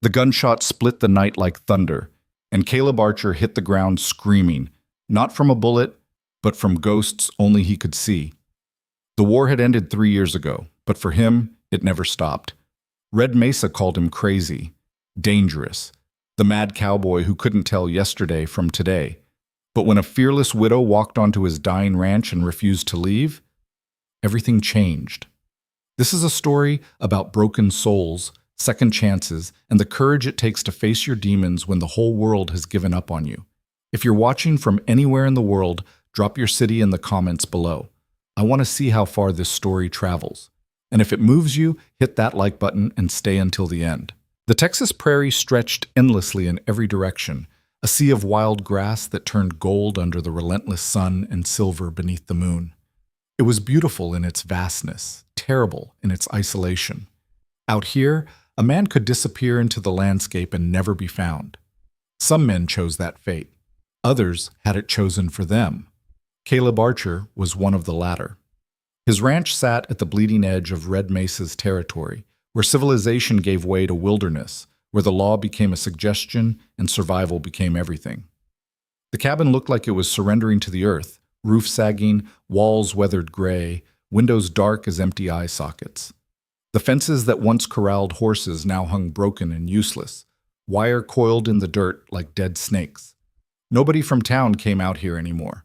The gunshot split the night like thunder, and Caleb Archer hit the ground screaming, not from a bullet, but from ghosts only he could see. The war had ended 3 years ago, but for him, it never stopped. Red Mesa called him crazy, dangerous, the mad cowboy who couldn't tell yesterday from today. But when a fearless widow walked onto his dying ranch and refused to leave, everything changed. This is a story about broken souls, second chances, and the courage it takes to face your demons when the whole world has given up on you. If you're watching from anywhere in the world, drop your city in the comments below. I want to see how far this story travels. And if it moves you, hit that like button and stay until the end. The Texas prairie stretched endlessly in every direction, a sea of wild grass that turned gold under the relentless sun and silver beneath the moon. It was beautiful in its vastness, terrible in its isolation. Out here, a man could disappear into the landscape and never be found. Some men chose that fate. Others had it chosen for them. Caleb Archer was one of the latter. His ranch sat at the bleeding edge of Red Mesa's territory, where civilization gave way to wilderness, where the law became a suggestion and survival became everything. The cabin looked like it was surrendering to the earth, roof sagging, walls weathered gray, windows dark as empty eye sockets. The fences that once corralled horses now hung broken and useless, wire coiled in the dirt like dead snakes. Nobody from town came out here anymore.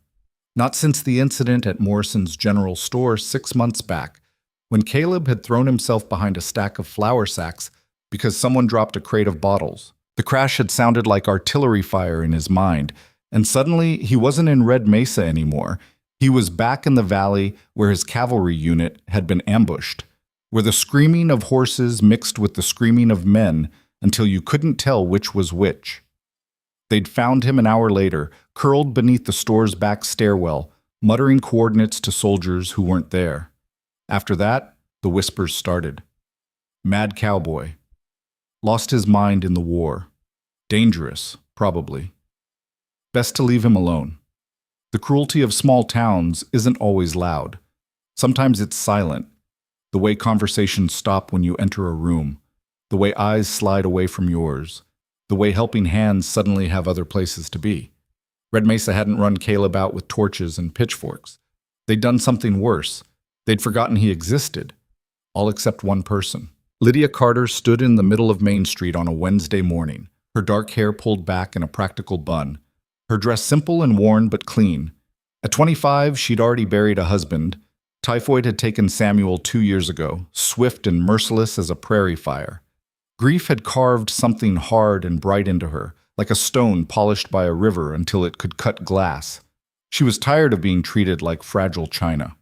Not since the incident at Morrison's General Store 6 months back, when Caleb had thrown himself behind a stack of flour sacks because someone dropped a crate of bottles. The crash had sounded like artillery fire in his mind, and suddenly he wasn't in Red Mesa anymore. He was back in the valley where his cavalry unit had been ambushed, where the screaming of horses mixed with the screaming of men until you couldn't tell which was which. They'd found him an hour later, curled beneath the store's back stairwell, muttering coordinates to soldiers who weren't there. After that, the whispers started. Mad cowboy. Lost his mind in the war. Dangerous, probably. Best to leave him alone. The cruelty of small towns isn't always loud. Sometimes it's silent. The way conversations stop when you enter a room. The way eyes slide away from yours. The way helping hands suddenly have other places to be. Red Mesa hadn't run Caleb out with torches and pitchforks. They'd done something worse. They'd forgotten he existed. All except one person. Lydia Carter stood in the middle of Main Street on a Wednesday morning, her dark hair pulled back in a practical bun, her dress simple and worn but clean. At 25, she'd already buried a husband. Typhoid had taken Samuel 2 years ago, swift and merciless as a prairie fire. Grief had carved something hard and bright into her, like a stone polished by a river until it could cut glass. She was tired of being treated like fragile china.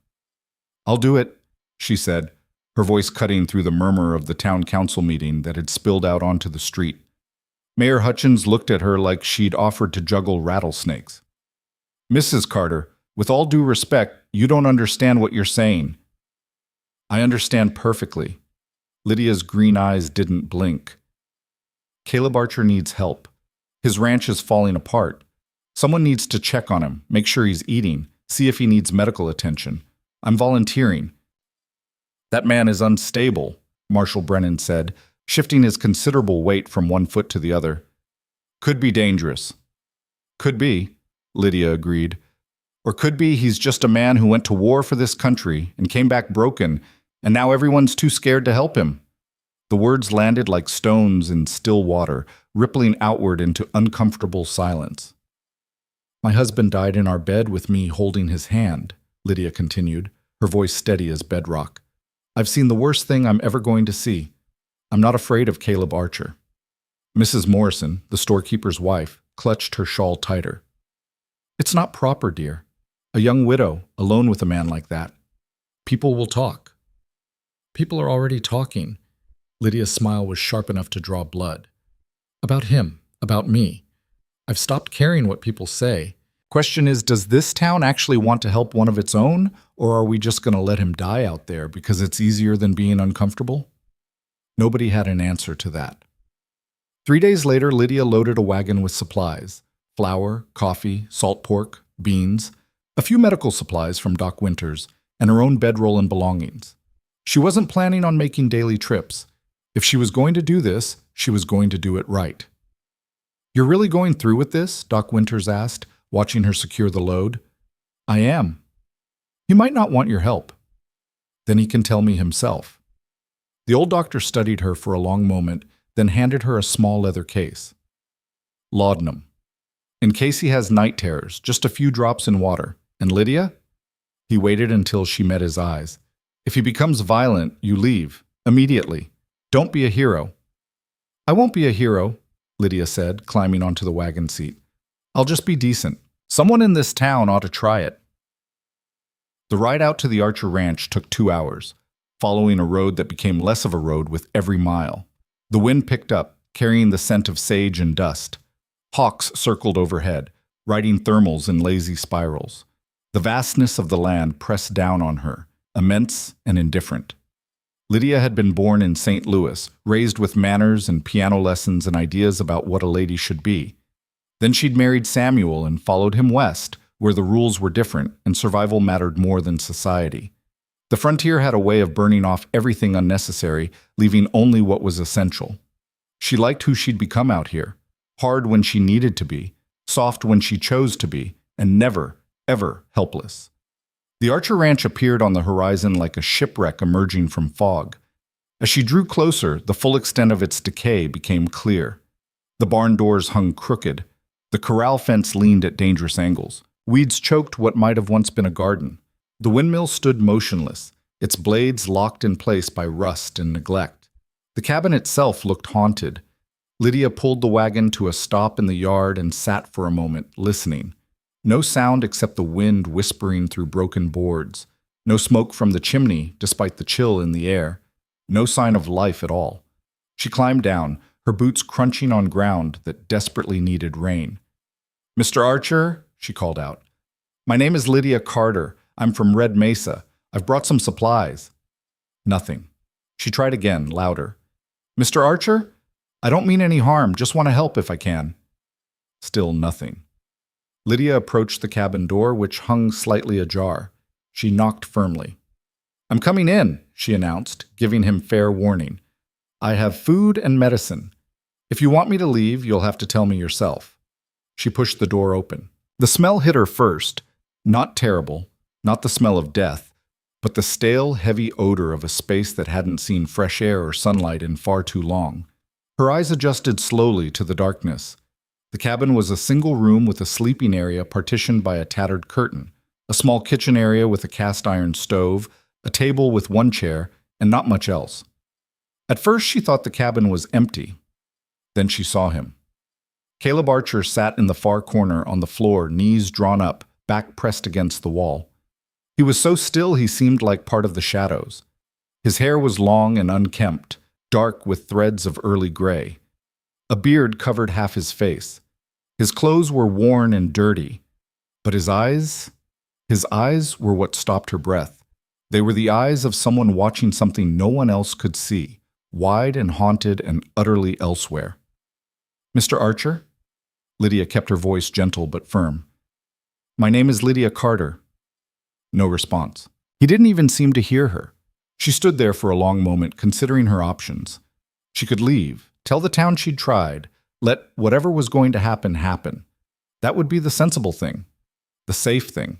"I'll do it," she said, her voice cutting through the murmur of the town council meeting that had spilled out onto the street. Mayor Hutchins looked at her like she'd offered to juggle rattlesnakes. "Mrs. Carter, with all due respect, you don't understand what you're saying." "I understand perfectly." Lydia's green eyes didn't blink. "Caleb Archer needs help. His ranch is falling apart. Someone needs to check on him, make sure he's eating, see if he needs medical attention. I'm volunteering." "That man is unstable," Marshal Brennan said, shifting his considerable weight from one foot to the other. "Could be dangerous." "Could be," Lydia agreed. "Or could be he's just a man who went to war for this country and came back broken, and now everyone's too scared to help him." The words landed like stones in still water, rippling outward into uncomfortable silence. "My husband died in our bed with me holding his hand," Lydia continued, her voice steady as bedrock. "I've seen the worst thing I'm ever going to see. I'm not afraid of Caleb Archer." Mrs. Morrison, the storekeeper's wife, clutched her shawl tighter. "It's not proper, dear. A young widow, alone with a man like that. People will talk." "People are already talking." Lydia's smile was sharp enough to draw blood. "About him, about me. I've stopped caring what people say. Question is, does this town actually want to help one of its own, or are we just going to let him die out there because it's easier than being uncomfortable?" Nobody had an answer to that. 3 days later, Lydia loaded a wagon with supplies: flour, coffee, salt pork, beans, a few medical supplies from Doc Winters, and her own bedroll and belongings. She wasn't planning on making daily trips. If she was going to do this, She was going to do it right. "You're really going through with this?" Doc Winters asked, watching her secure the load. "I am." "He might not want your help." "Then he can tell me himself." The old doctor studied her for a long moment, then handed her a small leather case. "Laudanum. In case he has night terrors, just a few drops in water. And Lydia?" He waited until she met his eyes. "If he becomes violent, you leave. Immediately. Don't be a hero." "I won't be a hero," Lydia said, climbing onto the wagon seat. "I'll just be decent. Someone in this town ought to try it." The ride out to the Archer Ranch took 2 hours, following a road that became less of a road with every mile. The wind picked up, carrying the scent of sage and dust. Hawks circled overhead, riding thermals in lazy spirals. The vastness of the land pressed down on her, immense and indifferent. Lydia had been born in St. Louis, raised with manners and piano lessons and ideas about what a lady should be. Then she'd married Samuel and followed him west, where the rules were different and survival mattered more than society. The frontier had a way of burning off everything unnecessary, leaving only what was essential. She liked who she'd become out here, hard when she needed to be, soft when she chose to be, and never, ever helpless. The Archer Ranch appeared on the horizon like a shipwreck emerging from fog. As she drew closer, the full extent of its decay became clear. The barn doors hung crooked. The corral fence leaned at dangerous angles. Weeds choked what might have once been a garden. The windmill stood motionless, its blades locked in place by rust and neglect. The cabin itself looked haunted. Lydia pulled the wagon to a stop in the yard and sat for a moment, listening. No sound except the wind whispering through broken boards. No smoke from the chimney, despite the chill in the air. No sign of life at all. She climbed down, her boots crunching on ground that desperately needed rain. "Mr. Archer," she called out. "My name is Lydia Carter. I'm from Red Mesa. I've brought some supplies." Nothing. She tried again, louder. "Mr. Archer? I don't mean any harm, just want to help if I can." Still nothing. Lydia approached the cabin door, which hung slightly ajar. She knocked firmly. "I'm coming in," she announced, giving him fair warning. "I have food and medicine. If you want me to leave, you'll have to tell me yourself." She pushed the door open. The smell hit her first. Not terrible, not the smell of death, but the stale, heavy odor of a space that hadn't seen fresh air or sunlight in far too long. Her eyes adjusted slowly to the darkness. The cabin was a single room with a sleeping area partitioned by a tattered curtain, a small kitchen area with a cast-iron stove, a table with one chair, and not much else. At first she thought the cabin was empty. Then she saw him. Caleb Archer sat in the far corner on the floor, knees drawn up, back pressed against the wall. He was so still he seemed like part of the shadows. His hair was long and unkempt, dark with threads of early gray. A beard covered half his face. His clothes were worn and dirty. But his eyes were what stopped her breath. They were the eyes of someone watching something no one else could see, wide and haunted and utterly elsewhere. "Mr. Archer?" Lydia kept her voice gentle but firm. "My name is Lydia Carter." No response. He didn't even seem to hear her. She stood there for a long moment, considering her options. She could leave, tell the town she'd tried, let whatever was going to happen happen. That would be the sensible thing, the safe thing.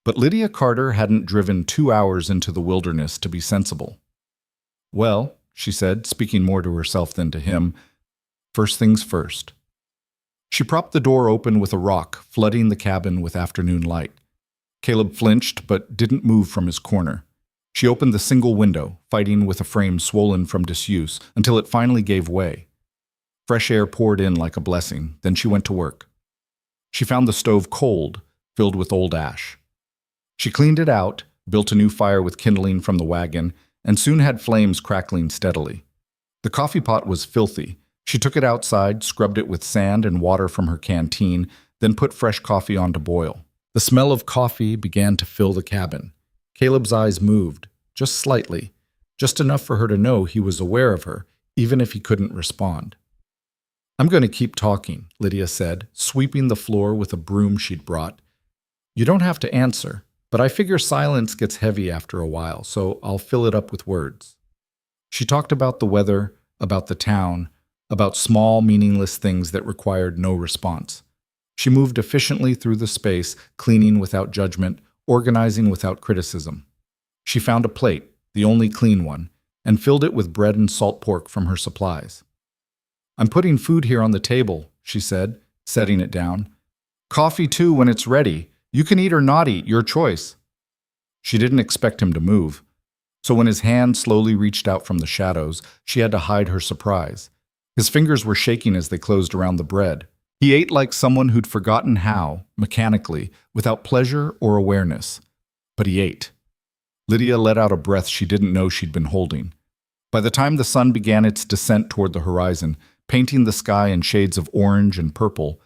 But Lydia Carter hadn't driven 2 hours into the wilderness to be sensible. "Well," she said, speaking more to herself than to him, "first things first." She propped the door open with a rock, flooding the cabin with afternoon light. Caleb flinched, but didn't move from his corner. She opened the single window, fighting with a frame swollen from disuse, until it finally gave way. Fresh air poured in like a blessing, then she went to work. She found the stove cold, filled with old ash. She cleaned it out, built a new fire with kindling from the wagon, and soon had flames crackling steadily. The coffee pot was filthy. She took it outside, scrubbed it with sand and water from her canteen, then put fresh coffee on to boil. The smell of coffee began to fill the cabin. Caleb's eyes moved, just slightly, just enough for her to know he was aware of her, even if he couldn't respond. "I'm going to keep talking," Lydia said, sweeping the floor with a broom she'd brought. "You don't have to answer, but I figure silence gets heavy after a while, so I'll fill it up with words." She talked about the weather, about the town, about small, meaningless things that required no response. She moved efficiently through the space, cleaning without judgment, organizing without criticism. She found a plate, the only clean one, and filled it with bread and salt pork from her supplies. "I'm putting food here on the table," she said, setting it down. "Coffee too when it's ready. You can eat or not eat, your choice." She didn't expect him to move, so when his hand slowly reached out from the shadows, she had to hide her surprise. His fingers were shaking as they closed around the bread. He ate like someone who'd forgotten how, mechanically, without pleasure or awareness. But he ate. Lydia let out a breath she didn't know she'd been holding. By the time the sun began its descent toward the horizon, painting the sky in shades of orange and purple,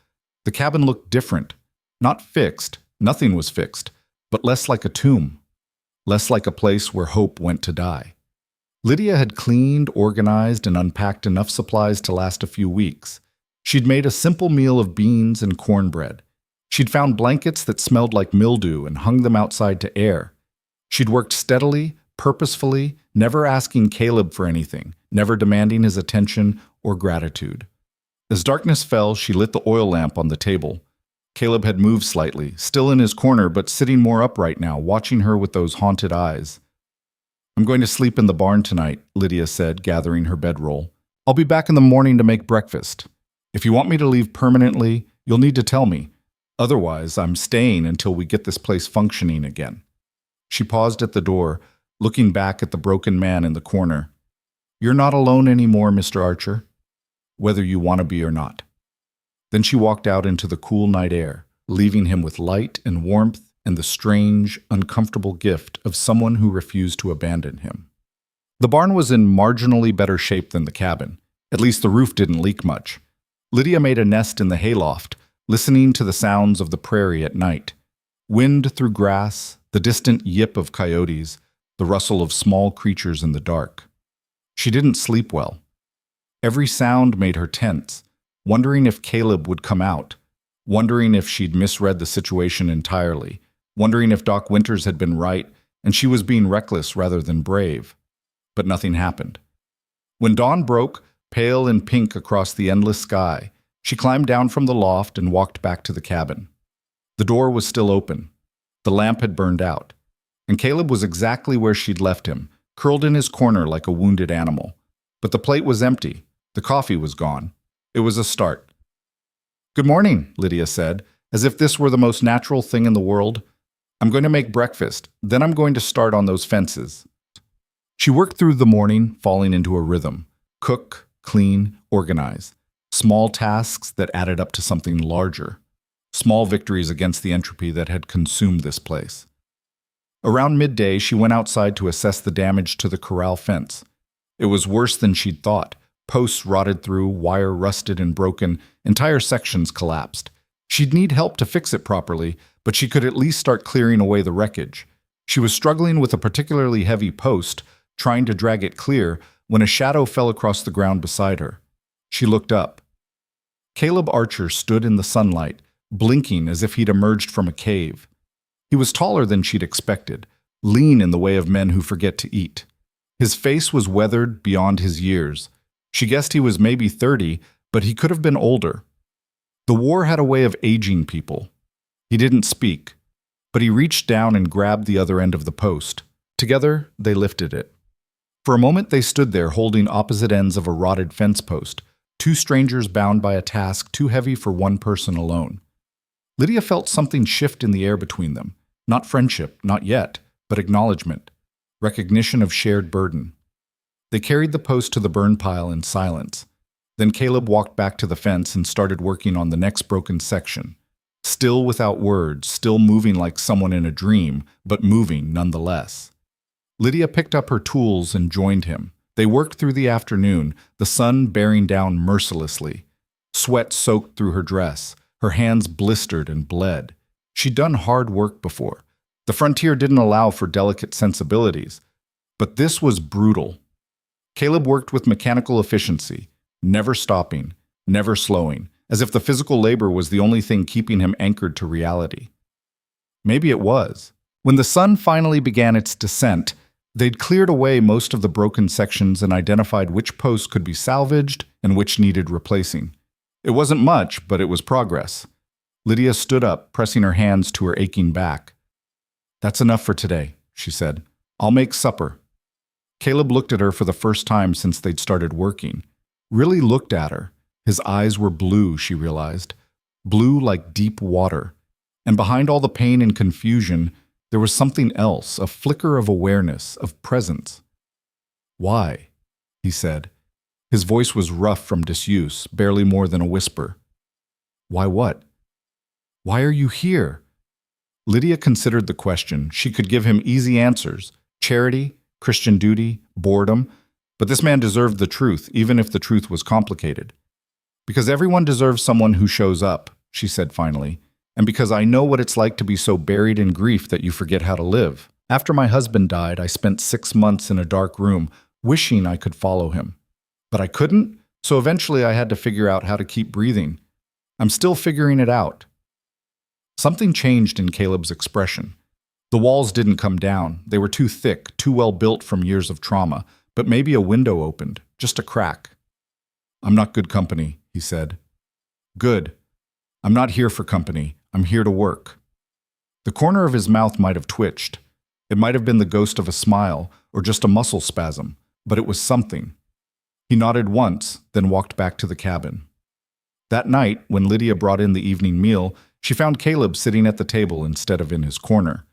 the cabin looked different. Not fixed, nothing was fixed, but less like a tomb, less like a place where hope went to die. Lydia had cleaned, organized, and unpacked enough supplies to last a few weeks. She'd made a simple meal of beans and cornbread. She'd found blankets that smelled like mildew and hung them outside to air. She'd worked steadily, purposefully, never asking Caleb for anything, never demanding his attention or gratitude. As darkness fell, she lit the oil lamp on the table. Caleb had moved slightly, still in his corner but sitting more upright now, watching her with those haunted eyes. "I'm going to sleep in the barn tonight," Lydia said, gathering her bedroll. "I'll be back in the morning to make breakfast. If you want me to leave permanently, you'll need to tell me. Otherwise, I'm staying until we get this place functioning again." She paused at the door, looking back at the broken man in the corner. "You're not alone anymore, Mr. Archer, whether you want to be or not." Then she walked out into the cool night air, leaving him with light and warmth and the strange, uncomfortable gift of someone who refused to abandon him. The barn was in marginally better shape than the cabin. At least the roof didn't leak much. Lydia made a nest in the hayloft, listening to the sounds of the prairie at night. Wind through grass, the distant yip of coyotes, the rustle of small creatures in the dark. She didn't sleep well. Every sound made her tense, wondering if Caleb would come out, wondering if she'd misread the situation entirely, wondering if Doc Winters had been right and she was being reckless rather than brave. But nothing happened. When dawn broke, pale and pink across the endless sky, she climbed down from the loft and walked back to the cabin. The door was still open. The lamp had burned out, and Caleb was exactly where she'd left him, curled in his corner like a wounded animal. But the plate was empty. The coffee was gone. It was a start. "Good morning," Lydia said, as if this were the most natural thing in the world. "I'm going to make breakfast, then I'm going to start on those fences." She worked through the morning, falling into a rhythm. Cook, clean, organize. Small tasks that added up to something larger. Small victories against the entropy that had consumed this place. Around midday, she went outside to assess the damage to the corral fence. It was worse than she'd thought. Posts rotted through, wire rusted and broken, entire sections collapsed. She'd need help to fix it properly, but she could at least start clearing away the wreckage. She was struggling with a particularly heavy post, trying to drag it clear, when a shadow fell across the ground beside her. She looked up. Caleb Archer stood in the sunlight, blinking as if he'd emerged from a cave. He was taller than she'd expected, lean in the way of men who forget to eat. His face was weathered beyond his years. She guessed he was maybe 30, but he could have been older. The war had a way of aging people. He didn't speak, but he reached down and grabbed the other end of the post. Together, they lifted it. For a moment, they stood there holding opposite ends of a rotted fence post, two strangers bound by a task too heavy for one person alone. Lydia felt something shift in the air between them. Not friendship, not yet, but acknowledgement, recognition of shared burden. They carried the post to the burn pile in silence. Then Caleb walked back to the fence and started working on the next broken section. Still without words, still moving like someone in a dream, but moving nonetheless. Lydia picked up her tools and joined him. They worked through the afternoon, the sun bearing down mercilessly. Sweat soaked through her dress. Her hands blistered and bled. She'd done hard work before. The frontier didn't allow for delicate sensibilities. But this was brutal. Caleb worked with mechanical efficiency, never stopping, never slowing, as if the physical labor was the only thing keeping him anchored to reality. Maybe it was. When the sun finally began its descent, They'd cleared away most of the broken sections and identified which posts could be salvaged and which needed replacing. It wasn't much, but it was progress. Lydia stood up, pressing her hands to her aching back. "That's enough for today," she said. "I'll make supper." Caleb looked at her for the first time since they'd started working. Really looked at her. His eyes were blue, she realized. Blue like deep water. And behind all the pain and confusion, there was something else, a flicker of awareness, of presence. "Why?" he said. His voice was rough from disuse, barely more than a whisper. "Why what? Why are you here?" Lydia considered the question. She could give him easy answers. Charity, Christian duty, boredom. But this man deserved the truth, even if the truth was complicated. "Because everyone deserves someone who shows up," she said finally. "And because I know what it's like to be so buried in grief that you forget how to live. After my husband died, I spent 6 months in a dark room, wishing I could follow him. But I couldn't, so eventually I had to figure out how to keep breathing. I'm still figuring it out." Something changed in Caleb's expression. The walls didn't come down. They were too thick, too well built from years of trauma, but maybe a window opened, just a crack. "I'm not good company," he said. "Good. I'm not here for company. I'm here to work." The corner of his mouth might have twitched. It might have been the ghost of a smile or just a muscle spasm, but it was something. He nodded once, then walked back to the cabin. That night, when Lydia brought in the evening meal, she found Caleb sitting at the table instead of in his corner.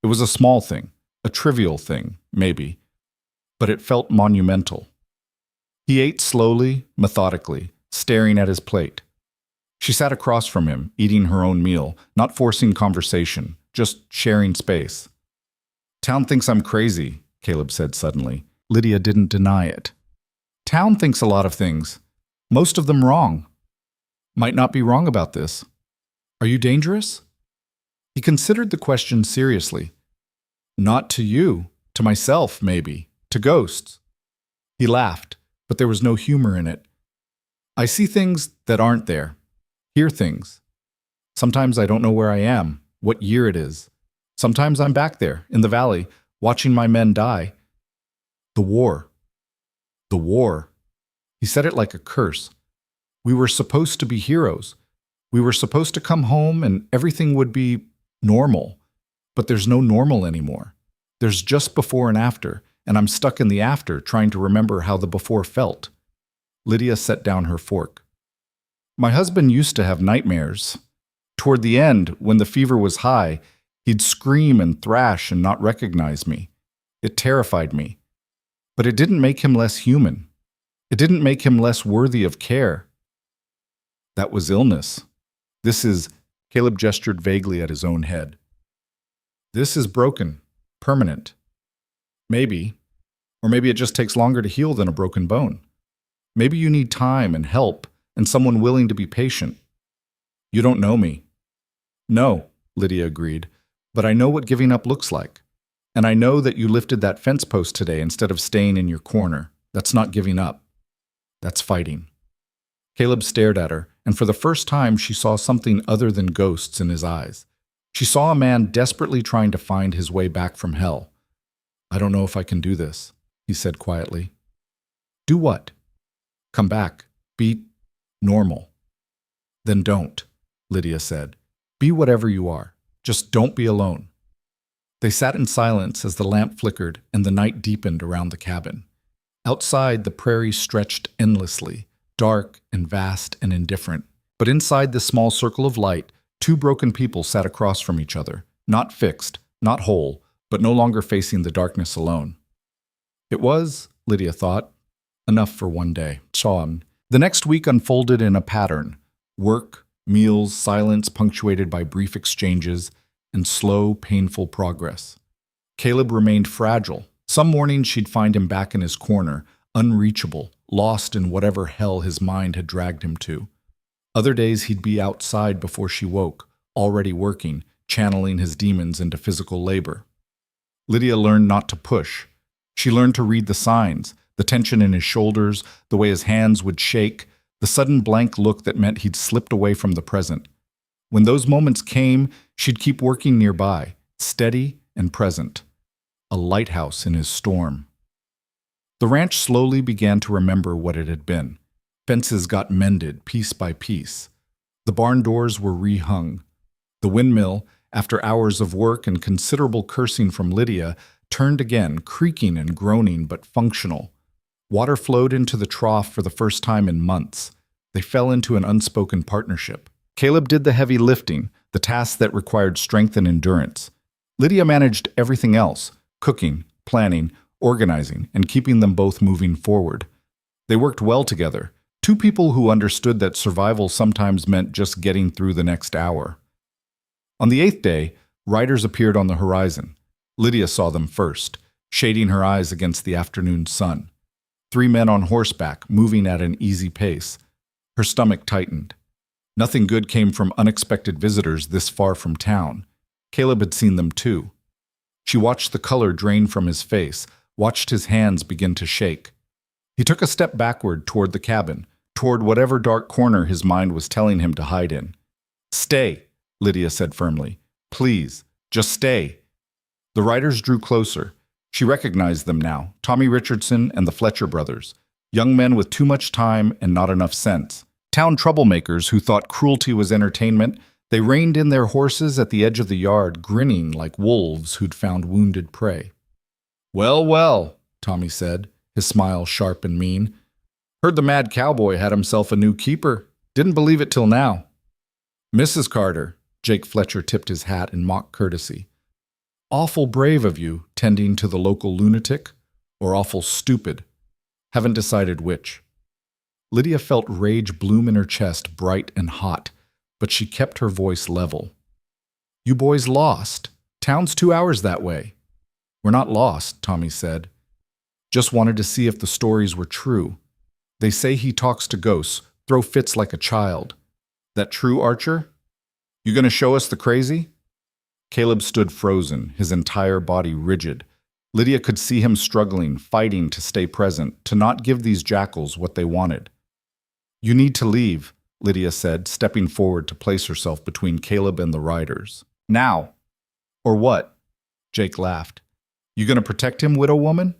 It was a small thing, a trivial thing, maybe, but it felt monumental. He ate slowly, methodically, staring at his plate. She sat across from him, eating her own meal, not forcing conversation, just sharing space. "Town thinks I'm crazy," Caleb said suddenly. Lydia didn't deny it. "Town thinks a lot of things. Most of them wrong. Might not be wrong about this. Are you dangerous?" He considered the question seriously. "Not to you. To myself, maybe. To ghosts." He laughed, but there was no humor in it. "I see things that aren't there. Hear things. Sometimes I don't know where I am, what year it is. Sometimes I'm back there, in the valley, watching my men die. The war. The war." He said it like a curse. "We were supposed to be heroes. We were supposed to come home and everything would be normal. But there's no normal anymore. There's just before and after, and I'm stuck in the after, trying to remember how the before felt." Lydia set down her fork. "My husband used to have nightmares. Toward the end, when the fever was high, he'd scream and thrash and not recognize me. It terrified me. But it didn't make him less human. It didn't make him less worthy of care. That was illness. This is," Caleb gestured vaguely at his own head. "This is broken, permanent. Maybe, or maybe it just takes longer to heal than a broken bone. Maybe you need time and help and someone willing to be patient. You don't know me." "No," Lydia agreed, "but I know what giving up looks like. And I know that you lifted that fence post today instead of staying in your corner. That's not giving up. That's fighting." Caleb stared at her, and for the first time she saw something other than ghosts in his eyes. She saw a man desperately trying to find his way back from hell. "I don't know if I can do this," he said quietly. "Do what?" "Come back. Be normal." "Then don't," Lydia said. "Be whatever you are. Just don't be alone." They sat in silence as the lamp flickered and the night deepened around the cabin. Outside, the prairie stretched endlessly, dark and vast and indifferent. But inside this small circle of light, two broken people sat across from each other, not fixed, not whole, but no longer facing the darkness alone. It was, Lydia thought, enough for one day. The next week unfolded in a pattern: work, meals, silence punctuated by brief exchanges, and slow, painful progress. Caleb remained fragile. Some mornings she'd find him back in his corner, unreachable, lost in whatever hell his mind had dragged him to. Other days he'd be outside before she woke, already working, channeling his demons into physical labor. Lydia learned not to push. She learned to read the signs, the tension in his shoulders, the way his hands would shake, the sudden blank look that meant he'd slipped away from the present. When those moments came, she'd keep working nearby, steady and present. a lighthouse in his storm. The ranch slowly began to remember what it had been. Fences got mended piece by piece. The barn doors were rehung. The windmill, after hours of work and considerable cursing from Lydia, turned again, creaking and groaning but functional. Water flowed into the trough for the first time in months. They fell into an unspoken partnership. Caleb did the heavy lifting, the tasks that required strength and endurance. Lydia managed everything else: cooking, planning, organizing, and keeping them both moving forward. They worked well together, two people who understood that survival sometimes meant just getting through the next hour. On the 8th day, riders appeared on the horizon. Lydia saw them first, shading her eyes against the afternoon sun. 3 men on horseback, moving at an easy pace. Her stomach tightened. Nothing good came from unexpected visitors this far from town. Caleb had seen them too. She watched the color drain from his face, watched his hands begin to shake. He took a step backward toward the cabin, toward whatever dark corner his mind was telling him to hide in. "Stay," Lydia said firmly. "Please, just stay." The riders drew closer. She recognized them now, Tommy Richardson and the Fletcher brothers, young men with too much time and not enough sense. Town troublemakers who thought cruelty was entertainment. They reined in their horses at the edge of the yard, grinning like wolves who'd found wounded prey. "Well, well," Tommy said, his smile sharp and mean. "Heard the mad cowboy had himself a new keeper. Didn't believe it till now." "Mrs. Carter," Jake Fletcher tipped his hat in mock courtesy. "Awful brave of you, tending to the local lunatic, or awful stupid. Haven't decided which." Lydia felt rage bloom in her chest, bright and hot, but she kept her voice level. "You boys lost. Town's 2 hours that way." "We're not lost," Tommy said. "Just wanted to see if the stories were true. They say he talks to ghosts, throw fits like a child. That true, Archer? You gonna show us the crazy?" Caleb stood frozen, his entire body rigid. Lydia could see him struggling, fighting to stay present, to not give these jackals what they wanted. "You need to leave," Lydia said, stepping forward to place herself between Caleb and the riders. "Now." "Or what?" Jake laughed. "You gonna protect him, widow woman?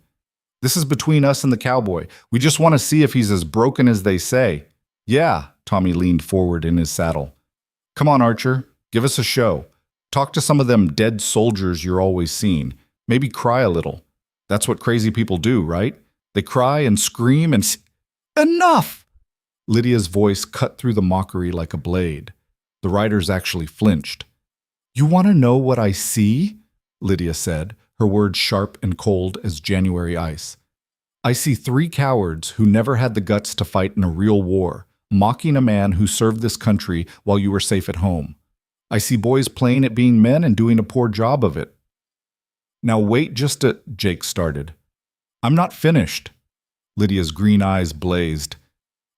This is between us and the cowboy. We just want to see if he's as broken as they say." "Yeah," Tommy leaned forward in his saddle. "Come on, Archer. Give us a show. Talk to some of them dead soldiers you're always seeing. Maybe cry a little. That's what crazy people do, right? They cry and scream and Enough! Lydia's voice cut through the mockery like a blade. The riders actually flinched. "You want to know what I see?" Lydia said, her words sharp and cold as January ice. "I see 3 cowards who never had the guts to fight in a real war, mocking a man who served this country while you were safe at home. I see boys playing at being men and doing a poor job of it." "Now wait just a—" Jake started. "I'm not finished." Lydia's green eyes blazed.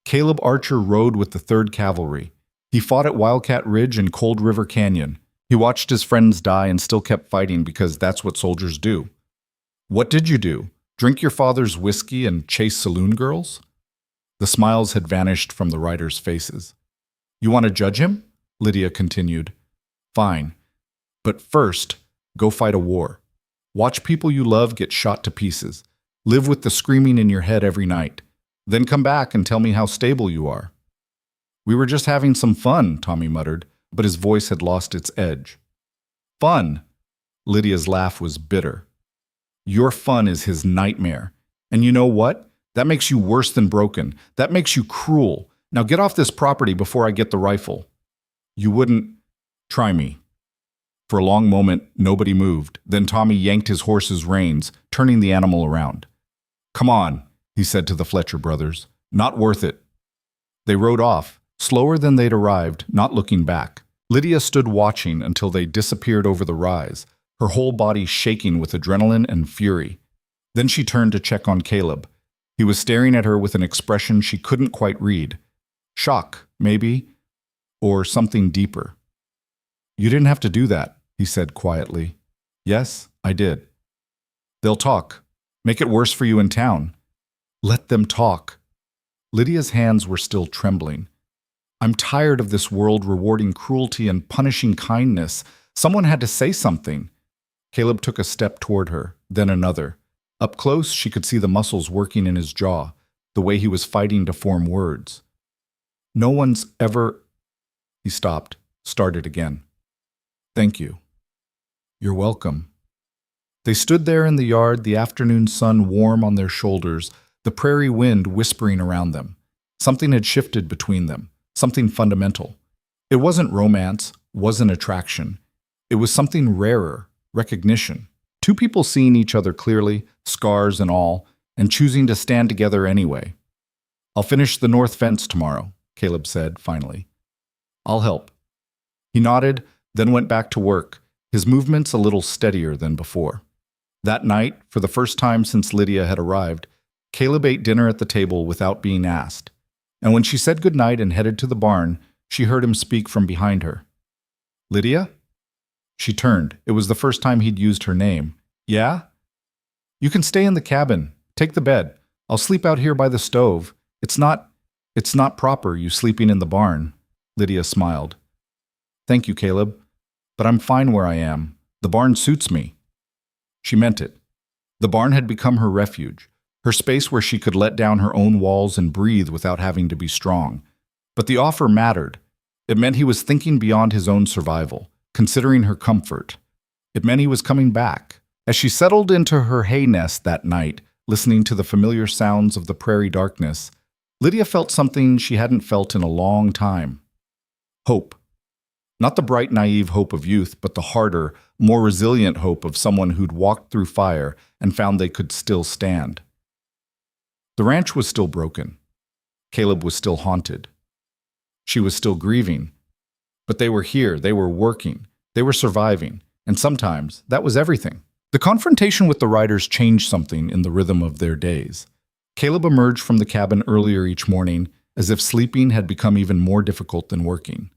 Caleb Archer rode with the 3rd Cavalry. He fought at Wildcat Ridge and Cold River Canyon. He watched his friends die and still kept fighting because that's what soldiers do. "What did you do? Drink your father's whiskey and chase saloon girls?" The smiles had vanished from the riders' faces. "You want to judge him?" Lydia continued. "Fine. But first, go fight a war. Watch people you love get shot to pieces. Live with the screaming in your head every night. Then come back and tell me how stable you are." "We were just having some fun," Tommy muttered, but his voice had lost its edge. "Fun?" Lydia's laugh was bitter. "Your fun is his nightmare. And you know what? That makes you worse than broken. That makes you cruel. Now get off this property before I get the rifle." "You wouldn't—" "Try me." For a long moment, nobody moved. Then Tommy yanked his horse's reins, turning the animal around. "Come on," he said to the Fletcher brothers. "Not worth it." They rode off, slower than they'd arrived, not looking back. Lydia stood watching until they disappeared over the rise, her whole body shaking with adrenaline and fury. Then she turned to check on Caleb. He was staring at her with an expression she couldn't quite read. Shock, maybe, or something deeper. "You didn't have to do that," he said quietly. "Yes, I did." "They'll talk. Make it worse for you in town." "Let them talk." Lydia's hands were still trembling. "I'm tired of this world rewarding cruelty and punishing kindness. Someone had to say something." Caleb took a step toward her, then another. Up close, she could see the muscles working in his jaw, the way he was fighting to form words. No one's ever... He stopped, started again. Thank you. You're welcome. They stood there in the yard, the afternoon sun warm on their shoulders, the prairie wind whispering around them. Something had shifted between them, something fundamental. It wasn't romance, wasn't attraction. It was something rarer, recognition. Two people seeing each other clearly, scars and all, and choosing to stand together anyway. I'll finish the north fence tomorrow, Caleb said, finally. I'll help. He nodded, then went back to work, his movements a little steadier than before. That night, for the first time since Lydia had arrived, Caleb ate dinner at the table without being asked. And when she said goodnight and headed to the barn, she heard him speak from behind her. Lydia? She turned. It was the first time he'd used her name. Yeah? You can stay in the cabin. Take the bed. I'll sleep out here by the stove. It's not proper, you sleeping in the barn. Lydia smiled. Thank you, Caleb. But I'm fine where I am. The barn suits me. She meant it. The barn had become her refuge, her space where she could let down her own walls and breathe without having to be strong. But the offer mattered. It meant he was thinking beyond his own survival, considering her comfort. It meant he was coming back. As she settled into her hay nest that night, listening to the familiar sounds of the prairie darkness, Lydia felt something she hadn't felt in a long time. Hope. Not the bright, naive hope of youth, but the harder, more resilient hope of someone who'd walked through fire and found they could still stand. The ranch was still broken. Caleb was still haunted. She was still grieving. But they were here, they were working, they were surviving, and sometimes that was everything. The confrontation with the riders changed something in the rhythm of their days. Caleb emerged from the cabin earlier each morning, as if sleeping had become even more difficult than working.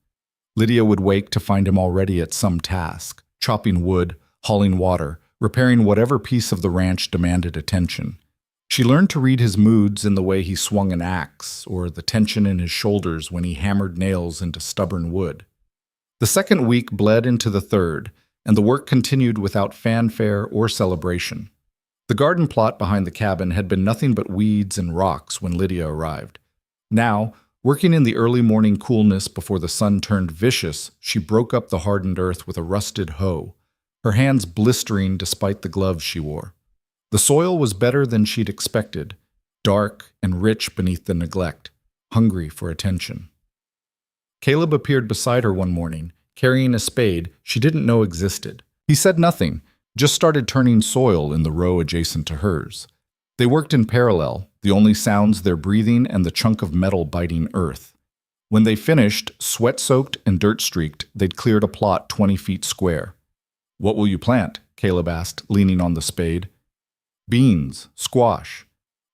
Lydia would wake to find him already at some task, chopping wood, hauling water, repairing whatever piece of the ranch demanded attention. She learned to read his moods in the way he swung an axe, or the tension in his shoulders when he hammered nails into stubborn wood. The second week bled into the third, and the work continued without fanfare or celebration. The garden plot behind the cabin had been nothing but weeds and rocks when Lydia arrived. Now, working in the early morning coolness before the sun turned vicious, she broke up the hardened earth with a rusted hoe, her hands blistering despite the gloves she wore. The soil was better than she'd expected, dark and rich beneath the neglect, hungry for attention. Caleb appeared beside her one morning, carrying a spade she didn't know existed. He said nothing, just started turning soil in the row adjacent to hers. They worked in parallel, the only sounds their breathing and the chunk of metal biting earth. When they finished, sweat-soaked and dirt-streaked, they'd cleared a plot 20 feet square. "What will you plant?" Caleb asked, leaning on the spade. "Beans, squash,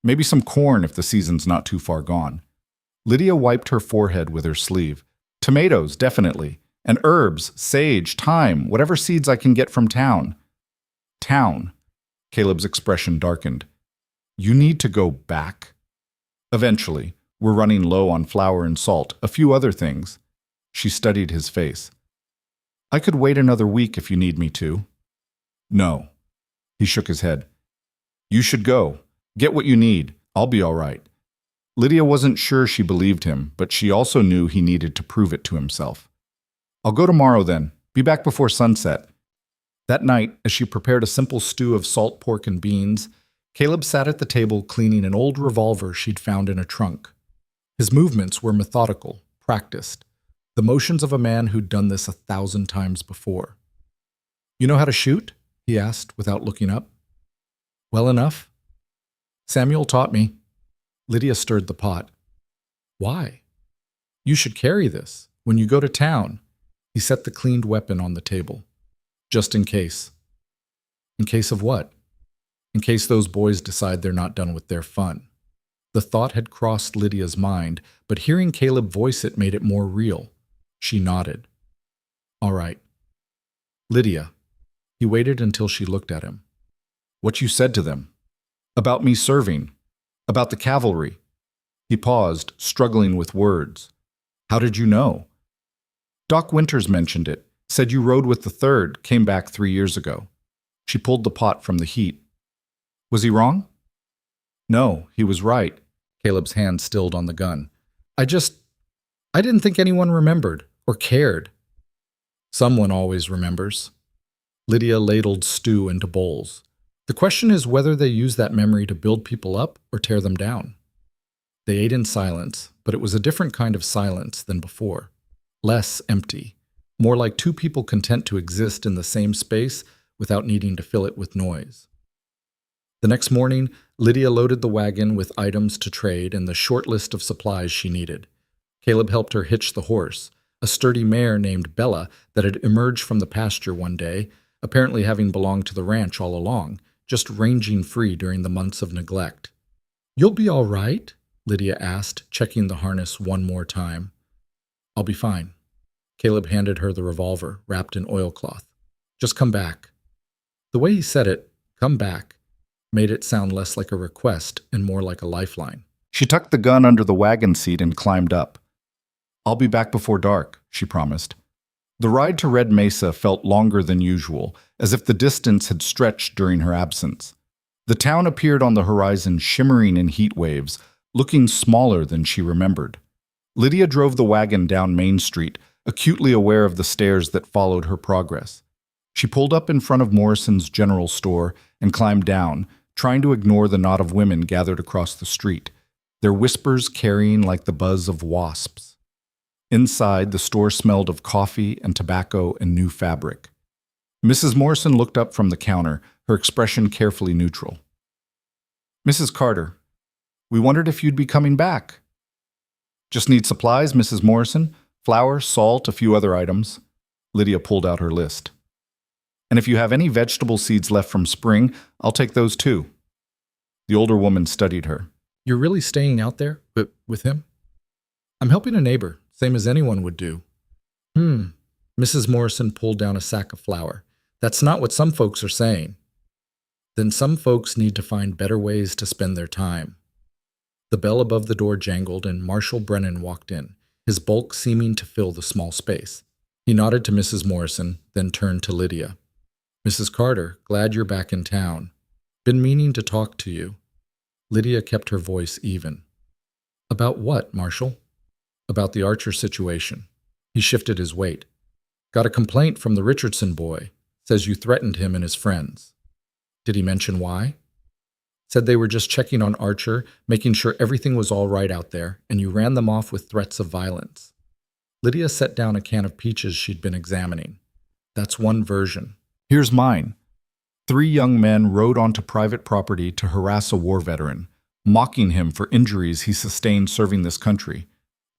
maybe some corn if the season's not too far gone." Lydia wiped her forehead with her sleeve. "Tomatoes, definitely. And herbs, sage, thyme, whatever seeds I can get from town." "Town?" Caleb's expression darkened. "You need to go back?" "Eventually. We're running low on flour and salt, a few other things." She studied his face. "I could wait another week if you need me to." "No." He shook his head. "You should go. Get what you need. I'll be all right." Lydia wasn't sure she believed him, but she also knew he needed to prove it to himself. "I'll go tomorrow then. Be back before sunset." That night, as she prepared a simple stew of salt pork and beans, Caleb sat at the table cleaning an old revolver she'd found in a trunk. His movements were methodical, practiced, the motions of a man who'd done this 1,000 times before. "You know how to shoot?" he asked without looking up. "Well enough." "Samuel taught me." Lydia stirred the pot. "Why?" "You should carry this when you go to town." He set the cleaned weapon on the table. "Just in case." "In case of what?" "In case those boys decide they're not done with their fun." The thought had crossed Lydia's mind, but hearing Caleb voice it made it more real. She nodded. "All right." "Lydia." He waited until she looked at him. "What you said to them. About me serving. About the cavalry." He paused, struggling with words. "How did you know?" "Doc Winters mentioned it. Said you rode with the 3rd, came back 3 years ago." She pulled the pot from the heat. Was he wrong? No, he was right. Caleb's hand stilled on the gun. I didn't think anyone remembered or cared. Someone always remembers. Lydia ladled stew into bowls. The question is whether they use that memory to build people up or tear them down. They ate in silence, but it was a different kind of silence than before. Less empty, more like two people content to exist in the same space without needing to fill it with noise. The next morning, Lydia loaded the wagon with items to trade and the short list of supplies she needed. Caleb helped her hitch the horse, a sturdy mare named Bella that had emerged from the pasture one day, apparently having belonged to the ranch all along, just ranging free during the months of neglect. You'll be all right? Lydia asked, checking the harness one more time. I'll be fine. Caleb handed her the revolver, wrapped in oilcloth. Just come back. The way he said it, come back, made it sound less like a request and more like a lifeline. She tucked the gun under the wagon seat and climbed up. I'll be back before dark, she promised. The ride to Red Mesa felt longer than usual, as if the distance had stretched during her absence. The town appeared on the horizon shimmering in heat waves, looking smaller than she remembered. Lydia drove the wagon down Main Street, acutely aware of the stares that followed her progress. She pulled up in front of Morrison's general store and climbed down, trying to ignore the knot of women gathered across the street, their whispers carrying like the buzz of wasps. Inside, the store smelled of coffee and tobacco and new fabric. Mrs. Morrison looked up from the counter, her expression carefully neutral. Mrs. Carter, we wondered if you'd be coming back. Just need supplies, Mrs. Morrison. Flour, salt, a few other items. Lydia pulled out her list. And if you have any vegetable seeds left from spring, I'll take those too. The older woman studied her. You're really staying out there with him? I'm helping a neighbor, same as anyone would do. Mrs. Morrison pulled down a sack of flour. That's not what some folks are saying. Then some folks need to find better ways to spend their time. The bell above the door jangled and Marshall Brennan walked in, his bulk seeming to fill the small space. He nodded to Mrs. Morrison, then turned to Lydia. Mrs. Carter, glad you're back in town. Been meaning to talk to you. Lydia kept her voice even. About what, Marshall? About the Archer situation. He shifted his weight. Got a complaint from the Richardson boy. Says you threatened him and his friends. Did he mention why? Said they were just checking on Archer, making sure everything was all right out there, and you ran them off with threats of violence. Lydia set down a can of peaches she'd been examining. That's one version. Here's mine. 3 young men rode onto private property to harass a war veteran, mocking him for injuries he sustained serving this country.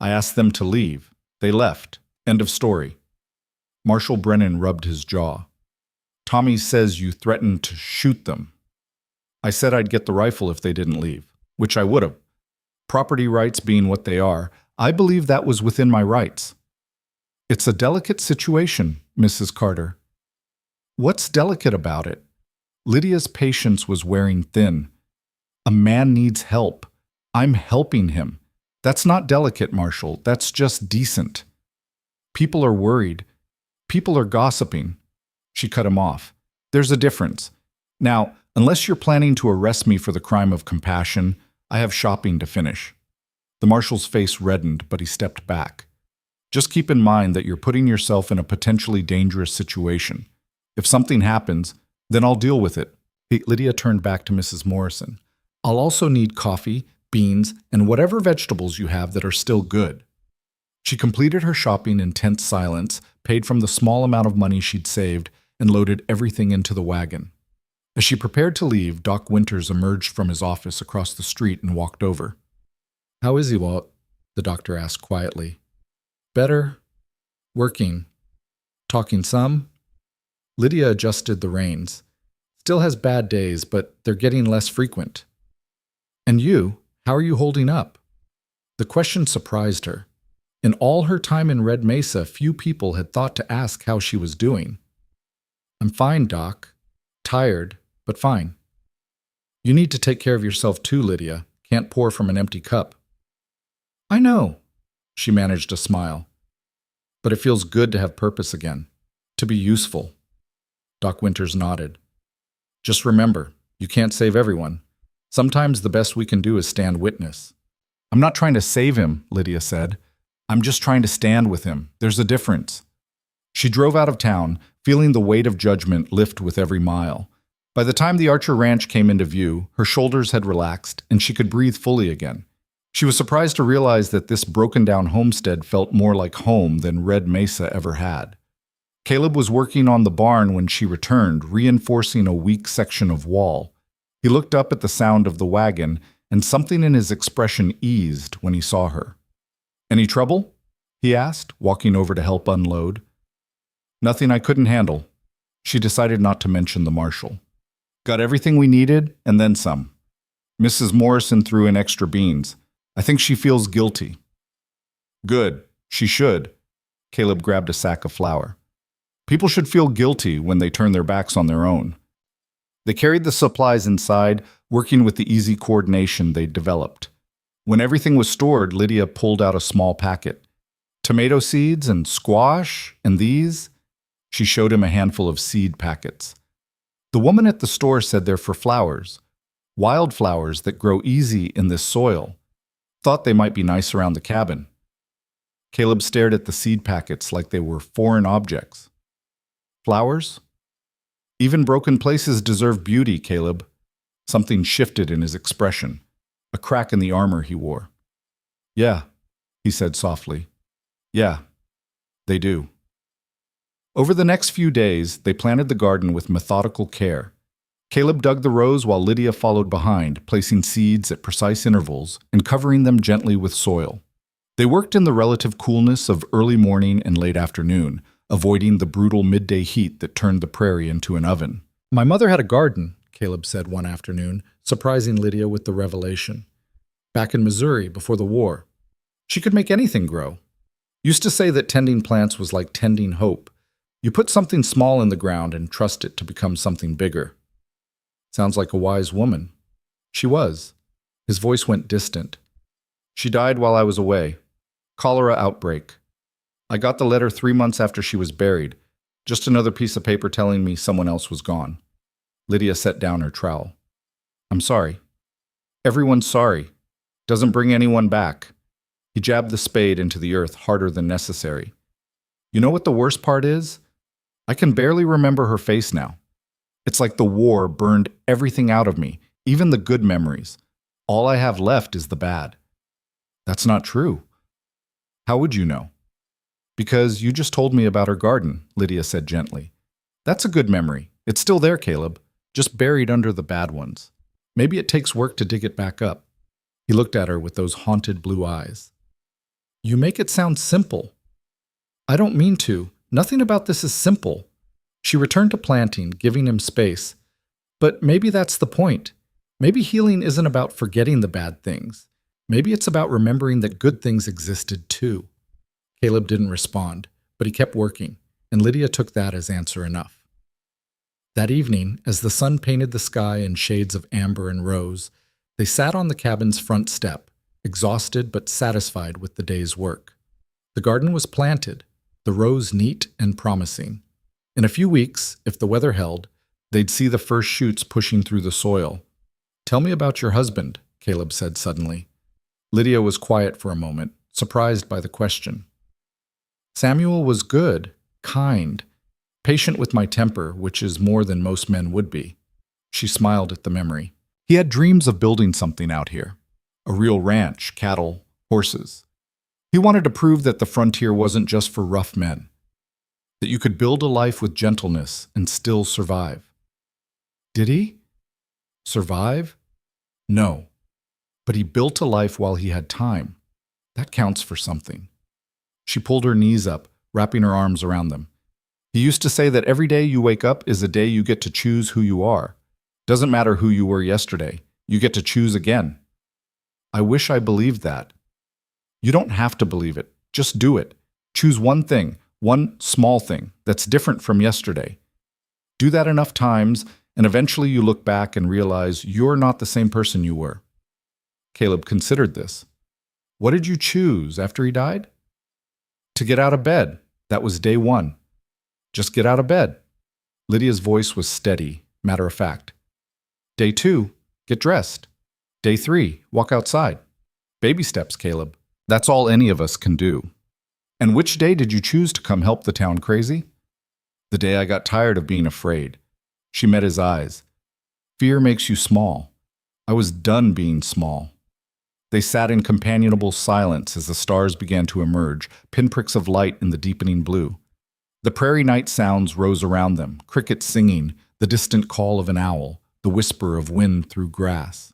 I asked them to leave. They left. End of story. Marshall Brennan rubbed his jaw. Tommy says you threatened to shoot them. I said I'd get the rifle if they didn't leave, which I would have. Property rights being what they are, I believe that was within my rights. It's a delicate situation, Mrs. Carter. What's delicate about it? Lydia's patience was wearing thin. A man needs help. I'm helping him. That's not delicate, Marshall. That's just decent. People are worried. People are gossiping. She cut him off. There's a difference. Now, unless you're planning to arrest me for the crime of compassion, I have shopping to finish. The marshal's face reddened, but he stepped back. Just keep in mind that you're putting yourself in a potentially dangerous situation. If something happens, then I'll deal with it. Lydia turned back to Mrs. Morrison. I'll also need coffee, beans, and whatever vegetables you have that are still good. She completed her shopping in tense silence, paid from the small amount of money she'd saved, and loaded everything into the wagon. As she prepared to leave, Doc Winters emerged from his office across the street and walked over. How is he, Walt? The doctor asked quietly. Better. Working. Talking some. Lydia adjusted the reins. Still has bad days, but they're getting less frequent. And you, how are you holding up? The question surprised her. In all her time in Red Mesa, few people had thought to ask how she was doing. I'm fine, Doc. Tired, but fine. You need to take care of yourself too, Lydia. Can't pour from an empty cup. I know, she managed a smile. But it feels good to have purpose again, to be useful. Doc Winters nodded. Just remember, you can't save everyone. Sometimes the best we can do is stand witness. I'm not trying to save him, Lydia said. I'm just trying to stand with him. There's a difference. She drove out of town, feeling the weight of judgment lift with every mile. By the time the Archer Ranch came into view, her shoulders had relaxed and she could breathe fully again. She was surprised to realize that this broken-down homestead felt more like home than Red Mesa ever had. Caleb was working on the barn when she returned, reinforcing a weak section of wall. He looked up at the sound of the wagon, and something in his expression eased when he saw her. "Any trouble?" he asked, walking over to help unload. "Nothing I couldn't handle." She decided not to mention the marshal. "Got everything we needed, and then some. Mrs. Morrison threw in extra beans. I think she feels guilty." "Good. She should." Caleb grabbed a sack of flour. "People should feel guilty when they turn their backs on their own." They carried the supplies inside, working with the easy coordination they'd developed. When everything was stored, Lydia pulled out a small packet. "Tomato seeds and squash and these?" She showed him a handful of seed packets. "The woman at the store said they're for flowers. Wildflowers that grow easy in this soil. Thought they might be nice around the cabin." Caleb stared at the seed packets like they were foreign objects. "Flowers? Even broken places deserve beauty, Caleb." Something shifted in his expression, a crack in the armor he wore. "Yeah," he said softly. "Yeah, they do." Over the next few days, they planted the garden with methodical care. Caleb dug the rows while Lydia followed behind, placing seeds at precise intervals and covering them gently with soil. They worked in the relative coolness of early morning and late afternoon, avoiding the brutal midday heat that turned the prairie into an oven. "My mother had a garden," Caleb said one afternoon, surprising Lydia with the revelation. "Back in Missouri, before the war. She could make anything grow. Used to say that tending plants was like tending hope. You put something small in the ground and trust it to become something bigger." "Sounds like a wise woman." "She was." His voice went distant. "She died while I was away. Cholera outbreak. I got the letter 3 months after she was buried. Just another piece of paper telling me someone else was gone." Lydia set down her trowel. "I'm sorry." "Everyone's sorry. Doesn't bring anyone back." He jabbed the spade into the earth harder than necessary. "You know what the worst part is? I can barely remember her face now. It's like the war burned everything out of me, even the good memories. All I have left is the bad." "That's not true." "How would you know?" "Because you just told me about her garden," Lydia said gently. "That's a good memory. It's still there, Caleb, just buried under the bad ones. Maybe it takes work to dig it back up." He looked at her with those haunted blue eyes. "You make it sound simple." "I don't mean to. Nothing about this is simple." She returned to planting, giving him space. "But maybe that's the point. Maybe healing isn't about forgetting the bad things. Maybe it's about remembering that good things existed too." Caleb didn't respond, but he kept working, and Lydia took that as answer enough. That evening, as the sun painted the sky in shades of amber and rose, they sat on the cabin's front step, exhausted but satisfied with the day's work. The garden was planted, the rows neat and promising. In a few weeks, if the weather held, they'd see the first shoots pushing through the soil. "Tell me about your husband," Caleb said suddenly. Lydia was quiet for a moment, surprised by the question. "Samuel was good, kind, patient with my temper, which is more than most men would be." She smiled at the memory. "He had dreams of building something out here. A real ranch, cattle, horses. He wanted to prove that the frontier wasn't just for rough men. That you could build a life with gentleness and still survive." "Did he? Survive?" "No. But he built a life while he had time. That counts for something." She pulled her knees up, wrapping her arms around them. "He used to say that every day you wake up is a day you get to choose who you are. Doesn't matter who you were yesterday. You get to choose again." "I wish I believed that." "You don't have to believe it. Just do it. Choose one thing, one small thing, that's different from yesterday. Do that enough times, and eventually you look back and realize you're not the same person you were." Caleb considered this. "What did you choose after he died?" "To get out of bed. That was day one. Just get out of bed." Lydia's voice was steady, matter of fact. Day 2, get dressed. Day 3, walk outside. Baby steps, Caleb. That's all any of us can do. And which day did you choose to come help the town crazy? The day I got tired of being afraid. She met his eyes. Fear makes you small. I was done being small. They sat in companionable silence as the stars began to emerge, pinpricks of light in the deepening blue. The prairie night sounds rose around them, crickets singing, the distant call of an owl, the whisper of wind through grass.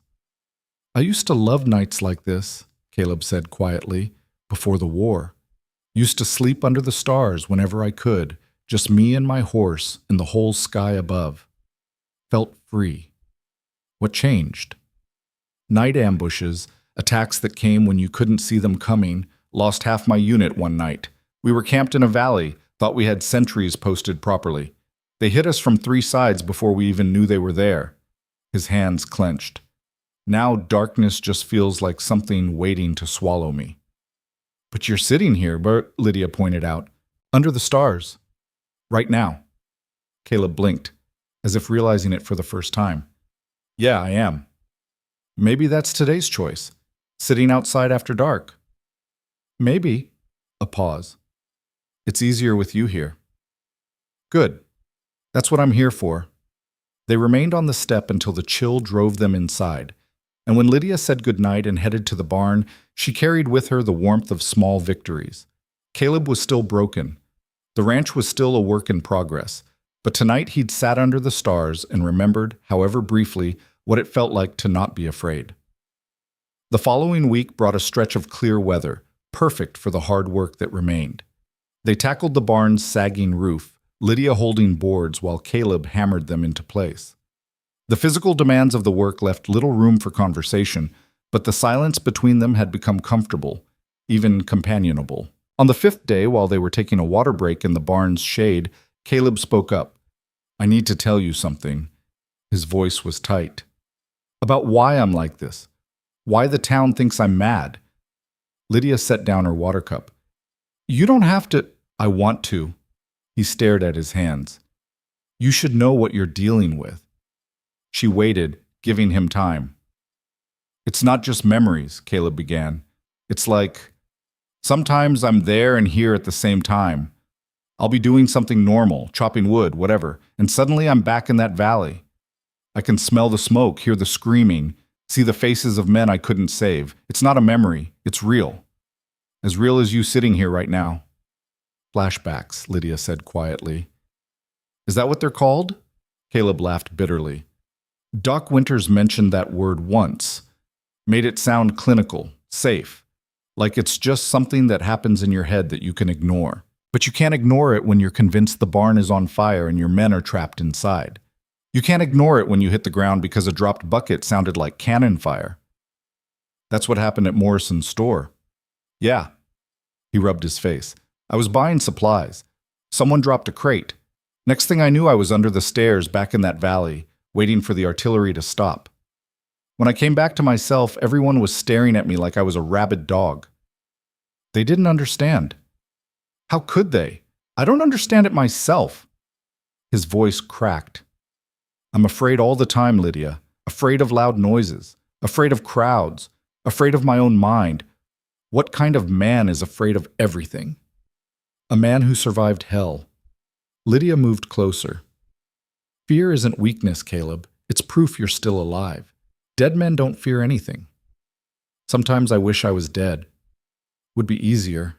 I used to love nights like this, Caleb said quietly, before the war. Used to sleep under the stars whenever I could, just me and my horse and the whole sky above. Felt free. What changed? Night ambushes, attacks that came when you couldn't see them coming, lost half my unit one night. We were camped in a valley, thought we had sentries posted properly. They hit us from 3 sides before we even knew they were there. His hands clenched. Now darkness just feels like something waiting to swallow me. But you're sitting here, Lydia pointed out, under the stars. Right now. Caleb blinked, as if realizing it for the first time. Yeah, I am. Maybe that's today's choice, sitting outside after dark. Maybe. A pause. It's easier with you here. Good. That's what I'm here for. They remained on the step until the chill drove them inside, and when Lydia said goodnight and headed to the barn, she carried with her the warmth of small victories. Caleb was still broken. The ranch was still a work in progress, but tonight he'd sat under the stars and remembered, however briefly, what it felt like to not be afraid. The following week brought a stretch of clear weather, perfect for the hard work that remained. They tackled the barn's sagging roof, Lydia holding boards while Caleb hammered them into place. The physical demands of the work left little room for conversation, but the silence between them had become comfortable, even companionable. On the 5th day, while they were taking a water break in the barn's shade, Caleb spoke up. I need to tell you something. His voice was tight. About why I'm like this. Why the town thinks I'm mad. Lydia set down her water cup. You don't have to. I want to. He stared at his hands. You should know what you're dealing with. She waited, giving him time. It's not just memories, Caleb began. It's like, sometimes I'm there and here at the same time. I'll be doing something normal, chopping wood, whatever, and suddenly I'm back in that valley. I can smell the smoke, hear the screaming, see the faces of men I couldn't save. It's not a memory, it's real. As real as you sitting here right now. Flashbacks, Lydia said quietly. Is that what they're called? Caleb laughed bitterly. Doc Winters mentioned that word once. Made it sound clinical, safe. Like it's just something that happens in your head that you can ignore. But you can't ignore it when you're convinced the barn is on fire and your men are trapped inside. You can't ignore it when you hit the ground because a dropped bucket sounded like cannon fire. That's what happened at Morrison's store. Yeah. He rubbed his face. I was buying supplies. Someone dropped a crate. Next thing I knew, I was under the stairs back in that valley, waiting for the artillery to stop. When I came back to myself, everyone was staring at me like I was a rabid dog. They didn't understand. How could they? I don't understand it myself. His voice cracked. I'm afraid all the time, Lydia. Afraid of loud noises. Afraid of crowds. Afraid of my own mind. What kind of man is afraid of everything? A man who survived hell. Lydia moved closer. Fear isn't weakness, Caleb. It's proof you're still alive. Dead men don't fear anything. Sometimes I wish I was dead. Would be easier.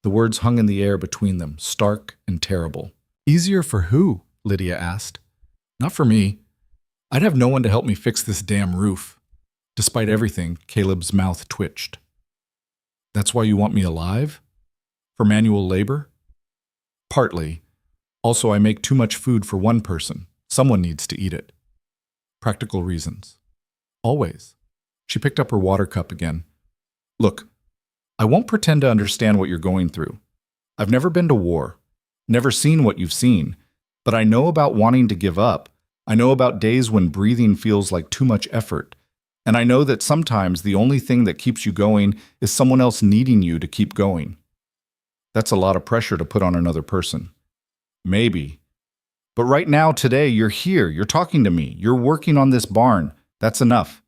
The words hung in the air between them, stark and terrible. Easier for who? Lydia asked. Not for me. I'd have no one to help me fix this damn roof. Despite everything, Caleb's mouth twitched. That's why you want me alive? For manual labor? Partly. Also, I make too much food for one person. Someone needs to eat it. Practical reasons. Always. She picked up her water cup again. Look, I won't pretend to understand what you're going through. I've never been to war, never seen what you've seen, but I know about wanting to give up. I know about days when breathing feels like too much effort. And I know that sometimes the only thing that keeps you going is someone else needing you to keep going. That's a lot of pressure to put on another person. Maybe. But right now, today, you're here. You're talking to me. You're working on this barn. That's enough.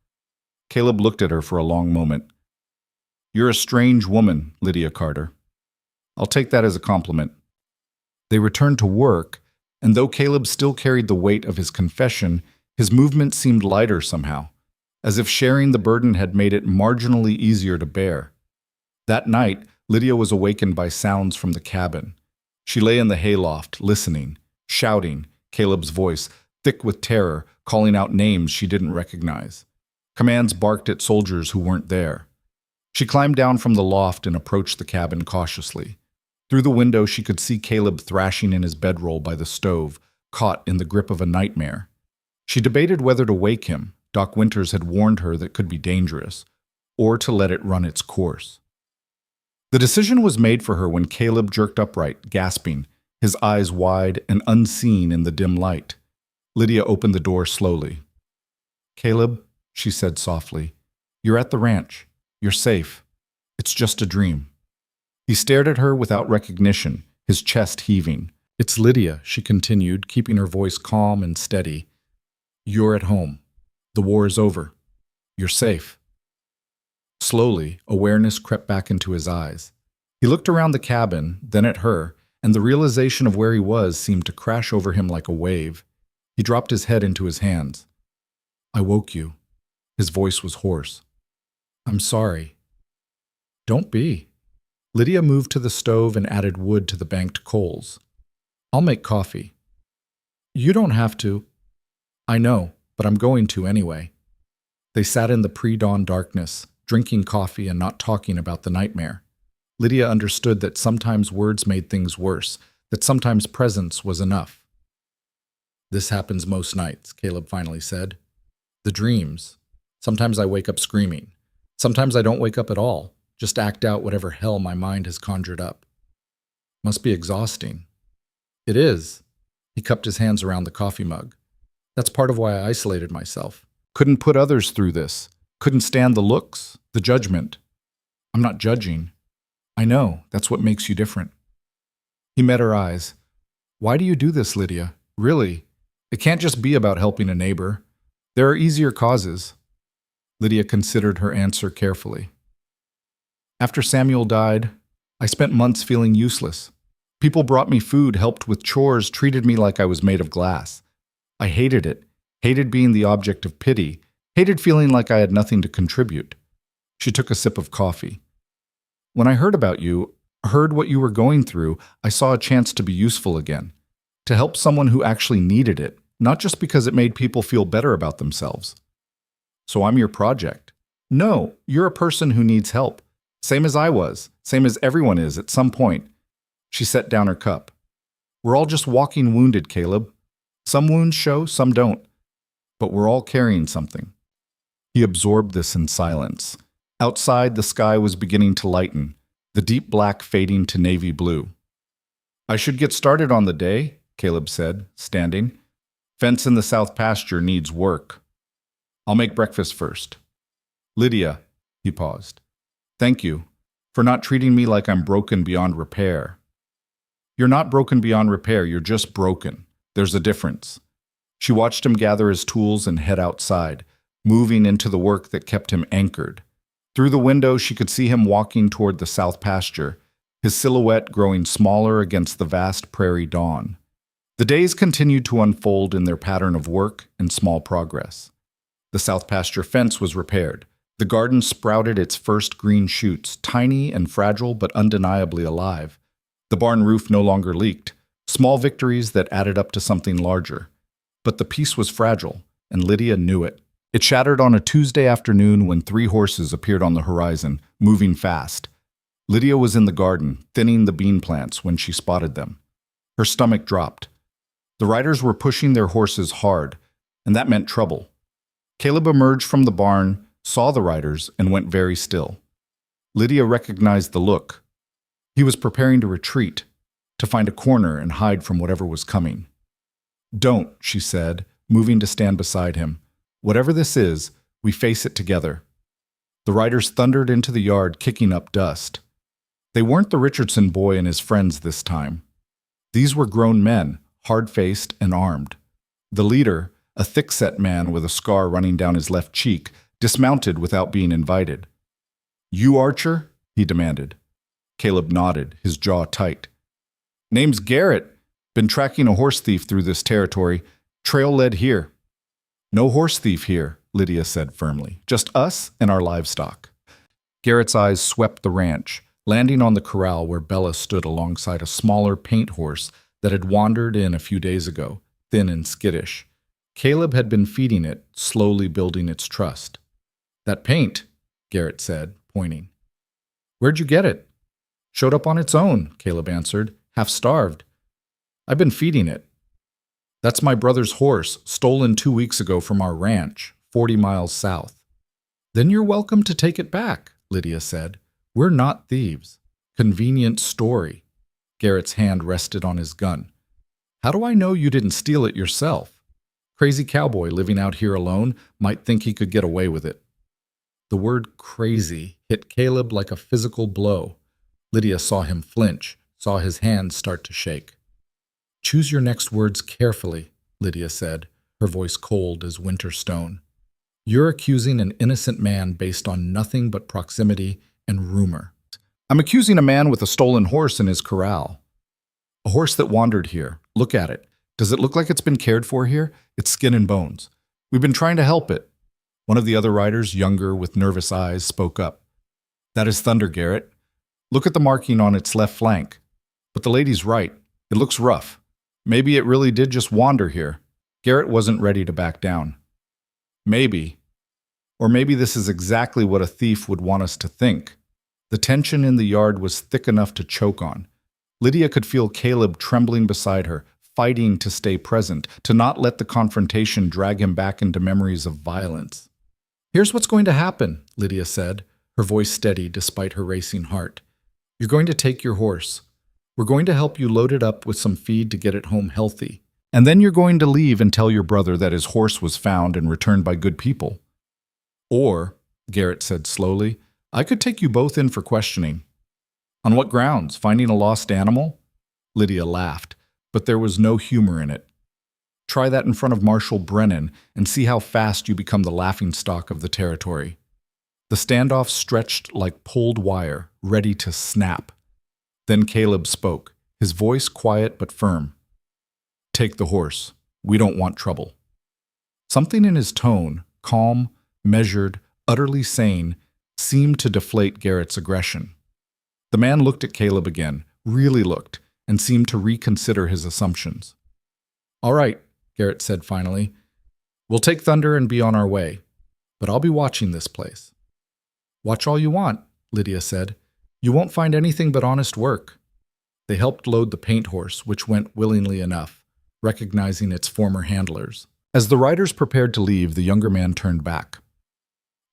Caleb looked at her for a long moment. You're a strange woman, Lydia Carter. I'll take that as a compliment. They returned to work, and though Caleb still carried the weight of his confession, his movement seemed lighter somehow, as if sharing the burden had made it marginally easier to bear. That night, Lydia was awakened by sounds from the cabin. She lay in the hayloft, listening, shouting, Caleb's voice, thick with terror, calling out names she didn't recognize. Commands barked at soldiers who weren't there. She climbed down from the loft and approached the cabin cautiously. Through the window, she could see Caleb thrashing in his bedroll by the stove, caught in the grip of a nightmare. She debated whether to wake him. Doc Winters had warned her that could be dangerous, or to let it run its course. The decision was made for her when Caleb jerked upright, gasping, his eyes wide and unseen in the dim light. Lydia opened the door slowly. Caleb, she said softly, you're at the ranch. You're safe. It's just a dream. He stared at her without recognition, his chest heaving. It's Lydia, she continued, keeping her voice calm and steady. You're at home. The war is over. You're safe. Slowly, awareness crept back into his eyes. He looked around the cabin, then at her, and the realization of where he was seemed to crash over him like a wave. He dropped his head into his hands. I woke you. His voice was hoarse. I'm sorry. Don't be. Lydia moved to the stove and added wood to the banked coals. I'll make coffee. You don't have to. I know, but I'm going to anyway. They sat in the pre-dawn darkness, drinking coffee and not talking about the nightmare. Lydia understood that sometimes words made things worse, that sometimes presence was enough. This happens most nights, Caleb finally said. The dreams. Sometimes I wake up screaming. Sometimes I don't wake up at all, just act out whatever hell my mind has conjured up. Must be exhausting. It is. He cupped his hands around the coffee mug. That's part of why I isolated myself. Couldn't put others through this. Couldn't stand the looks, the judgment. I'm not judging. I know, that's what makes you different. He met her eyes. Why do you do this, Lydia? Really? It can't just be about helping a neighbor. There are easier causes. Lydia considered her answer carefully. After Samuel died, I spent months feeling useless. People brought me food, helped with chores, treated me like I was made of glass. I hated it, hated being the object of pity, hated feeling like I had nothing to contribute. She took a sip of coffee. When I heard about you, heard what you were going through, I saw a chance to be useful again, to help someone who actually needed it, not just because it made people feel better about themselves. So I'm your project. No, you're a person who needs help. Same as I was, same as everyone is at some point. She set down her cup. We're all just walking wounded, Caleb. Some wounds show, some don't. But we're all carrying something. He absorbed this in silence. Outside, the sky was beginning to lighten, the deep black fading to navy blue. I should get started on the day, Caleb said, standing. Fence in the south pasture needs work. I'll make breakfast first. Lydia, he paused. Thank you for not treating me like I'm broken beyond repair. You're not broken beyond repair, you're just broken. There's a difference. She watched him gather his tools and head outside, moving into the work that kept him anchored. Through the window, she could see him walking toward the south pasture, his silhouette growing smaller against the vast prairie dawn. The days continued to unfold in their pattern of work and small progress. The south pasture fence was repaired. The garden sprouted its first green shoots, tiny and fragile but undeniably alive. The barn roof no longer leaked, small victories that added up to something larger. But the peace was fragile, and Lydia knew it. It shattered on a Tuesday afternoon when 3 horses appeared on the horizon, moving fast. Lydia was in the garden, thinning the bean plants when she spotted them. Her stomach dropped. The riders were pushing their horses hard, and that meant trouble. Caleb emerged from the barn, saw the riders, and went very still. Lydia recognized the look. He was preparing to retreat, to find a corner and hide from whatever was coming. Don't, she said, moving to stand beside him. Whatever this is, we face it together. The riders thundered into the yard, kicking up dust. They weren't the Richardson boy and his friends this time. These were grown men, hard-faced and armed. The leader, a thick-set man with a scar running down his left cheek, dismounted without being invited. "You Archer?" he demanded. Caleb nodded, his jaw tight. "Name's Garrett. Been tracking a horse thief through this territory. Trail led here." "No horse thief here," Lydia said firmly. "Just us and our livestock." Garrett's eyes swept the ranch, landing on the corral where Bella stood alongside a smaller paint horse that had wandered in a few days ago, thin and skittish. Caleb had been feeding it, slowly building its trust. "That paint," Garrett said, pointing. "Where'd you get it?" "Showed up on its own," Caleb answered, half starved. "I've been feeding it." "That's my brother's horse, stolen 2 weeks ago from our ranch, 40 miles south." "Then you're welcome to take it back," Lydia said. "We're not thieves." "Convenient story." Garrett's hand rested on his gun. "How do I know you didn't steal it yourself? Crazy cowboy living out here alone might think he could get away with it." The word crazy hit Caleb like a physical blow. Lydia saw him flinch, saw his hands start to shake. "Choose your next words carefully," Lydia said, her voice cold as winter stone. "You're accusing an innocent man based on nothing but proximity and rumor." "I'm accusing a man with a stolen horse in his corral. A horse that wandered here. Look at it. Does it look like it's been cared for here? It's skin and bones. We've been trying to help it." One of the other riders, younger with nervous eyes, spoke up. "That is Thunder, Garrett. Look at the marking on its left flank. But the lady's right. It looks rough. Maybe it really did just wander here." Garrett wasn't ready to back down. "Maybe. Or maybe this is exactly what a thief would want us to think." The tension in the yard was thick enough to choke on. Lydia could feel Caleb trembling beside her, fighting to stay present, to not let the confrontation drag him back into memories of violence. "Here's what's going to happen," Lydia said, her voice steady despite her racing heart. "You're going to take your horse. We're going to help you load it up with some feed to get it home healthy. And then you're going to leave and tell your brother that his horse was found and returned by good people. Or," Garrett said slowly, "I could take you both in for questioning." "On what grounds? Finding a lost animal?" Lydia laughed, but there was no humor in it. "Try that in front of Marshal Brennan and see how fast you become the laughingstock of the territory." The standoff stretched like pulled wire, ready to snap. Then Caleb spoke, his voice quiet but firm. "Take the horse. We don't want trouble." Something in his tone, calm, measured, utterly sane, seemed to deflate Garrett's aggression. The man looked at Caleb again, really looked, and seemed to reconsider his assumptions. "All right," Garrett said finally. "We'll take Thunder and be on our way. But I'll be watching this place." "Watch all you want," Lydia said. "You won't find anything but honest work." They helped load the paint horse, which went willingly enough, recognizing its former handlers. As the riders prepared to leave, the younger man turned back.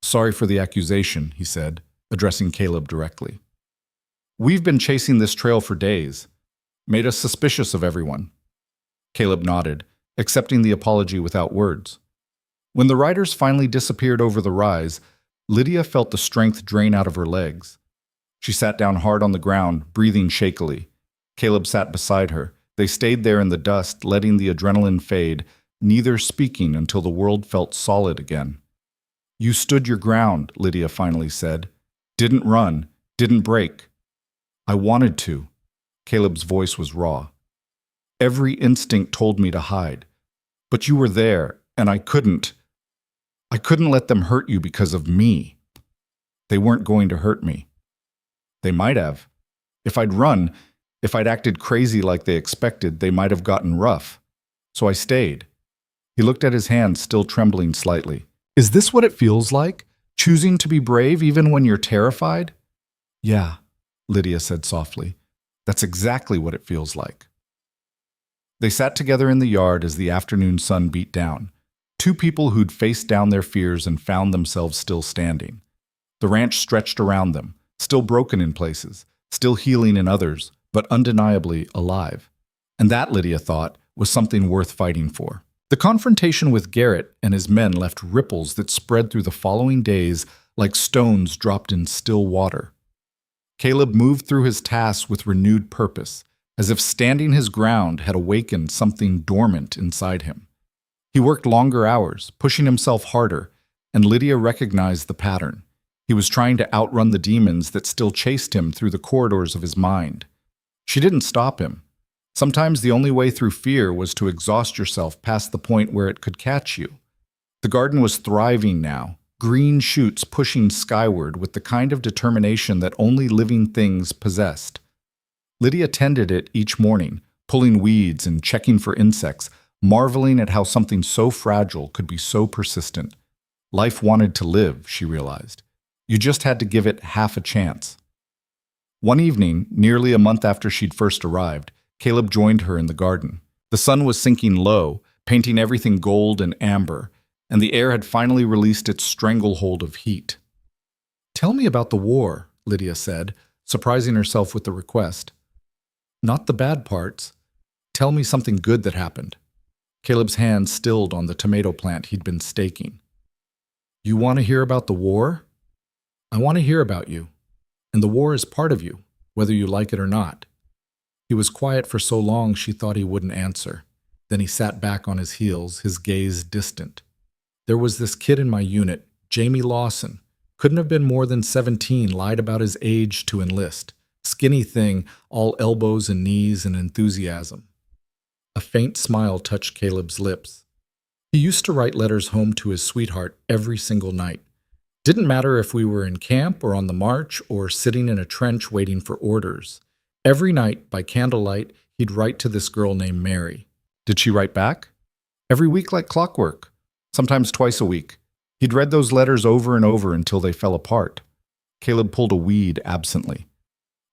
"Sorry for the accusation," he said, addressing Caleb directly. "We've been chasing this trail for days. Made us suspicious of everyone." Caleb nodded, accepting the apology without words. When the riders finally disappeared over the rise, Lydia felt the strength drain out of her legs. She sat down hard on the ground, breathing shakily. Caleb sat beside her. They stayed there in the dust, letting the adrenaline fade, neither speaking until the world felt solid again. "You stood your ground," Lydia finally said. "Didn't run, didn't break." "I wanted to." Caleb's voice was raw. "Every instinct told me to hide. But you were there, and I couldn't let them hurt you because of me. They weren't going to hurt me. They might have. If I'd run, if I'd acted crazy like they expected, they might have gotten rough. So I stayed." He looked at his hand, still trembling slightly. "Is this what it feels like? Choosing to be brave even when you're terrified?" "Yeah," Lydia said softly. "That's exactly what it feels like." They sat together in the yard as the afternoon sun beat down. Two people who'd faced down their fears and found themselves still standing. The ranch stretched around them, still broken in places, still healing in others, but undeniably alive. And that, Lydia thought, was something worth fighting for. The confrontation with Garrett and his men left ripples that spread through the following days like stones dropped in still water. Caleb moved through his tasks with renewed purpose, as if standing his ground had awakened something dormant inside him. He worked longer hours, pushing himself harder, and Lydia recognized the pattern. He was trying to outrun the demons that still chased him through the corridors of his mind. She didn't stop him. Sometimes the only way through fear was to exhaust yourself past the point where it could catch you. The garden was thriving now, green shoots pushing skyward with the kind of determination that only living things possessed. Lydia tended it each morning, pulling weeds and checking for insects, marveling at how something so fragile could be so persistent. Life wanted to live, she realized. You just had to give it half a chance. One evening, nearly a month after she'd first arrived, Caleb joined her in the garden. The sun was sinking low, painting everything gold and amber, and the air had finally released its stranglehold of heat. "Tell me about the war," Lydia said, surprising herself with the request. "Not the bad parts. Tell me something good that happened." Caleb's hand stilled on the tomato plant he'd been staking. "You want to hear about the war? I want to hear about you. And the war is part of you, whether you like it or not." He was quiet for so long she thought he wouldn't answer. Then he sat back on his heels, his gaze distant. "There was this kid in my unit, Jamie Lawson. Couldn't have been more than 17, lied about his age to enlist. Skinny thing, all elbows and knees and enthusiasm." A faint smile touched Caleb's lips. He used to write letters home to his sweetheart every single night. Didn't matter if we were in camp or on the march or sitting in a trench waiting for orders. Every night, by candlelight, he'd write to this girl named Mary. Did she write back? Every week like clockwork, sometimes twice a week. He'd read those letters over and over until they fell apart. Caleb pulled a weed absently.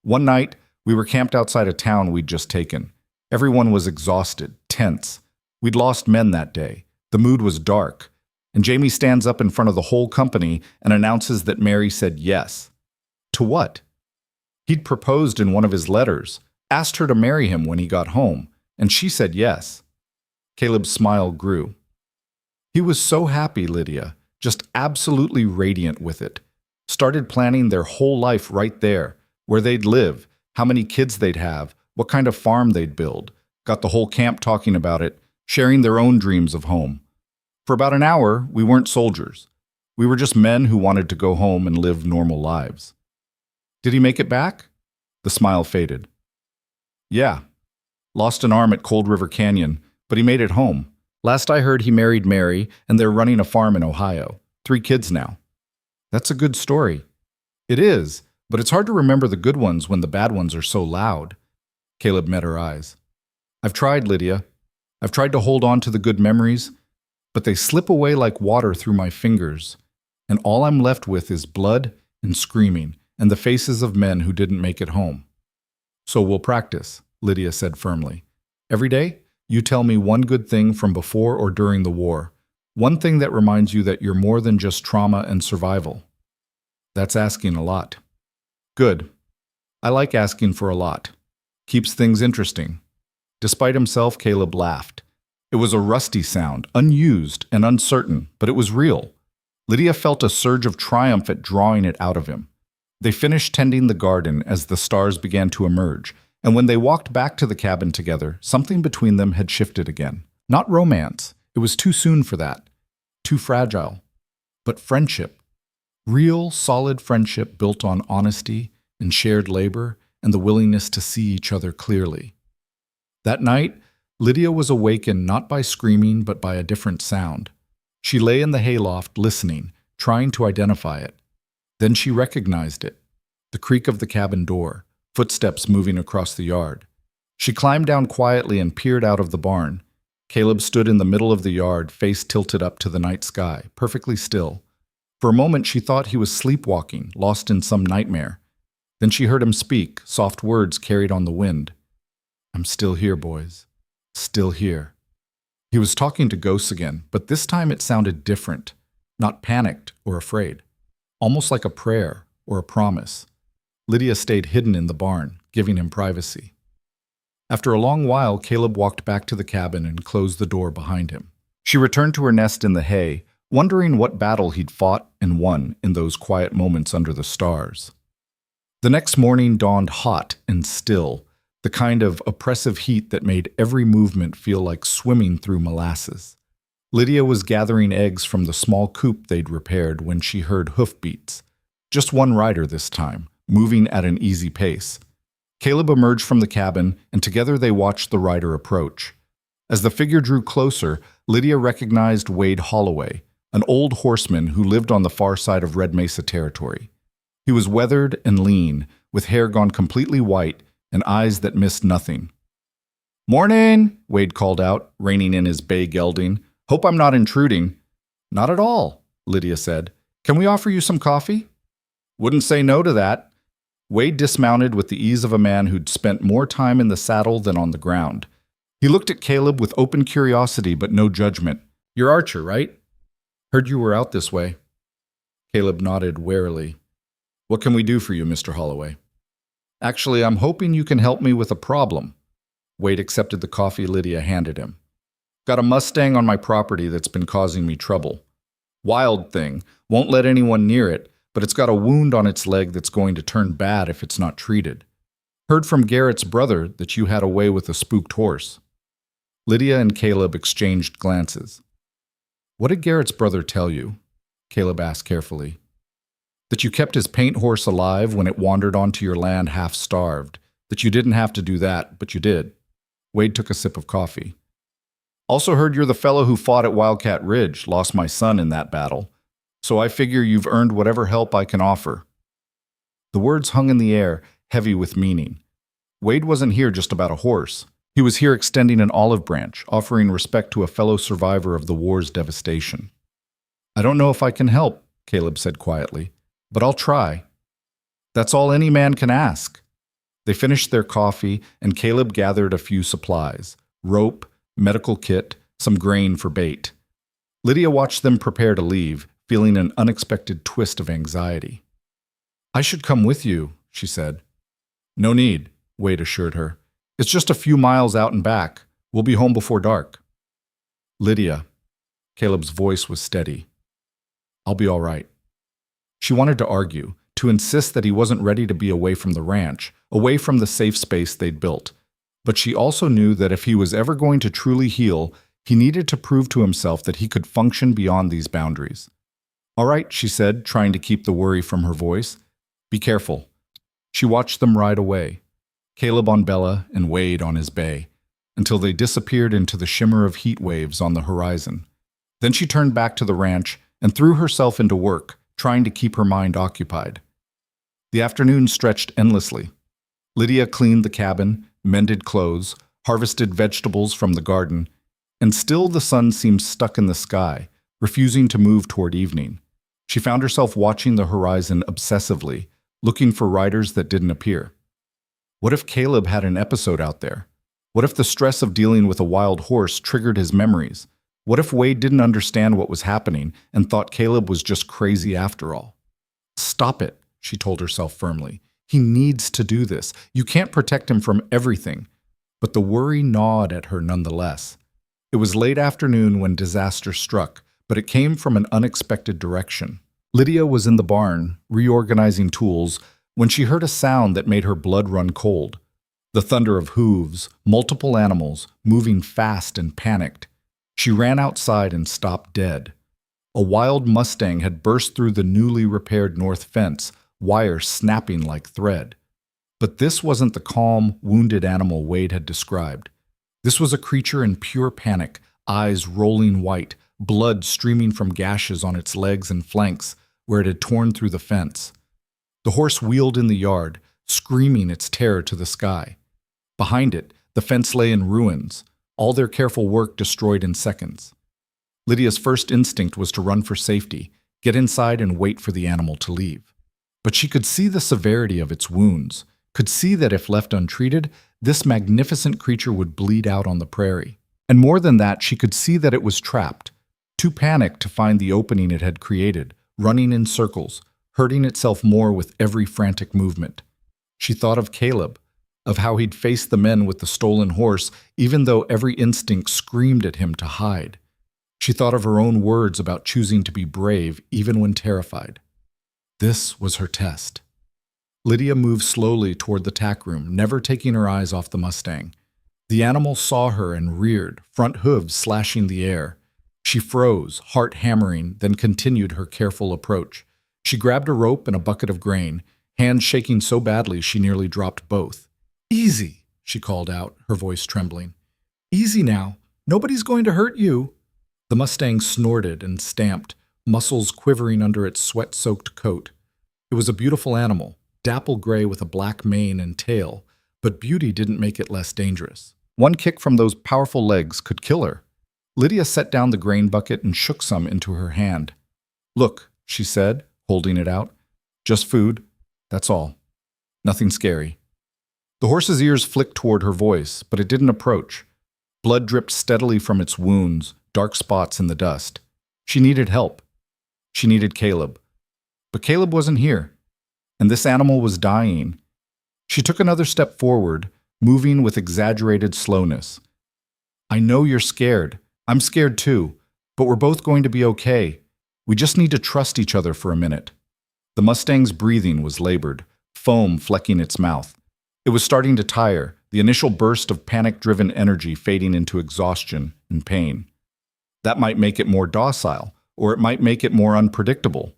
One night, we were camped outside a town we'd just taken. Everyone was exhausted, tense. We'd lost men that day. The mood was dark. And Jamie stands up in front of the whole company and announces that Mary said yes. To what? He'd proposed in one of his letters, asked her to marry him when he got home, and she said yes. Caleb's smile grew. He was so happy, Lydia, just absolutely radiant with it. Started planning their whole life right there, where they'd live, how many kids they'd have, what kind of farm they'd build. Got the whole camp talking about it, sharing their own dreams of home. For about an hour, we weren't soldiers. We were just men who wanted to go home and live normal lives. Did he make it back? The smile faded. Yeah. Lost an arm at Cold River Canyon, but he made it home. Last I heard, he married Mary, and they're running a farm in Ohio. 3 kids now. That's a good story. It is, but it's hard to remember the good ones when the bad ones are so loud. Caleb met her eyes. I've tried, Lydia. I've tried to hold on to the good memories, but they slip away like water through my fingers, and all I'm left with is blood and screaming and the faces of men who didn't make it home. So we'll practice, Lydia said firmly. Every day, you tell me one good thing from before or during the war, one thing that reminds you that you're more than just trauma and survival. That's asking a lot. Good. I like asking for a lot. Keeps things interesting. Despite himself, Caleb laughed. It was a rusty sound, unused and uncertain, but it was real. Lydia felt a surge of triumph at drawing it out of him. They finished tending the garden as the stars began to emerge, and when they walked back to the cabin together, something between them had shifted again. Not romance. It was too soon for that. Too fragile. But friendship. Real, solid friendship built on honesty and shared labor and the willingness to see each other clearly. That night, Lydia was awakened not by screaming but by a different sound. She lay in the hayloft listening, trying to identify it. Then she recognized it. The creak of the cabin door, footsteps moving across the yard. She climbed down quietly and peered out of the barn. Caleb stood in the middle of the yard, face tilted up to the night sky, perfectly still. For a moment she thought he was sleepwalking, lost in some nightmare. Then she heard him speak, soft words carried on the wind. I'm still here, boys. Still here. He was talking to ghosts again, but this time it sounded different, not panicked or afraid. Almost like a prayer or a promise. Lydia stayed hidden in the barn, giving him privacy. After a long while, Caleb walked back to the cabin and closed the door behind him. She returned to her nest in the hay, wondering what battle he'd fought and won in those quiet moments under the stars. The next morning dawned hot and still. The the kind of oppressive heat that made every movement feel like swimming through molasses. Lydia was gathering eggs from the small coop they'd repaired when she heard hoofbeats. Just one rider this time, moving at an easy pace. Caleb emerged from the cabin, and together they watched the rider approach. As the figure drew closer, Lydia recognized Wade Holloway, an old horseman who lived on the far side of Red Mesa territory. He was weathered and lean, with hair gone completely white and eyes that missed nothing. "Morning," Wade called out, reining in his bay gelding. "Hope I'm not intruding." "Not at all," Lydia said. "Can we offer you some coffee?" "Wouldn't say no to that." Wade dismounted with the ease of a man who'd spent more time in the saddle than on the ground. He looked at Caleb with open curiosity but no judgment. "You're Archer, right? Heard you were out this way." Caleb nodded warily. "What can we do for you, Mr. Holloway?" "Actually, I'm hoping you can help me with a problem." Wade accepted the coffee Lydia handed him. "Got a Mustang on my property that's been causing me trouble. Wild thing, won't let anyone near it, but it's got a wound on its leg that's going to turn bad if it's not treated. Heard from Garrett's brother that you had a way with a spooked horse." Lydia and Caleb exchanged glances. "What did Garrett's brother tell you?" Caleb asked carefully. "That you kept his paint horse alive when it wandered onto your land half-starved. That you didn't have to do that, but you did." Wade took a sip of coffee. "Also heard you're the fellow who fought at Wildcat Ridge, lost my son in that battle. So I figure you've earned whatever help I can offer." The words hung in the air, heavy with meaning. Wade wasn't here just about a horse. He was here extending an olive branch, offering respect to a fellow survivor of the war's devastation. "I don't know if I can help," Caleb said quietly, "but I'll try. That's all any man can ask." They finished their coffee, and Caleb gathered a few supplies: rope, medical kit, some grain for bait. Lydia watched them prepare to leave, feeling an unexpected twist of anxiety. "I should come with you," she said. "No need," Wade assured her. "It's just a few miles out and back. We'll be home before dark." "Lydia," Caleb's voice was steady. "I'll be all right." She wanted to argue, to insist that he wasn't ready to be away from the ranch, away from the safe space they'd built. But she also knew that if he was ever going to truly heal, he needed to prove to himself that he could function beyond these boundaries. "All right," she said, trying to keep the worry from her voice. "Be careful." She watched them ride away, Caleb on Bella and Wade on his bay, until they disappeared into the shimmer of heat waves on the horizon. Then she turned back to the ranch and threw herself into work, trying to keep her mind occupied. The afternoon stretched endlessly. Lydia cleaned the cabin, mended clothes, harvested vegetables from the garden, and still the sun seemed stuck in the sky, refusing to move toward evening. She found herself watching the horizon obsessively, looking for riders that didn't appear. What if Caleb had an episode out there? What if the stress of dealing with a wild horse triggered his memories? What if Wade didn't understand what was happening and thought Caleb was just crazy after all? "Stop it," she told herself firmly. "He needs to do this. You can't protect him from everything." But the worry gnawed at her nonetheless. It was late afternoon when disaster struck, but it came from an unexpected direction. Lydia was in the barn, reorganizing tools, when she heard a sound that made her blood run cold. The thunder of hooves, multiple animals, moving fast and panicked. She ran outside and stopped dead. A wild Mustang had burst through the newly repaired north fence, wire snapping like thread. But this wasn't the calm, wounded animal Wade had described. This was a creature in pure panic, eyes rolling white, blood streaming from gashes on its legs and flanks where it had torn through the fence. The horse wheeled in the yard, screaming its terror to the sky. Behind it, the fence lay in ruins, all their careful work destroyed in seconds. Lydia's first instinct was to run for safety, get inside and wait for the animal to leave. But she could see the severity of its wounds, could see that if left untreated, this magnificent creature would bleed out on the prairie. And more than that, she could see that it was trapped, too panicked to find the opening it had created, running in circles, hurting itself more with every frantic movement. She thought of Caleb, of how he'd faced the men with the stolen horse, even though every instinct screamed at him to hide. She thought of her own words about choosing to be brave even when terrified. This was her test. Lydia moved slowly toward the tack room, never taking her eyes off the Mustang. The animal saw her and reared, front hooves slashing the air. She froze, heart hammering, then continued her careful approach. She grabbed a rope and a bucket of grain, hands shaking so badly she nearly dropped both. "Easy," she called out, her voice trembling. "Easy now. Nobody's going to hurt you." The Mustang snorted and stamped, muscles quivering under its sweat-soaked coat. It was a beautiful animal, dapple gray with a black mane and tail, but beauty didn't make it less dangerous. One kick from those powerful legs could kill her. Lydia set down the grain bucket and shook some into her hand. "Look," she said, holding it out. "Just food. That's all. Nothing scary." The horse's ears flicked toward her voice, but it didn't approach. Blood dripped steadily from its wounds, dark spots in the dust. She needed help. She needed Caleb. But Caleb wasn't here, and this animal was dying. She took another step forward, moving with exaggerated slowness. "I know you're scared. I'm scared too, but we're both going to be okay. We just need to trust each other for a minute." The Mustang's breathing was labored, foam flecking its mouth. It was starting to tire, the initial burst of panic-driven energy fading into exhaustion and pain. That might make it more docile, or it might make it more unpredictable.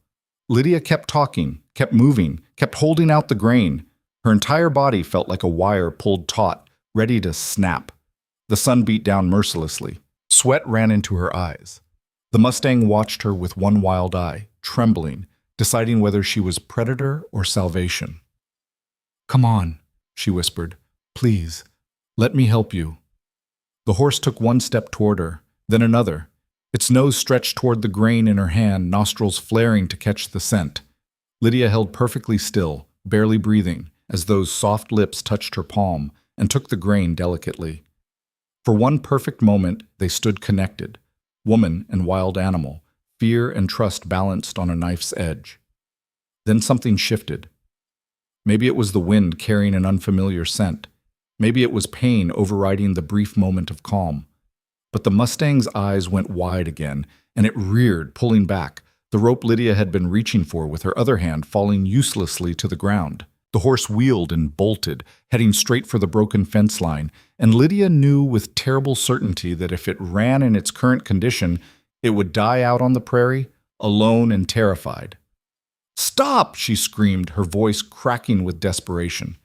Lydia kept talking, kept moving, kept holding out the grain. Her entire body felt like a wire pulled taut, ready to snap. The sun beat down mercilessly. Sweat ran into her eyes. The Mustang watched her with one wild eye, trembling, deciding whether she was predator or salvation. "Come on," she whispered. "Please, let me help you." The horse took one step toward her, then another. Its nose stretched toward the grain in her hand, nostrils flaring to catch the scent. Lydia held perfectly still, barely breathing, as those soft lips touched her palm and took the grain delicately. For one perfect moment, they stood connected, woman and wild animal, fear and trust balanced on a knife's edge. Then something shifted. Maybe it was the wind carrying an unfamiliar scent. Maybe it was pain overriding the brief moment of calm. But the Mustang's eyes went wide again, and it reared, pulling back, the rope Lydia had been reaching for with her other hand falling uselessly to the ground. The horse wheeled and bolted, heading straight for the broken fence line, and Lydia knew with terrible certainty that if it ran in its current condition, it would die out on the prairie, alone and terrified. "Stop!" she screamed, her voice cracking with desperation.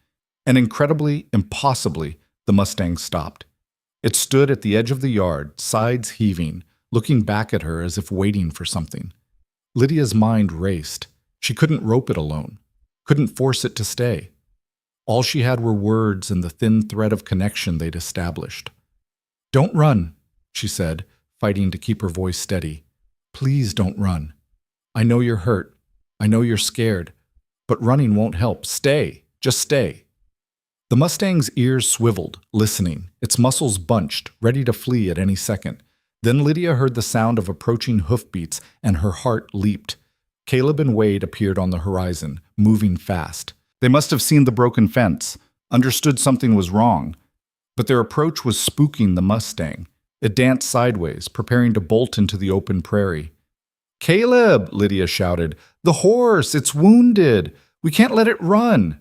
And incredibly, impossibly, the Mustang stopped. It stood at the edge of the yard, sides heaving, looking back at her as if waiting for something. Lydia's mind raced. She couldn't rope it alone, couldn't force it to stay. All she had were words and the thin thread of connection they'd established. "Don't run," she said, fighting to keep her voice steady. "Please don't run. I know you're hurt. I know you're scared. But running won't help. Stay. Just stay." The Mustang's ears swiveled, listening, its muscles bunched, ready to flee at any second. Then Lydia heard the sound of approaching hoofbeats, and her heart leaped. Caleb and Wade appeared on the horizon, moving fast. They must have seen the broken fence, understood something was wrong. But their approach was spooking the Mustang. It danced sideways, preparing to bolt into the open prairie. "Caleb!" Lydia shouted. "The horse! It's wounded! We can't let it run!"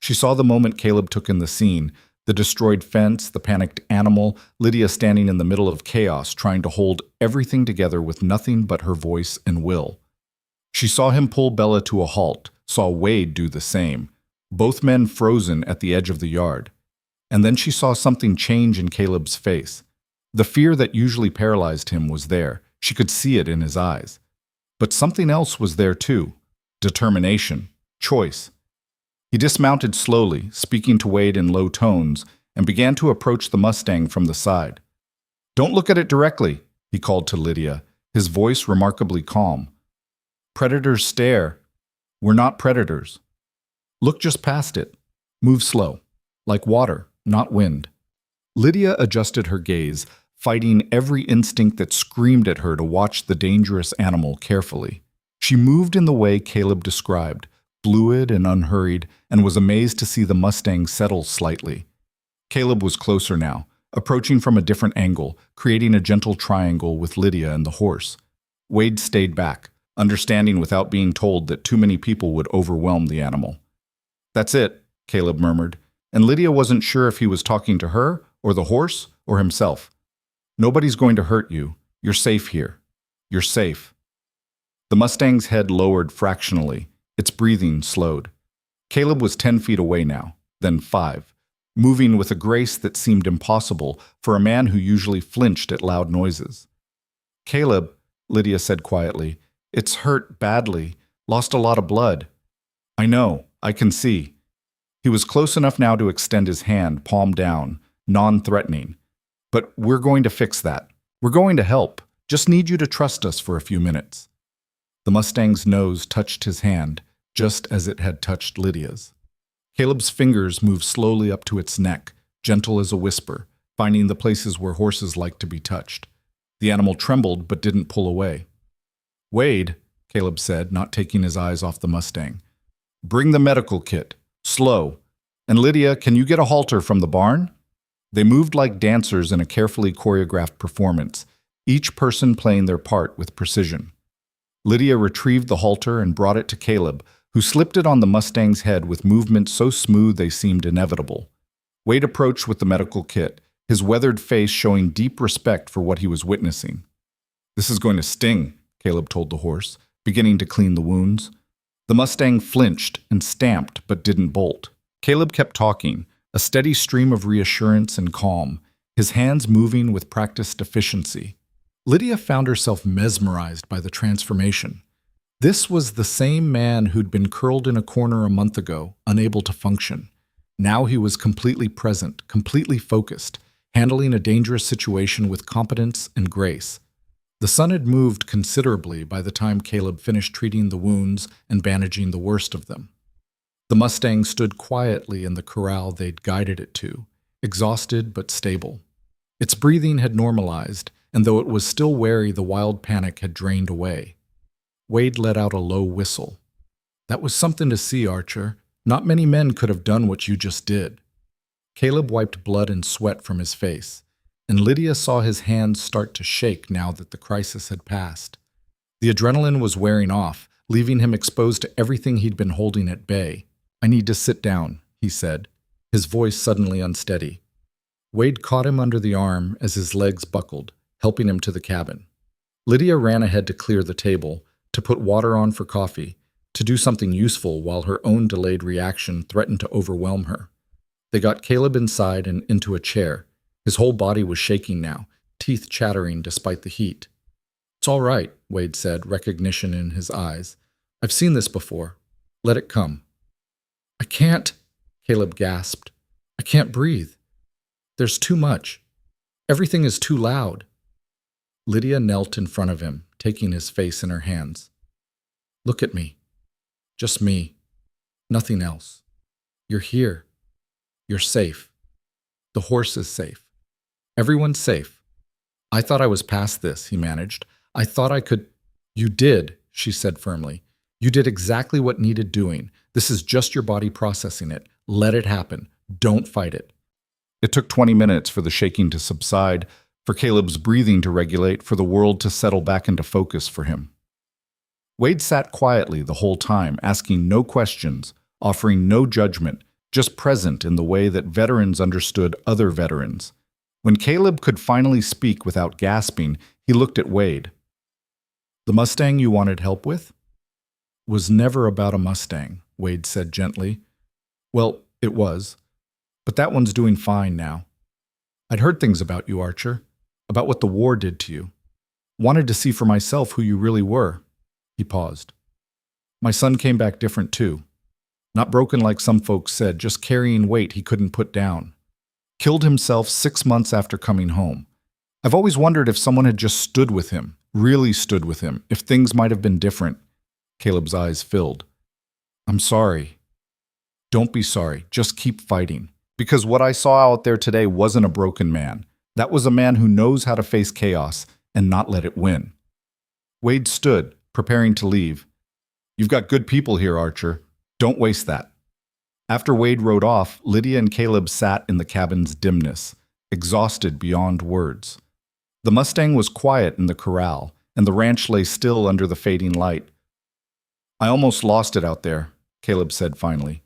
She saw the moment Caleb took in the scene, the destroyed fence, the panicked animal, Lydia standing in the middle of chaos, trying to hold everything together with nothing but her voice and will. She saw him pull Bella to a halt, saw Wade do the same, both men frozen at the edge of the yard. And then she saw something change in Caleb's face. The fear that usually paralyzed him was there. She could see it in his eyes. But something else was there too. Determination. Choice. He dismounted slowly, speaking to Wade in low tones, and began to approach the Mustang from the side. "Don't look at it directly," he called to Lydia, his voice remarkably calm. "Predators stare. We're not predators. Look just past it. Move slow, like water, not wind." Lydia adjusted her gaze, fighting every instinct that screamed at her to watch the dangerous animal carefully. She moved in the way Caleb described, fluid and unhurried, and was amazed to see the Mustang settle slightly. Caleb was closer now, approaching from a different angle, creating a gentle triangle with Lydia and the horse. Wade stayed back, understanding without being told that too many people would overwhelm the animal. That's it, Caleb murmured, and Lydia wasn't sure if he was talking to her, or the horse, or himself. Nobody's going to hurt you. You're safe here. You're safe. The Mustang's head lowered fractionally. Its breathing slowed. Caleb was 10 feet away now, then 5, moving with a grace that seemed impossible for a man who usually flinched at loud noises. Caleb, Lydia said quietly, it's hurt badly, lost a lot of blood. I know, I can see. He was close enough now to extend his hand, palm down, non-threatening. But we're going to fix that. We're going to help. Just need you to trust us for a few minutes. The Mustang's nose touched his hand, just as it had touched Lydia's. Caleb's fingers moved slowly up to its neck, gentle as a whisper, finding the places where horses like to be touched. The animal trembled but didn't pull away. Wade, Caleb said, not taking his eyes off the Mustang. Bring the medical kit. Slow. And Lydia, can you get a halter from the barn? They moved like dancers in a carefully choreographed performance, each person playing their part with precision. Lydia retrieved the halter and brought it to Caleb, who slipped it on the Mustang's head with movements so smooth they seemed inevitable. Wade approached with the medical kit, his weathered face showing deep respect for what he was witnessing. This is going to sting, Caleb told the horse, beginning to clean the wounds. The Mustang flinched and stamped but didn't bolt. Caleb kept talking, a steady stream of reassurance and calm, his hands moving with practiced efficiency. Lydia found herself mesmerized by the transformation. This was the same man who'd been curled in a corner a month ago, unable to function. Now he was completely present, completely focused, handling a dangerous situation with competence and grace. The sun had moved considerably by the time Caleb finished treating the wounds and bandaging the worst of them. The Mustang stood quietly in the corral they'd guided it to, exhausted but stable. Its breathing had normalized, and though it was still wary, the wild panic had drained away. Wade let out a low whistle. That was something to see, Archer. Not many men could have done what you just did. Caleb wiped blood and sweat from his face, and Lydia saw his hands start to shake now that the crisis had passed. The adrenaline was wearing off, leaving him exposed to everything he'd been holding at bay. I need to sit down, he said, his voice suddenly unsteady. Wade caught him under the arm as his legs buckled, helping him to the cabin. Lydia ran ahead to clear the table, to put water on for coffee, to do something useful while her own delayed reaction threatened to overwhelm her. They got Caleb inside and into a chair. His whole body was shaking now, teeth chattering despite the heat. It's all right, Wade said, recognition in his eyes. I've seen this before. Let it come. I can't, Caleb gasped. I can't breathe. There's too much. Everything is too loud. Lydia knelt in front of him, taking his face in her hands. Look at me. Just me. Nothing else. You're here. You're safe. The horse is safe. Everyone's safe. I thought I was past this, he managed. I thought I could. You did, she said firmly. You did exactly what needed doing. This is just your body processing it. Let it happen. Don't fight it. It took 20 minutes for the shaking to subside, for Caleb's breathing to regulate, for the world to settle back into focus for him. Wade sat quietly the whole time, asking no questions, offering no judgment, just present in the way that veterans understood other veterans. When Caleb could finally speak without gasping, he looked at Wade. The Mustang you wanted help with? Was never about a Mustang, Wade said gently. Well, it was. But that one's doing fine now. I'd heard things about you, Archer, about what the war did to you. Wanted to see for myself who you really were. He paused. My son came back different too. Not broken like some folks said, just carrying weight he couldn't put down. Killed himself 6 months after coming home. I've always wondered if someone had just stood with him, really stood with him, if things might have been different. Caleb's eyes filled. I'm sorry. Don't be sorry. Just keep fighting. Because what I saw out there today wasn't a broken man. That was a man who knows how to face chaos and not let it win. Wade stood, preparing to leave. You've got good people here, Archer. Don't waste that. After Wade rode off, Lydia and Caleb sat in the cabin's dimness, exhausted beyond words. The Mustang was quiet in the corral, and the ranch lay still under the fading light. I almost lost it out there, Caleb said finally.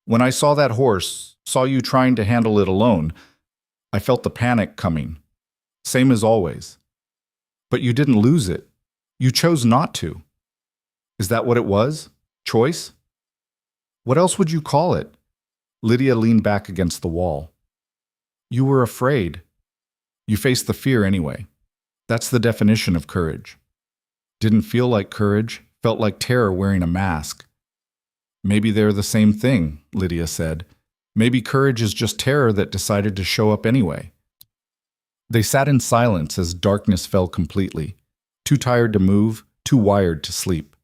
When I saw that horse, saw you trying to handle it alone, I felt the panic coming. Same as always. But you didn't lose it. You chose not to. Is that what it was? Choice? What else would you call it? Lydia leaned back against the wall. You were afraid. You faced the fear anyway. That's the definition of courage. Didn't feel like courage, felt like terror wearing a mask. Maybe they're the same thing, Lydia said. Maybe courage is just terror that decided to show up anyway. They sat in silence as darkness fell completely, too tired to move, too wired to sleep.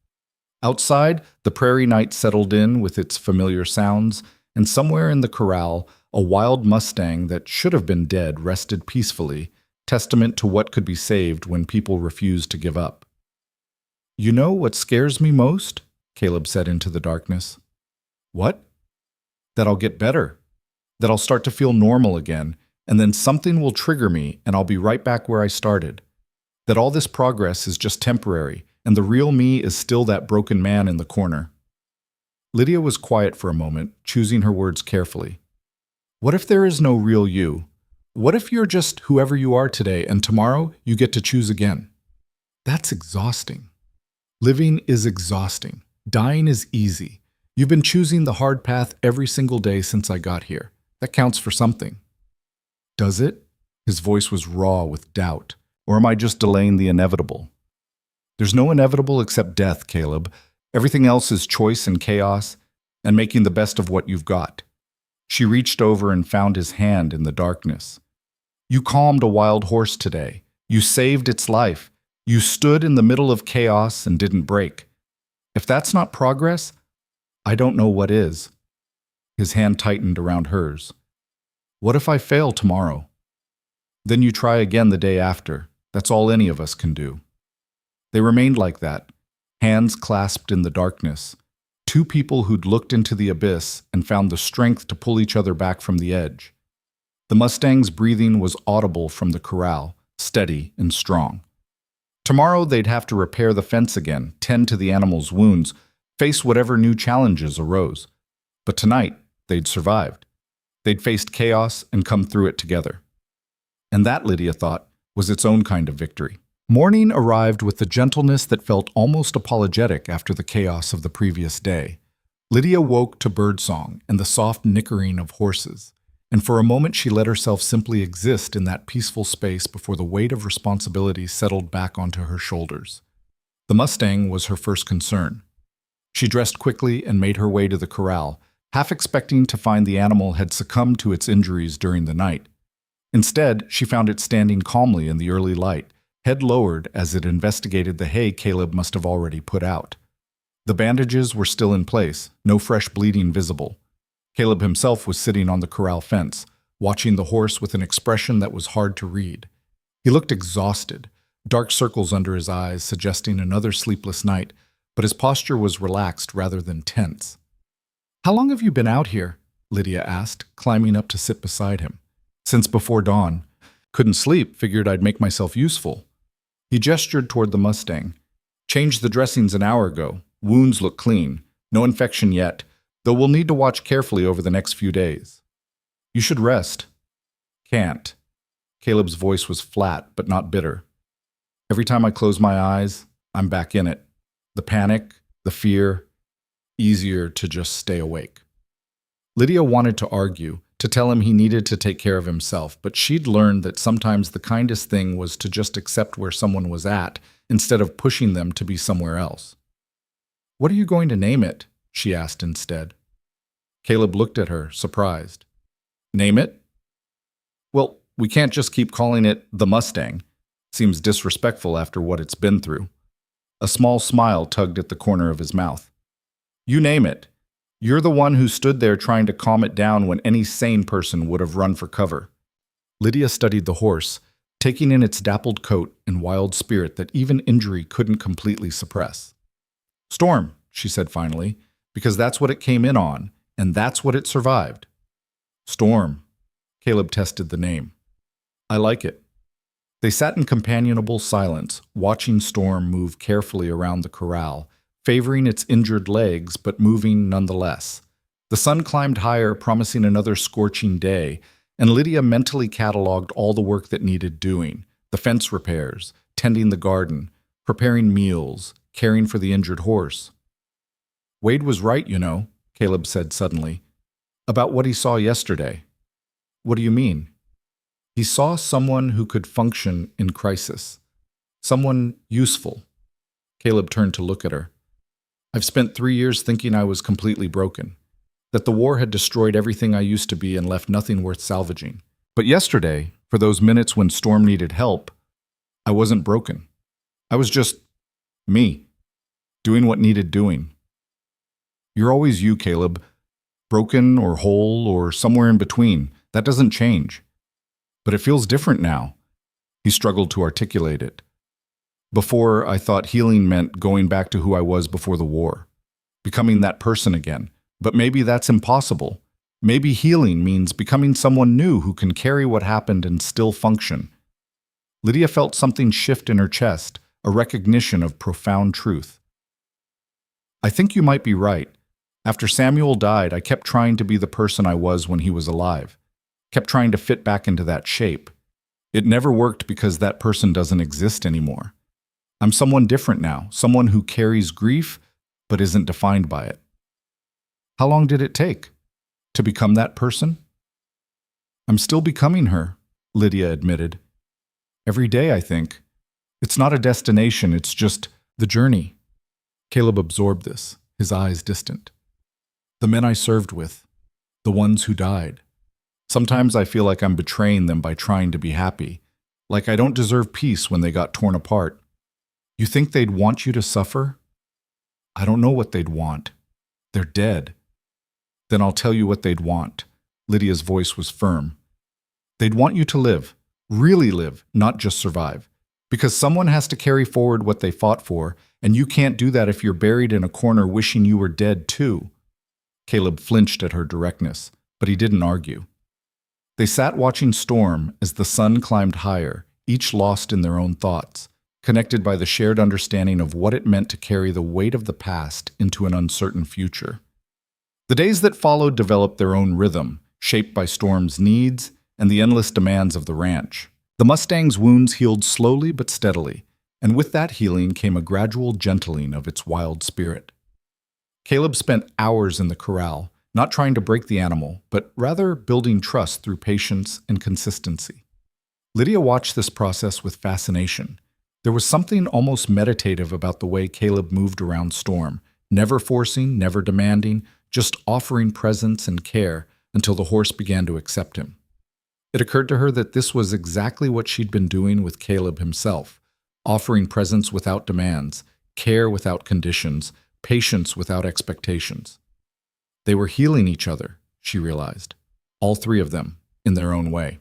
Outside, the prairie night settled in with its familiar sounds, and somewhere in the corral, a wild Mustang that should have been dead rested peacefully, testament to what could be saved when people refused to give up. You know what scares me most? Caleb said into the darkness. What? That I'll get better. That I'll start to feel normal again, and then something will trigger me and I'll be right back where I started. That all this progress is just temporary, and the real me is still that broken man in the corner. Lydia was quiet for a moment, choosing her words carefully. What if there is no real you? What if you're just whoever you are today and tomorrow you get to choose again? That's exhausting. Living is exhausting. Dying is easy. You've been choosing the hard path every single day since I got here. That counts for something. Does it? His voice was raw with doubt. Or am I just delaying the inevitable? There's no inevitable except death, Caleb. Everything else is choice and chaos, and making the best of what you've got. She reached over and found his hand in the darkness. You calmed a wild horse today. You saved its life. You stood in the middle of chaos and didn't break. If that's not progress, I don't know what is. His hand tightened around hers. What if I fail tomorrow? Then you try again the day after. That's all any of us can do. They remained like that, hands clasped in the darkness, two people who'd looked into the abyss and found the strength to pull each other back from the edge. The Mustang's breathing was audible from the corral, steady and strong. Tomorrow they'd have to repair the fence again, tend to the animal's wounds, face whatever new challenges arose. But tonight, they'd survived. They'd faced chaos and come through it together. And that, Lydia thought, was its own kind of victory. Morning arrived with the gentleness that felt almost apologetic after the chaos of the previous day. Lydia woke to birdsong and the soft nickering of horses, and for a moment she let herself simply exist in that peaceful space before the weight of responsibility settled back onto her shoulders. The Mustang was her first concern. She dressed quickly and made her way to the corral, half expecting to find the animal had succumbed to its injuries during the night. Instead, she found it standing calmly in the early light, head lowered as it investigated the hay Caleb must have already put out. The bandages were still in place, no fresh bleeding visible. Caleb himself was sitting on the corral fence, watching the horse with an expression that was hard to read. He looked exhausted, dark circles under his eyes suggesting another sleepless night, but his posture was relaxed rather than tense. "How long have you been out here?" Lydia asked, climbing up to sit beside him. "Since before dawn. Couldn't sleep, figured I'd make myself useful." He gestured toward the Mustang. "Changed the dressings an hour ago. Wounds look clean. No infection yet, though we'll need to watch carefully over the next few days. You should rest." "Can't." Caleb's voice was flat, but not bitter. "Every time I close my eyes, I'm back in it. The panic, the fear, easier to just stay awake." Lydia wanted to argue, to tell him he needed to take care of himself, but she'd learned that sometimes the kindest thing was to just accept where someone was at instead of pushing them to be somewhere else. "What are you going to name it?" she asked instead. Caleb looked at her, surprised. "Name it?" "Well, we can't just keep calling it the Mustang. Seems disrespectful after what it's been through." A small smile tugged at the corner of his mouth. "You name it. You're the one who stood there trying to calm it down when any sane person would have run for cover." Lydia studied the horse, taking in its dappled coat and wild spirit that even injury couldn't completely suppress. "Storm," she said finally, "because that's what it came in on, and that's what it survived." "Storm." Caleb tested the name. "I like it." They sat in companionable silence, watching Storm move carefully around the corral, favoring its injured legs but moving nonetheless. The sun climbed higher, promising another scorching day, and Lydia mentally cataloged all the work that needed doing: the fence repairs, tending the garden, preparing meals, caring for the injured horse. Wade was right, Caleb said suddenly, about what he saw yesterday. What do you mean? He saw someone who could function in crisis. Someone useful. Caleb turned to look at her. I've spent 3 years thinking I was completely broken, that the war had destroyed everything I used to be and left nothing worth salvaging. But yesterday, for those minutes when Storm needed help, I wasn't broken. I was just me, doing what needed doing. You're always you, Caleb, broken or whole or somewhere in between. That doesn't change. But it feels different now. He struggled to articulate it. Before, I thought healing meant going back to who I was before the war, becoming that person again. But maybe that's impossible. Maybe healing means becoming someone new who can carry what happened and still function. Lydia felt something shift in her chest, a recognition of profound truth. I think you might be right. After Samuel died, I kept trying to be the person I was when he was alive, kept trying to fit back into that shape. It never worked because that person doesn't exist anymore. I'm someone different now, someone who carries grief but isn't defined by it. How long did it take to become that person? I'm still becoming her, Lydia admitted. Every day, I think. It's not a destination, it's just the journey. Caleb absorbed this, his eyes distant. The men I served with, the ones who died. Sometimes I feel like I'm betraying them by trying to be happy, like I don't deserve peace when they got torn apart. You think they'd want you to suffer? I don't know what they'd want. They're dead. Then I'll tell you what they'd want. Lydia's voice was firm. They'd want you to live, really live, not just survive. Because someone has to carry forward what they fought for, and you can't do that if you're buried in a corner wishing you were dead too. Caleb flinched at her directness, but he didn't argue. They sat watching Storm as the sun climbed higher, each lost in their own thoughts, connected by the shared understanding of what it meant to carry the weight of the past into an uncertain future. The days that followed developed their own rhythm, shaped by Storm's needs and the endless demands of the ranch. The Mustang's wounds healed slowly but steadily, and with that healing came a gradual gentling of its wild spirit. Caleb spent hours in the corral, not trying to break the animal, but rather building trust through patience and consistency. Lydia watched this process with fascination. There was something almost meditative about the way Caleb moved around Storm, never forcing, never demanding, just offering presence and care until the horse began to accept him. It occurred to her that this was exactly what she'd been doing with Caleb himself, offering presence without demands, care without conditions, patience without expectations. They were healing each other, she realized, all three of them, in their own way.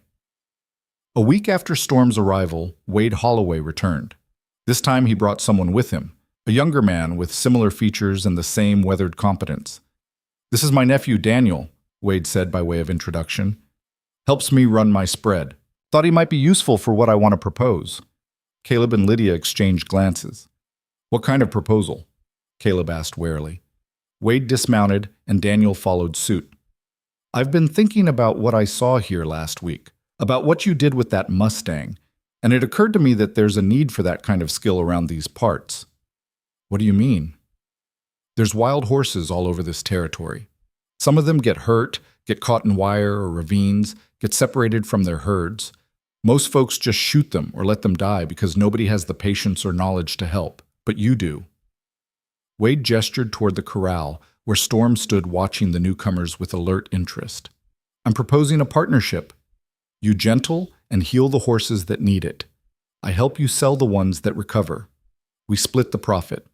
A week after Storm's arrival, Wade Holloway returned. This time he brought someone with him, a younger man with similar features and the same weathered competence. This is my nephew Daniel, Wade said by way of introduction. Helps me run my spread. Thought he might be useful for what I want to propose. Caleb and Lydia exchanged glances. What kind of proposal? Caleb asked warily. Wade dismounted and Daniel followed suit. I've been thinking about what I saw here last week, about what you did with that Mustang, and it occurred to me that there's a need for that kind of skill around these parts. What do you mean? There's wild horses all over this territory. Some of them get hurt, get caught in wire or ravines, get separated from their herds. Most folks just shoot them or let them die because nobody has the patience or knowledge to help, but you do. Wade gestured toward the corral, where Storm stood watching the newcomers with alert interest. I'm proposing a partnership. You gentle and heal the horses that need it. I help you sell the ones that recover. We split the profit.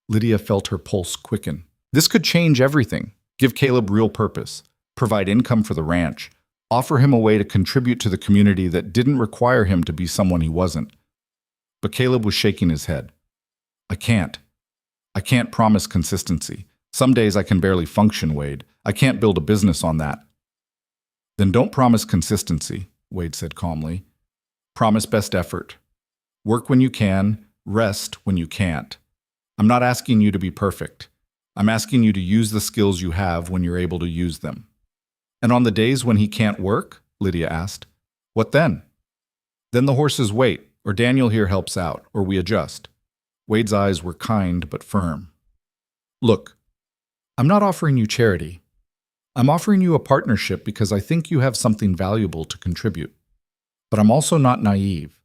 Lydia felt her pulse quicken. This could change everything. Give Caleb real purpose. Provide income for the ranch. Offer him a way to contribute to the community that didn't require him to be someone he wasn't. But Caleb was shaking his head. I can't promise consistency. Some days I can barely function, Wade. I can't build a business on that. Then don't promise consistency, Wade said calmly. Promise best effort. Work when you can, rest when you can't. I'm not asking you to be perfect. I'm asking you to use the skills you have when you're able to use them. And on the days when he can't work, Lydia asked, what then? Then the horses wait, or Daniel here helps out, or we adjust. Wade's eyes were kind but firm. Look, I'm not offering you charity. I'm offering you a partnership because I think you have something valuable to contribute. But I'm also not naive.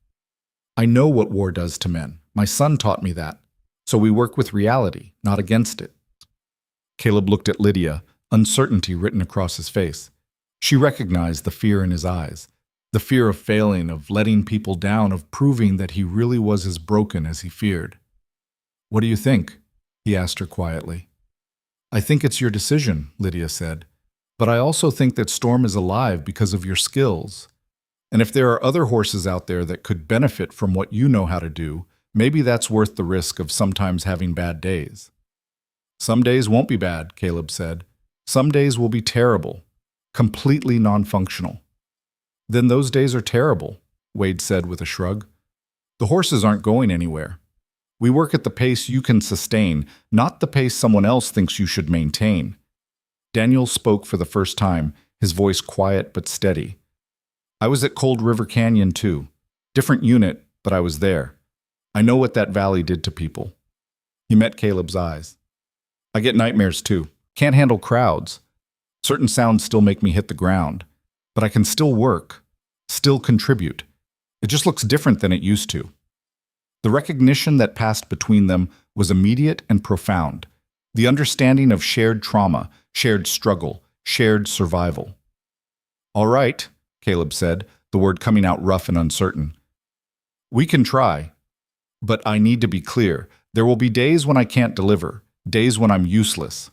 I know what war does to men. My son taught me that. So we work with reality, not against it. Caleb looked at Lydia, uncertainty written across his face. She recognized the fear in his eyes, the fear of failing, of letting people down, of proving that he really was as broken as he feared. What do you think? He asked her quietly. I think it's your decision, Lydia said. But I also think that Storm is alive because of your skills. And if there are other horses out there that could benefit from what you know how to do, maybe that's worth the risk of sometimes having bad days. Some days won't be bad, Caleb said. Some days will be terrible, completely non-functional. Then those days are terrible, Wade said with a shrug. The horses aren't going anywhere. We work at the pace you can sustain, not the pace someone else thinks you should maintain. Daniel spoke for the first time, his voice quiet but steady. I was at Cold River Canyon too. Different unit, but I was there. I know what that valley did to people. He met Caleb's eyes. I get nightmares too. Can't handle crowds. Certain sounds still make me hit the ground. But I can still work, still contribute. It just looks different than it used to. The recognition that passed between them was immediate and profound. The understanding of shared trauma, shared struggle, shared survival. All right, Caleb said, the word coming out rough and uncertain. We can try, but I need to be clear. There will be days when I can't deliver, days when I'm useless.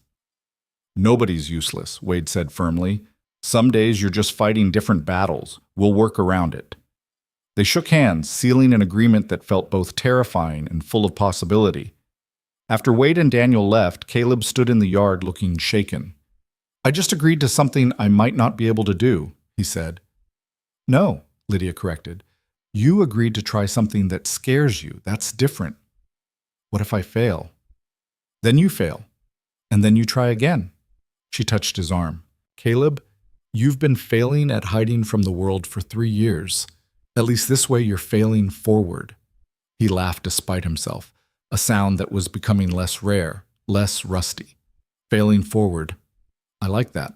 Nobody's useless, Wade said firmly. Some days you're just fighting different battles. We'll work around it. They shook hands, sealing an agreement that felt both terrifying and full of possibility. After Wade and Daniel left, Caleb stood in the yard looking shaken. I just agreed to something I might not be able to do, he said. No, Lydia corrected. You agreed to try something that scares you. That's different. What if I fail? Then you fail. And then you try again. She touched his arm. Caleb, you've been failing at hiding from the world for 3 years. At least this way you're failing forward. He laughed despite himself, a sound that was becoming less rare, less rusty. Failing forward. I like that.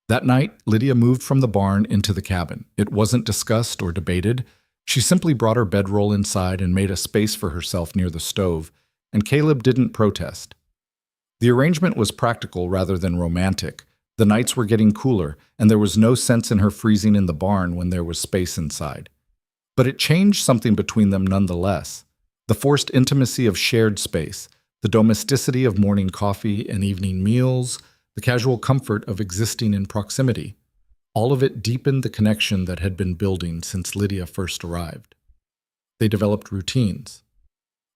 That night, Lydia moved from the barn into the cabin. It wasn't discussed or debated. She simply brought her bedroll inside and made a space for herself near the stove, and Caleb didn't protest. The arrangement was practical rather than romantic. The nights were getting cooler, and there was no sense in her freezing in the barn when there was space inside. But it changed something between them nonetheless. The forced intimacy of shared space, the domesticity of morning coffee and evening meals, the casual comfort of existing in proximity. All of it deepened the connection that had been building since Lydia first arrived. They developed routines.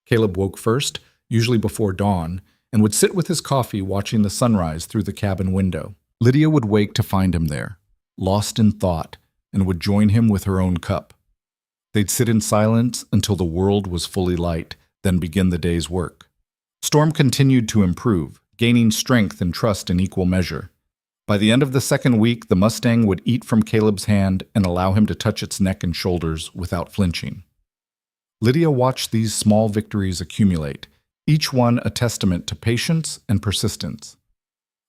Caleb woke first, usually before dawn, and would sit with his coffee watching the sunrise through the cabin window. Lydia would wake to find him there, lost in thought, and would join him with her own cup. They'd sit in silence until the world was fully light, then begin the day's work. Storm continued to improve, gaining strength and trust in equal measure. By the end of the second week, the Mustang would eat from Caleb's hand and allow him to touch its neck and shoulders without flinching. Lydia watched these small victories accumulate, each one a testament to patience and persistence.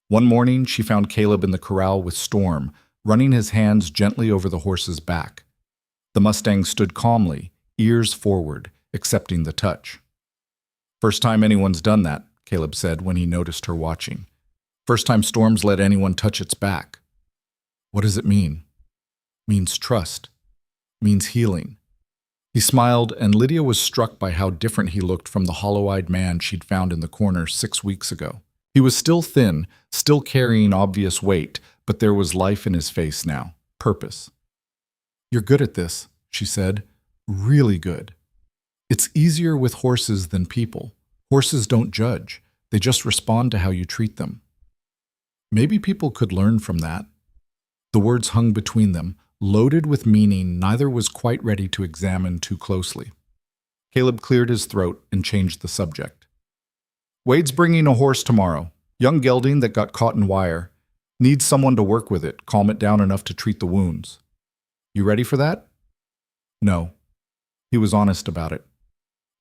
One morning, she found Caleb in the corral with Storm, running his hands gently over the horse's back. The Mustang stood calmly, ears forward, accepting the touch. First time anyone's done that, Caleb said when he noticed her watching. First time Storm's let anyone touch its back. What does it mean? Means trust. Means healing. He smiled, and Lydia was struck by how different he looked from the hollow-eyed man she'd found in the corner 6 weeks ago. He was still thin, still carrying obvious weight, but there was life in his face now, purpose. You're good at this, she said. Really good. It's easier with horses than people. Horses don't judge. They just respond to how you treat them. Maybe people could learn from that. The words hung between them, loaded with meaning neither was quite ready to examine too closely. Caleb cleared his throat and changed the subject. Wade's bringing a horse tomorrow. Young gelding that got caught in wire. Needs someone to work with it, calm it down enough to treat the wounds. You ready for that? No. He was honest about it.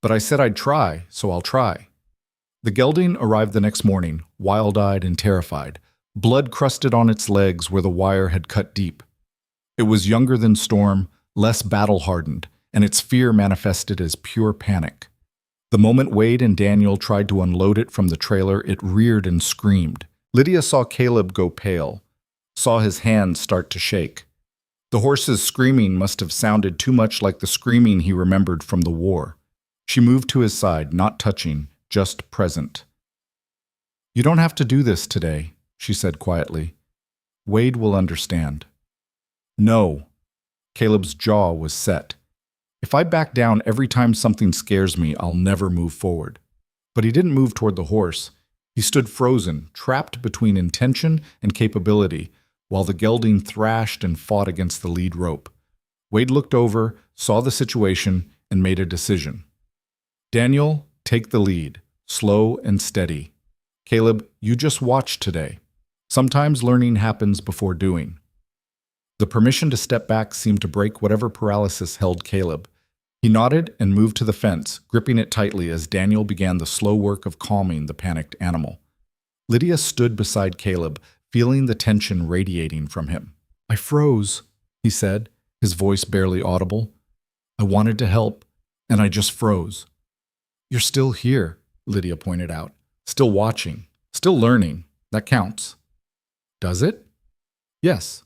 But I said I'd try, so I'll try. The gelding arrived the next morning, wild-eyed and terrified, blood crusted on its legs where the wire had cut deep. It was younger than Storm, less battle-hardened, and its fear manifested as pure panic. The moment Wade and Daniel tried to unload it from the trailer, it reared and screamed. Lydia saw Caleb go pale, saw his hands start to shake. The horse's screaming must have sounded too much like the screaming he remembered from the war. She moved to his side, not touching, just present. "You don't have to do this today," she said quietly. "Wade will understand." "No." Caleb's jaw was set. "If I back down every time something scares me, I'll never move forward." But he didn't move toward the horse. He stood frozen, trapped between intention and capability, while the gelding thrashed and fought against the lead rope. Wade looked over, saw the situation, and made a decision. "Daniel, take the lead, slow and steady. Caleb, you just watch today. Sometimes learning happens before doing." The permission to step back seemed to break whatever paralysis held Caleb. He nodded and moved to the fence, gripping it tightly as Daniel began the slow work of calming the panicked animal. Lydia stood beside Caleb, feeling the tension radiating from him. "I froze," he said, his voice barely audible. "I wanted to help, and I just froze." "You're still here," Lydia pointed out. "Still watching, still learning. That counts." "Does it?" "Yes."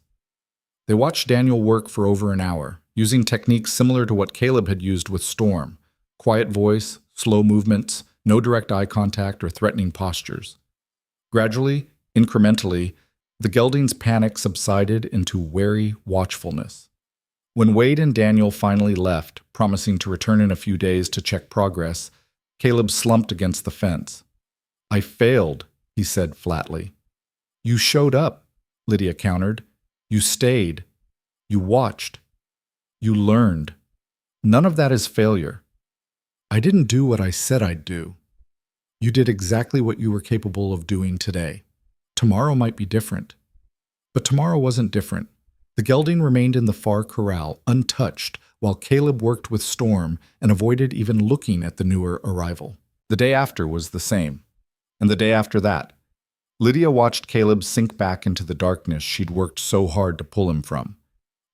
They watched Daniel work for over an hour, using techniques similar to what Caleb had used with Storm. Quiet voice, slow movements, no direct eye contact or threatening postures. Gradually, incrementally, the gelding's panic subsided into wary watchfulness. When Wade and Daniel finally left, promising to return in a few days to check progress, Caleb slumped against the fence. "I failed," he said flatly. "You showed up," Lydia countered. "You stayed. You watched. You learned. None of that is failure. I didn't do what I said I'd do. You did exactly what you were capable of doing today. Tomorrow might be different." But tomorrow wasn't different. The gelding remained in the far corral, untouched, while Caleb worked with Storm and avoided even looking at the newer arrival. The day after was the same. And the day after that. Lydia watched Caleb sink back into the darkness she'd worked so hard to pull him from.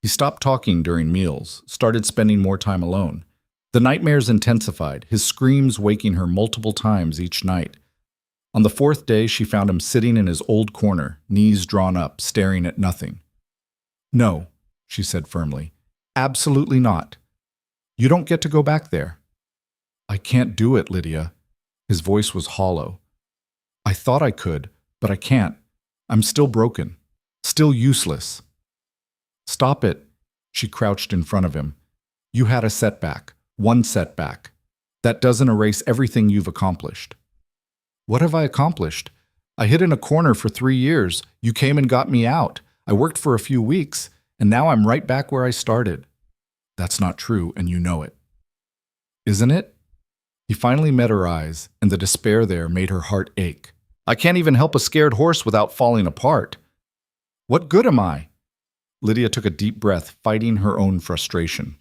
He stopped talking during meals, started spending more time alone. The nightmares intensified, his screams waking her multiple times each night. On the fourth day, she found him sitting in his old corner, knees drawn up, staring at nothing. "No," she said firmly. "Absolutely not. You don't get to go back there." "I can't do it, Lydia." His voice was hollow. "I thought I could, but I can't. I'm still broken. Still useless." "Stop it." She crouched in front of him. "You had a setback. One setback. That doesn't erase everything you've accomplished." "What have I accomplished? I hid in a corner for 3 years. You came and got me out. I worked for a few weeks, and now I'm right back where I started." "That's not true, and you know it." "Isn't it?" He finally met her eyes, and the despair there made her heart ache. "I can't even help a scared horse without falling apart. What good am I?" Lydia took a deep breath, fighting her own frustration.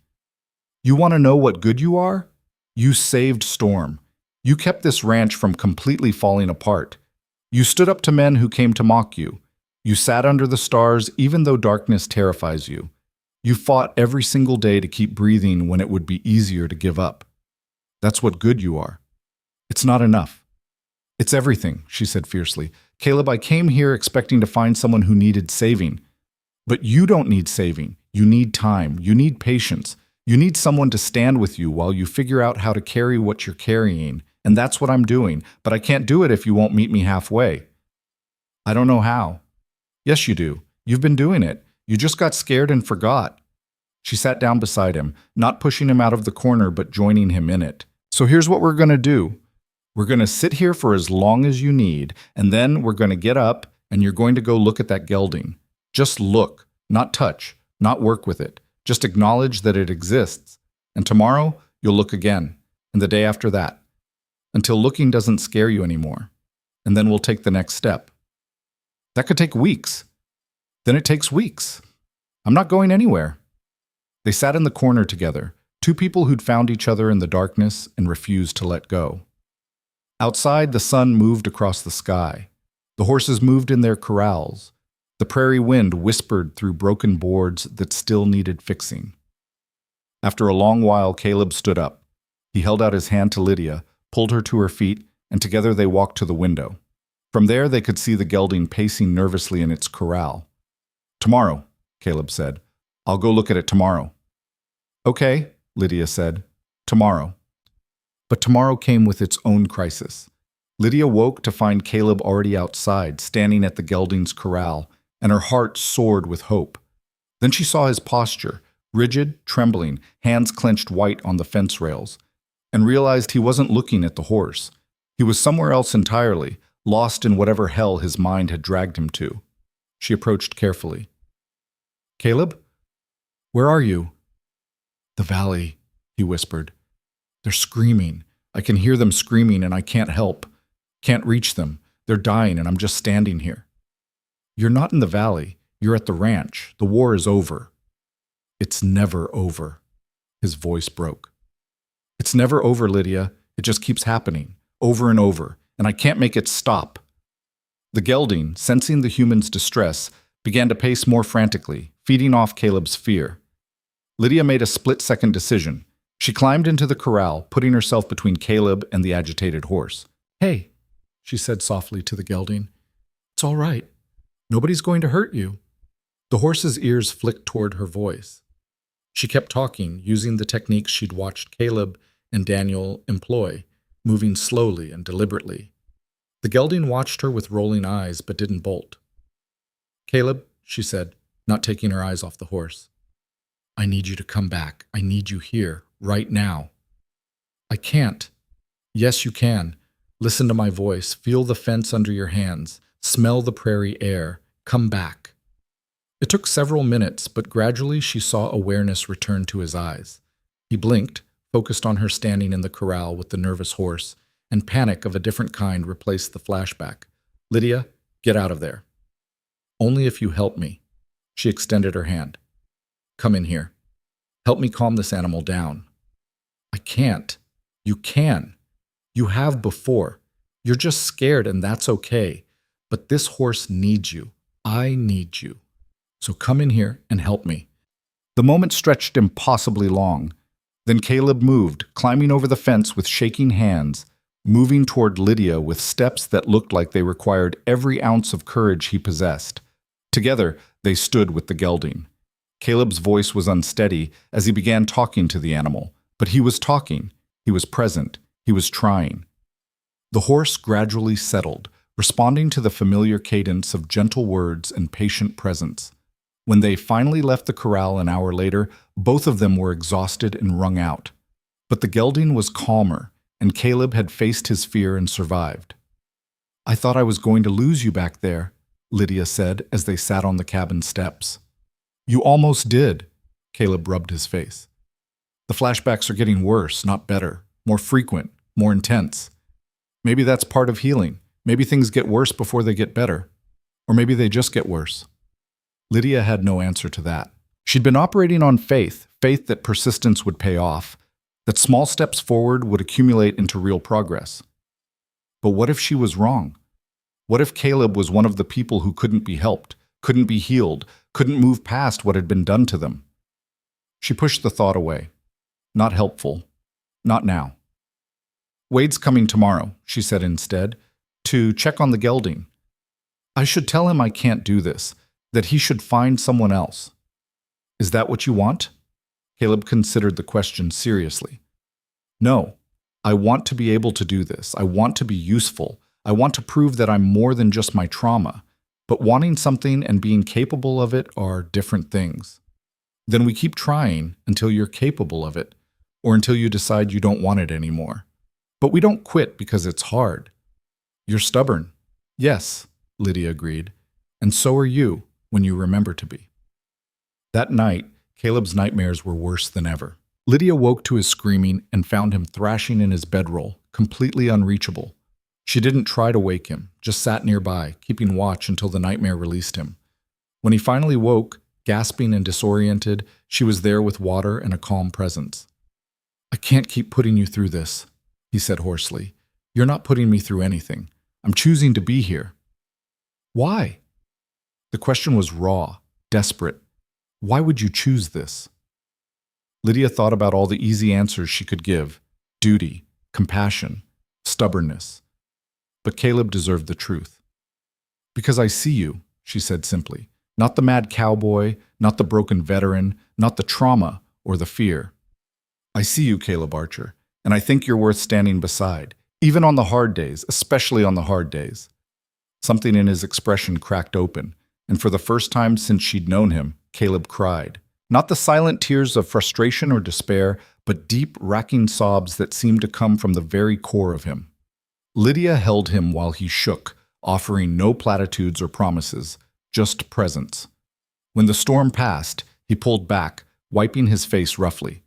"You want to know what good you are? You saved Storm. You kept this ranch from completely falling apart. You stood up to men who came to mock you. You sat under the stars even though darkness terrifies you. You fought every single day to keep breathing when it would be easier to give up. That's what good you are. It's not enough." "It's everything," she said fiercely. "Caleb, I came here expecting to find someone who needed saving. But you don't need saving. You need time. You need patience. You need someone to stand with you while you figure out how to carry what you're carrying. And that's what I'm doing. But I can't do it if you won't meet me halfway." "I don't know how." "Yes, you do. You've been doing it. You just got scared and forgot." She sat down beside him, not pushing him out of the corner but joining him in it. "So here's what we're going to do. We're going to sit here for as long as you need, and then we're going to get up and you're going to go look at that gelding. Just look, not touch, not work with it. Just acknowledge that it exists. And tomorrow, you'll look again, and the day after that. until looking doesn't scare you anymore, and then we'll take the next step. That could take weeks. Then it takes weeks. I'm not going anywhere. They sat in the corner together, two people who'd found each other in the darkness and refused to let go. Outside, the sun moved across the sky. The horses moved in their corrals. The prairie wind whispered through broken boards that still needed fixing. After a long while, Caleb stood up. He held out his hand to Lydia, pulled her to her feet, and together they walked to the window. From there, they could see the gelding pacing nervously in its corral. "Tomorrow," Caleb said. "I'll go look at it tomorrow." "Okay," Lydia said. "Tomorrow." But tomorrow came with its own crisis. Lydia woke to find Caleb already outside, standing at the gelding's corral, and her heart soared with hope. Then she saw his posture, rigid, trembling, hands clenched white on the fence rails, and realized he wasn't looking at the horse. He was somewhere else entirely, lost in whatever hell his mind had dragged him to. She approached carefully. "Caleb? Where are you?" "The valley," he whispered. "They're screaming. I can hear them screaming and I can't help. Can't reach them. They're dying and I'm just standing here." "You're not in the valley. You're at the ranch. The war is over." "It's never over." His voice broke. "It's never over, Lydia. It just keeps happening, over and over, and I can't make it stop." The gelding, sensing the human's distress, began to pace more frantically, feeding off Caleb's fear. Lydia made a split-second decision. She climbed into the corral, putting herself between Caleb and the agitated horse. "Hey," she said softly to the gelding. "It's all right. Nobody's going to hurt you." The horse's ears flicked toward her voice. She kept talking, using the techniques she'd watched Caleb and Daniel employ, moving slowly and deliberately. The gelding watched her with rolling eyes, but didn't bolt. "Caleb," she said, not taking her eyes off the horse, "I need you to come back. I need you here, right now." "I can't." "Yes, you can. Listen to my voice. Feel the fence under your hands. Smell the prairie air. Come back." It took several minutes, but gradually she saw awareness return to his eyes. He blinked, focused on her standing in the corral with the nervous horse, and panic of a different kind replaced the flashback. "Lydia, get out of there." "Only if you help me." She extended her hand. "Come in here. Help me calm this animal down." "I can't." "You can. You have before. You're just scared and that's okay. But this horse needs you. I need you. So come in here and help me." The moment stretched impossibly long. Then Caleb moved, climbing over the fence with shaking hands, moving toward Lydia with steps that looked like they required every ounce of courage he possessed. Together, they stood with the gelding. Caleb's voice was unsteady as he began talking to the animal, but he was talking. He was present. He was trying. The horse gradually settled, responding to the familiar cadence of gentle words and patient presence. When they finally left the corral an hour later, both of them were exhausted and wrung out. But the gelding was calmer, and Caleb had faced his fear and survived. "I thought I was going to lose you back there," Lydia said as they sat on the cabin steps. "You almost did." Caleb rubbed his face. "The flashbacks are getting worse, not better, more frequent, more intense. Maybe that's part of healing. Maybe things get worse before they get better. Or maybe they just get worse." Lydia had no answer to that. She'd been operating on faith that persistence would pay off, that small steps forward would accumulate into real progress. But what if she was wrong? What if Caleb was one of the people who couldn't be helped, couldn't be healed, couldn't move past what had been done to them? She pushed the thought away. Not helpful. Not now. "Wade's coming tomorrow," she said instead, "to check on the gelding. I should tell him I can't do this, that he should find someone else." "Is that what you want?" Caleb considered the question seriously. "No. I want to be able to do this. I want to be useful. I want to prove that I'm more than just my trauma. But wanting something and being capable of it are different things. Then we keep trying until you're capable of it, or until you decide you don't want it anymore. But we don't quit because it's hard." "You're stubborn." "Yes," Lydia agreed. "And so are you, when you remember to be." That night, Caleb's nightmares were worse than ever. Lydia woke to his screaming and found him thrashing in his bedroll, completely unreachable. She didn't try to wake him, just sat nearby, keeping watch until the nightmare released him. When he finally woke, gasping and disoriented, she was there with water and a calm presence. "I can't keep putting you through this," he said hoarsely. "You're not putting me through anything. I'm choosing to be here." "Why?" The question was raw, desperate. Why would you choose this? Lydia thought about all the easy answers she could give: duty, compassion, stubbornness. But Caleb deserved the truth. "Because I see you," she said simply. "Not the mad cowboy, not the broken veteran, not the trauma or the fear. I see you, Caleb Archer, and I think you're worth standing beside, even on the hard days, especially on the hard days." Something in his expression cracked open, and for the first time since she'd known him, Caleb cried. Not the silent tears of frustration or despair, but deep, racking sobs that seemed to come from the very core of him. Lydia held him while he shook, offering no platitudes or promises, just presence. When the storm passed, he pulled back, wiping his face roughly.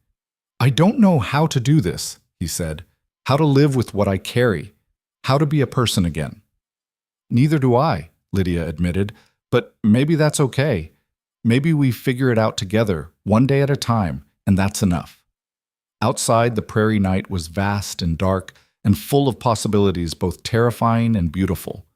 "I don't know how to do this," he said. "How to live with what I carry. How to be a person again." "Neither do I," Lydia admitted, "but maybe that's okay. Maybe we figure it out together, one day at a time, and that's enough." Outside, the prairie night was vast and dark and full of possibilities, both terrifying and beautiful.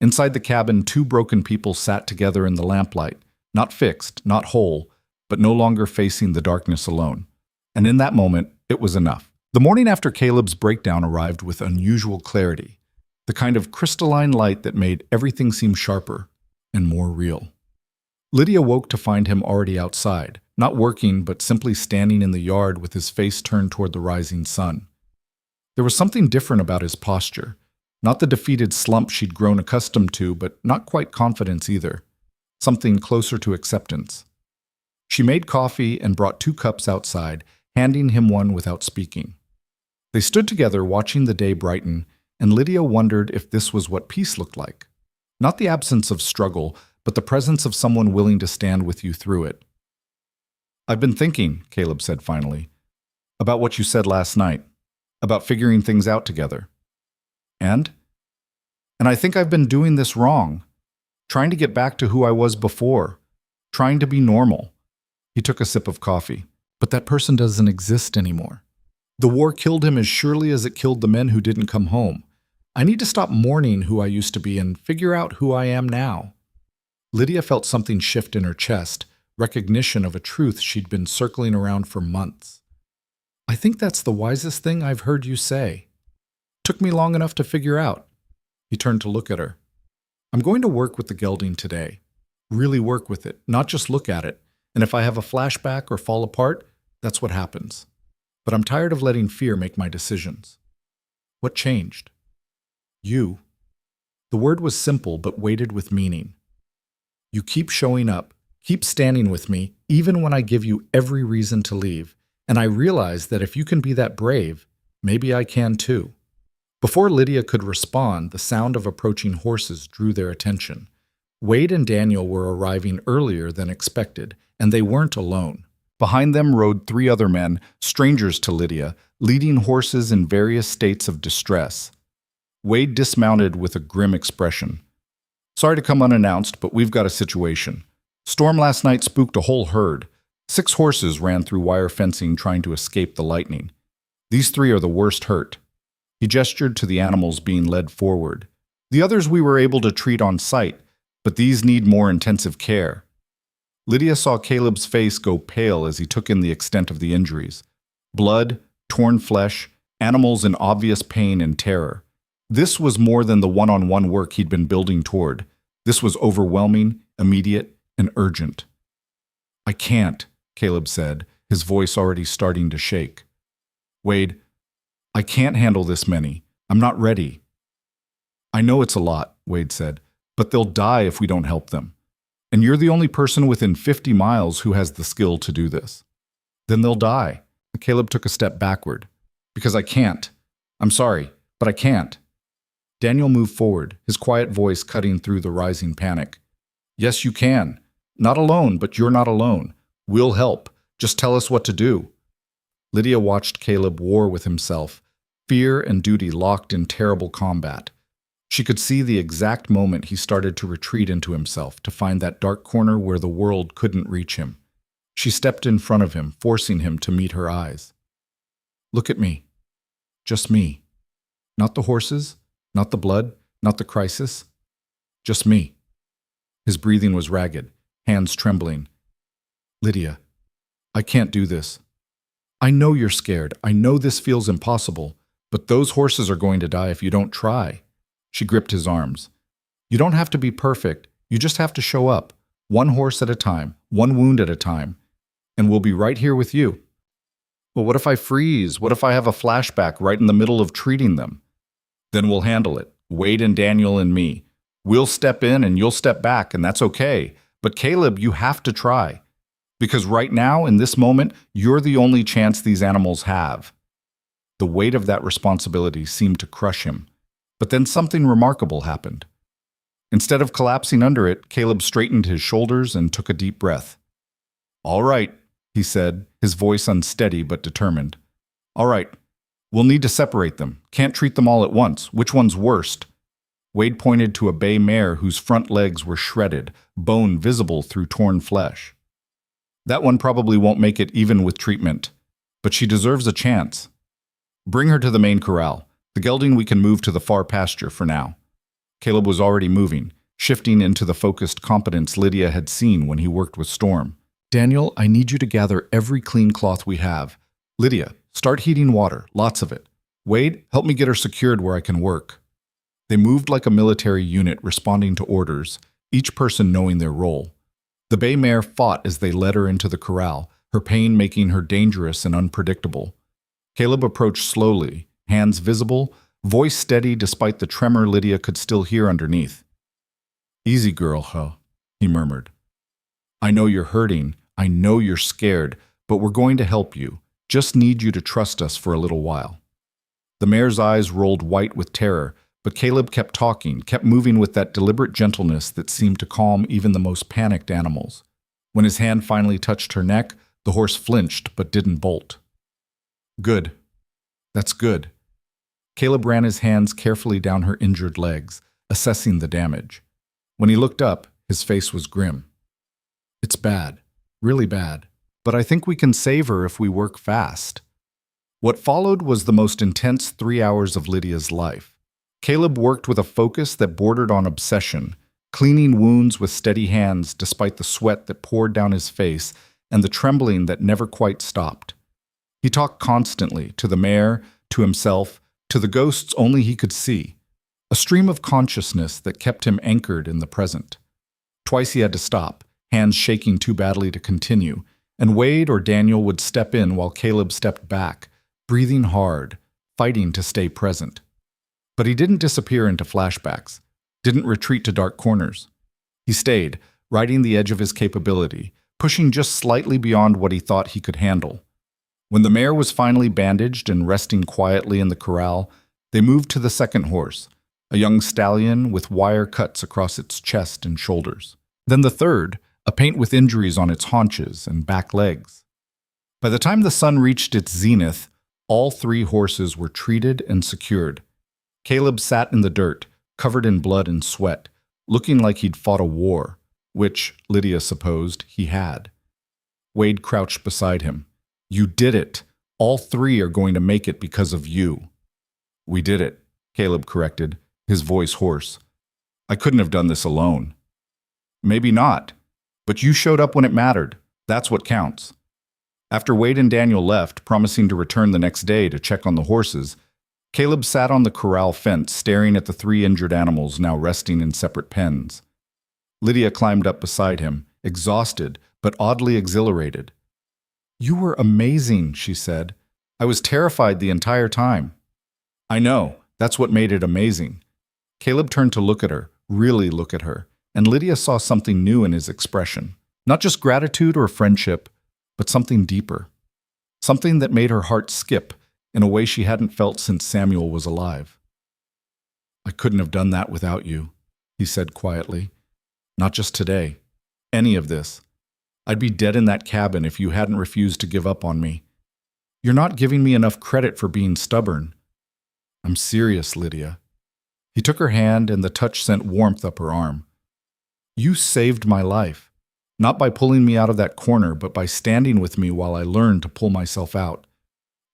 Inside the cabin, two broken people sat together in the lamplight, not fixed, not whole, but no longer facing the darkness alone. And in that moment, it was enough. The morning after Caleb's breakdown arrived with unusual clarity, the kind of crystalline light that made everything seem sharper and more real. Lydia woke to find him already outside, not working but simply standing in the yard with his face turned toward the rising sun. There was something different about his posture, not the defeated slump she'd grown accustomed to, but not quite confidence either, something closer to acceptance. She made coffee and brought 2 cups outside, handing him one without speaking. They stood together watching the day brighten, and Lydia wondered if this was what peace looked like. Not the absence of struggle, but the presence of someone willing to stand with you through it. "I've been thinking," Caleb said finally, "about what you said last night, about figuring things out together. And I think I've been doing this wrong, trying to get back to who I was before, trying to be normal." He took a sip of coffee. "But that person doesn't exist anymore. The war killed him as surely as it killed the men who didn't come home. I need to stop mourning who I used to be and figure out who I am now." Lydia felt something shift in her chest, recognition of a truth she'd been circling around for months. "I think that's the wisest thing I've heard you say. Took me long enough to figure out." He turned to look at her. "I'm going to work with the gelding today. Really work with it, not just look at it. And if I have a flashback or fall apart, that's what happens. But I'm tired of letting fear make my decisions." "What changed?" "You." The word was simple but weighted with meaning. "You keep showing up, keep standing with me, even when I give you every reason to leave. And I realize that if you can be that brave, maybe I can too." Before Lydia could respond, the sound of approaching horses drew their attention. Wade and Daniel were arriving earlier than expected, and they weren't alone. Behind them rode 3 other men, strangers to Lydia, leading horses in various states of distress. Wade dismounted with a grim expression. "Sorry to come unannounced, but we've got a situation. Storm last night spooked a whole herd. 6 horses ran through wire fencing trying to escape the lightning. These 3 are the worst hurt." He gestured to the animals being led forward. "The others we were able to treat on site, but these need more intensive care." Lydia saw Caleb's face go pale as he took in the extent of the injuries. Blood, torn flesh, animals in obvious pain and terror. This was more than the one-on-one work he'd been building toward. This was overwhelming, immediate, and urgent. "I can't," Caleb said, his voice already starting to shake. "Wade, I can't handle this many. I'm not ready." "I know it's a lot," Wade said, "but they'll die if we don't help them. And you're the only person within 50 miles who has the skill to do this." "Then they'll die." Caleb took a step backward. "Because I can't. I'm sorry, but I can't." Daniel moved forward, his quiet voice cutting through the rising panic. "Yes, you can. Not alone, but you're not alone. We'll help. Just tell us what to do." Lydia watched Caleb war with himself, fear and duty locked in terrible combat. She could see the exact moment he started to retreat into himself, to find that dark corner where the world couldn't reach him. She stepped in front of him, forcing him to meet her eyes. "Look at me. Just me. Not the horses, not the blood, not the crisis. Just me." His breathing was ragged, hands trembling. "Lydia, I can't do this. I know you're scared. I know this feels impossible, but those horses are going to die if you don't try." She gripped his arms. "You don't have to be perfect. You just have to show up, one horse at a time, one wound at a time, and we'll be right here with you." "Well, what if I freeze? What if I have a flashback right in the middle of treating them?" "Then we'll handle it. Wade and Daniel and me. We'll step in and you'll step back, and that's okay. But Caleb, you have to try. Because right now, in this moment, you're the only chance these animals have." The weight of that responsibility seemed to crush him. But then something remarkable happened. Instead of collapsing under it, Caleb straightened his shoulders and took a deep breath. "All right," he said, his voice unsteady but determined. "All right, we'll need to separate them. Can't treat them all at once. Which one's worst?" Wade pointed to a bay mare whose front legs were shredded, bone visible through torn flesh. "That one probably won't make it even with treatment, but she deserves a chance. Bring her to the main corral. The gelding we can move to the far pasture for now." Caleb was already moving, shifting into the focused competence Lydia had seen when he worked with Storm. "Daniel, I need you to gather every clean cloth we have. Lydia, start heating water, lots of it. Wade, help me get her secured where I can work." They moved like a military unit responding to orders, each person knowing their role. The bay mare fought as they led her into the corral, her pain making her dangerous and unpredictable. Caleb approached slowly, hands visible, voice steady despite the tremor Lydia could still hear underneath. "Easy, girl, huh?" he murmured. "I know you're hurting, I know you're scared, but we're going to help you. Just need you to trust us for a little while." The mare's eyes rolled white with terror, but Caleb kept talking, kept moving with that deliberate gentleness that seemed to calm even the most panicked animals. When his hand finally touched her neck, the horse flinched but didn't bolt. "Good. That's good." Caleb ran his hands carefully down her injured legs, assessing the damage. When he looked up, his face was grim. "It's bad, really bad, but I think we can save her if we work fast." What followed was the most intense 3 hours of Lydia's life. Caleb worked with a focus that bordered on obsession, cleaning wounds with steady hands despite the sweat that poured down his face and the trembling that never quite stopped. He talked constantly, to the mare, to himself, to the ghosts only he could see, a stream of consciousness that kept him anchored in the present. Twice he had to stop, hands shaking too badly to continue, and Wade or Daniel would step in while Caleb stepped back, breathing hard, fighting to stay present. But he didn't disappear into flashbacks, didn't retreat to dark corners. He stayed, riding the edge of his capability, pushing just slightly beyond what he thought he could handle. When the mare was finally bandaged and resting quietly in the corral, they moved to the second horse, a young stallion with wire cuts across its chest and shoulders. Then the third, a paint with injuries on its haunches and back legs. By the time the sun reached its zenith, all 3 horses were treated and secured. Caleb sat in the dirt, covered in blood and sweat, looking like he'd fought a war, which, Lydia supposed, he had. Wade crouched beside him. "You did it. All 3 are going to make it because of you." "We did it," Caleb corrected, his voice hoarse. "I couldn't have done this alone." "Maybe not, but you showed up when it mattered. That's what counts." After Wade and Daniel left, promising to return the next day to check on the horses, Caleb sat on the corral fence, staring at the 3 injured animals now resting in separate pens. Lydia climbed up beside him, exhausted but oddly exhilarated. "You were amazing," she said. "I was terrified the entire time." "I know. That's what made it amazing." Caleb turned to look at her, really look at her, and Lydia saw something new in his expression. Not just gratitude or friendship, but something deeper. Something that made her heart skip in a way she hadn't felt since Samuel was alive. "I couldn't have done that without you," he said quietly. "Not just today. Any of this. I'd be dead in that cabin if you hadn't refused to give up on me. You're not giving me enough credit for being stubborn. I'm serious, Lydia. He took her hand and the touch sent warmth up her arm. You saved my life, not by pulling me out of that corner, but by standing with me while I learned to pull myself out,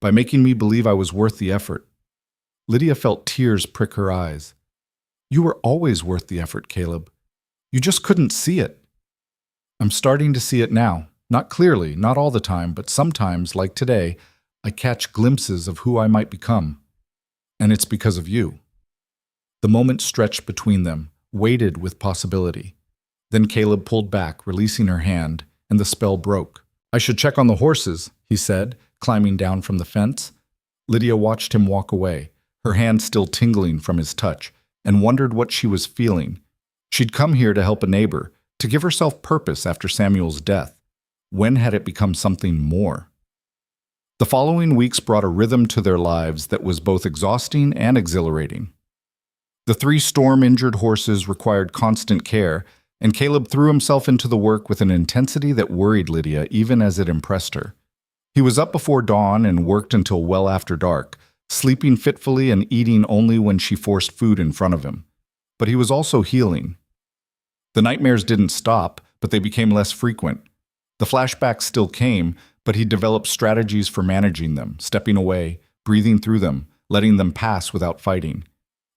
by making me believe I was worth the effort. Lydia felt tears prick her eyes. You were always worth the effort, Caleb. You just couldn't see it. I'm starting to see it now. Not clearly, not all the time, but sometimes, like today, I catch glimpses of who I might become. And it's because of you. The moment stretched between them, weighted with possibility. Then Caleb pulled back, releasing her hand, and the spell broke. I should check on the horses, he said, climbing down from the fence. Lydia watched him walk away, her hand still tingling from his touch, and wondered what she was feeling. She'd come here to help a neighbor, to give herself purpose after Samuel's death. When had it become something more? The following weeks brought a rhythm to their lives that was both exhausting and exhilarating. The 3 storm-injured horses required constant care, and Caleb threw himself into the work with an intensity that worried Lydia even as it impressed her. He was up before dawn and worked until well after dark, sleeping fitfully and eating only when she forced food in front of him. But he was also healing. The nightmares didn't stop, but they became less frequent. The flashbacks still came, but he developed strategies for managing them, stepping away, breathing through them, letting them pass without fighting.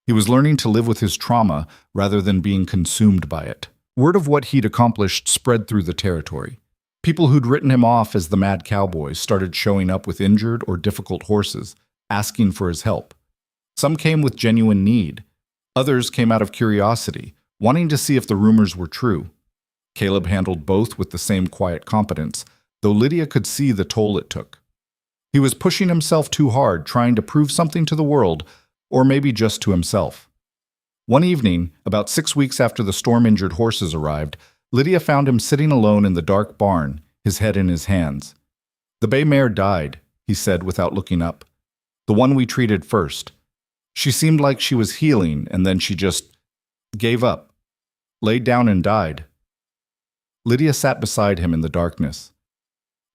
He was learning to live with his trauma rather than being consumed by it. Word of what he'd accomplished spread through the territory. People who'd written him off as the mad cowboy started showing up with injured or difficult horses, asking for his help. Some came with genuine need. Others came out of curiosity, wanting to see if the rumors were true. Caleb handled both with the same quiet competence, though Lydia could see the toll it took. He was pushing himself too hard, trying to prove something to the world, or maybe just to himself. One evening, about 6 weeks after the storm-injured horses arrived, Lydia found him sitting alone in the dark barn, his head in his hands. The bay mare died, he said without looking up. The one we treated first. She seemed like she was healing, and then she just gave up, laid down and died. Lydia sat beside him in the darkness.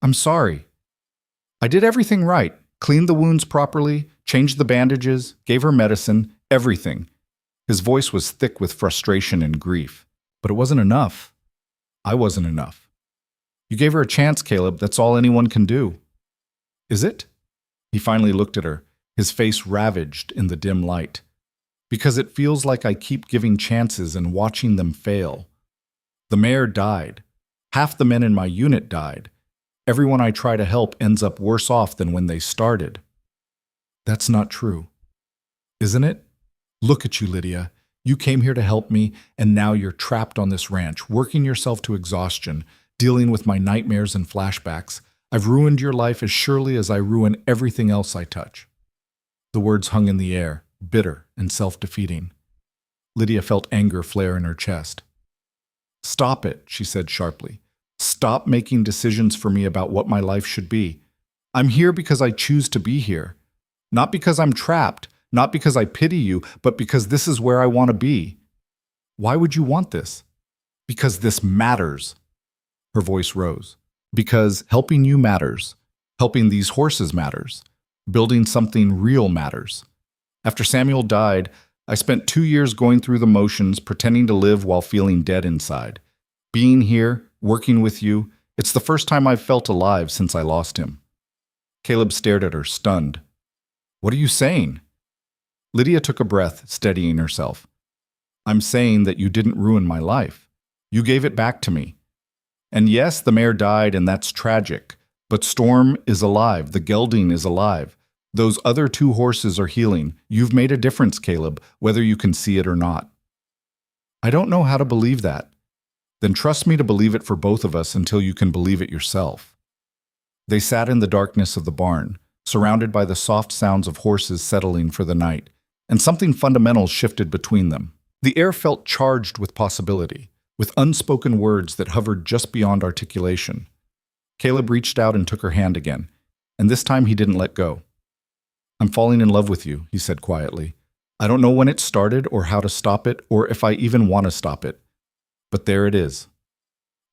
I'm sorry. I did everything right, cleaned the wounds properly, changed the bandages, gave her medicine, everything. His voice was thick with frustration and grief. But it wasn't enough. I wasn't enough. You gave her a chance, Caleb. That's all anyone can do. Is it? He finally looked at her, his face ravaged in the dim light. Because it feels like I keep giving chances and watching them fail. The mayor died. Half the men in my unit died. Everyone I try to help ends up worse off than when they started. That's not true. Isn't it? Look at you, Lydia. You came here to help me, and now you're trapped on this ranch, working yourself to exhaustion, dealing with my nightmares and flashbacks. I've ruined your life as surely as I ruin everything else I touch. The words hung in the air, bitter and self-defeating. Lydia felt anger flare in her chest. Stop it, she said sharply. Stop making decisions for me about what my life should be. I'm here because I choose to be here. Not because I'm trapped, not because I pity you, but because this is where I want to be. Why would you want this? Because this matters. Her voice rose. Because helping you matters. Helping these horses matters. Building something real matters. After Samuel died, I spent 2 years going through the motions, pretending to live while feeling dead inside. Being here, working with you, it's the first time I've felt alive since I lost him. Caleb stared at her, stunned. What are you saying? Lydia took a breath, steadying herself. I'm saying that you didn't ruin my life. You gave it back to me. And yes, the mayor died, and that's tragic. But Storm is alive. The gelding is alive. Those other 2 horses are healing. You've made a difference, Caleb, whether you can see it or not. I don't know how to believe that. Then trust me to believe it for both of us until you can believe it yourself. They sat in the darkness of the barn, surrounded by the soft sounds of horses settling for the night, and something fundamental shifted between them. The air felt charged with possibility, with unspoken words that hovered just beyond articulation. Caleb reached out and took her hand again, and this time he didn't let go. I'm falling in love with you, he said quietly. I don't know when it started or how to stop it or if I even want to stop it. But there it is.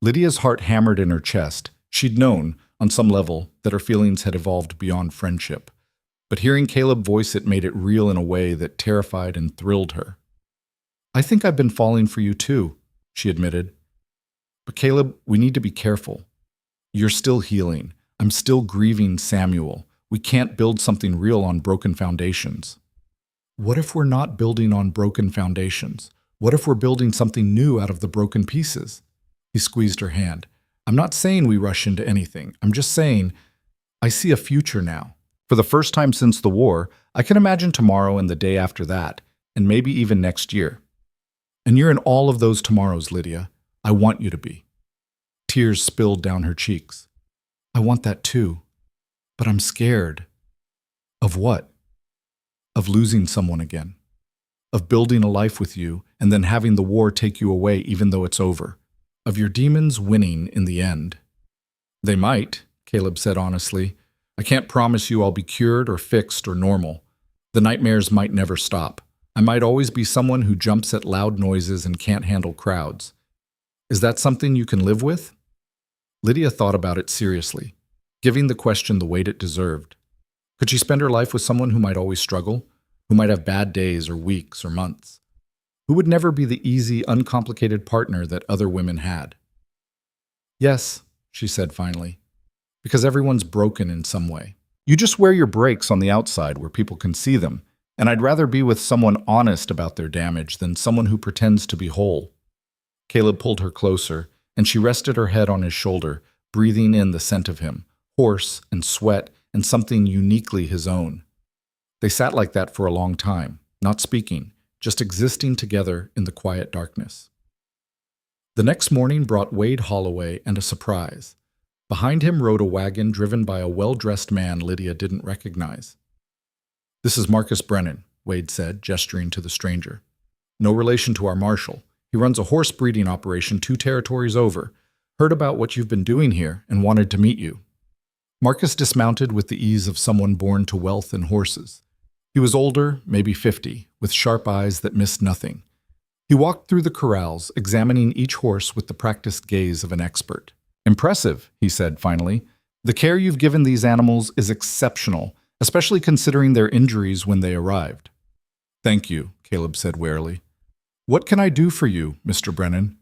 Lydia's heart hammered in her chest. She'd known, on some level, that her feelings had evolved beyond friendship. But hearing Caleb voice it made it real in a way that terrified and thrilled her. I think I've been falling for you too, she admitted. But Caleb, we need to be careful. You're still healing. I'm still grieving Samuel. We can't build something real on broken foundations. What if we're not building on broken foundations? What if we're building something new out of the broken pieces? He squeezed her hand. I'm not saying we rush into anything. I'm just saying I see a future now. For the first time since the war, I can imagine tomorrow and the day after that, and maybe even next year. And you're in all of those tomorrows, Lydia. I want you to be. Tears spilled down her cheeks. I want that too. But I'm scared. Of what? Of losing someone again. Of building a life with you and then having the war take you away even though it's over. Of your demons winning in the end. They might, Caleb said honestly. I can't promise you I'll be cured or fixed or normal. The nightmares might never stop. I might always be someone who jumps at loud noises and can't handle crowds. Is that something you can live with? Lydia thought about it seriously, giving the question the weight it deserved. Could she spend her life with someone who might always struggle, who might have bad days or weeks or months, who would never be the easy, uncomplicated partner that other women had? Yes, she said finally, because everyone's broken in some way. You just wear your brakes on the outside where people can see them, and I'd rather be with someone honest about their damage than someone who pretends to be whole. Caleb pulled her closer, and she rested her head on his shoulder, breathing in the scent of him, horse and sweat and something uniquely his own. They sat like that for a long time, not speaking, just existing together in the quiet darkness. The next morning brought Wade Holloway and a surprise. Behind him rode a wagon driven by a well-dressed man Lydia didn't recognize. This is Marcus Brennan, Wade said, gesturing to the stranger. No relation to our marshal. He runs a horse breeding operation 2 territories over. Heard about what you've been doing here and wanted to meet you. Marcus dismounted with the ease of someone born to wealth and horses. He was older, maybe 50, with sharp eyes that missed nothing. He walked through the corrals, examining each horse with the practiced gaze of an expert. Impressive, he said finally. The care you've given these animals is exceptional, especially considering their injuries when they arrived. Thank you, Caleb said warily. What can I do for you, Mr. Brennan?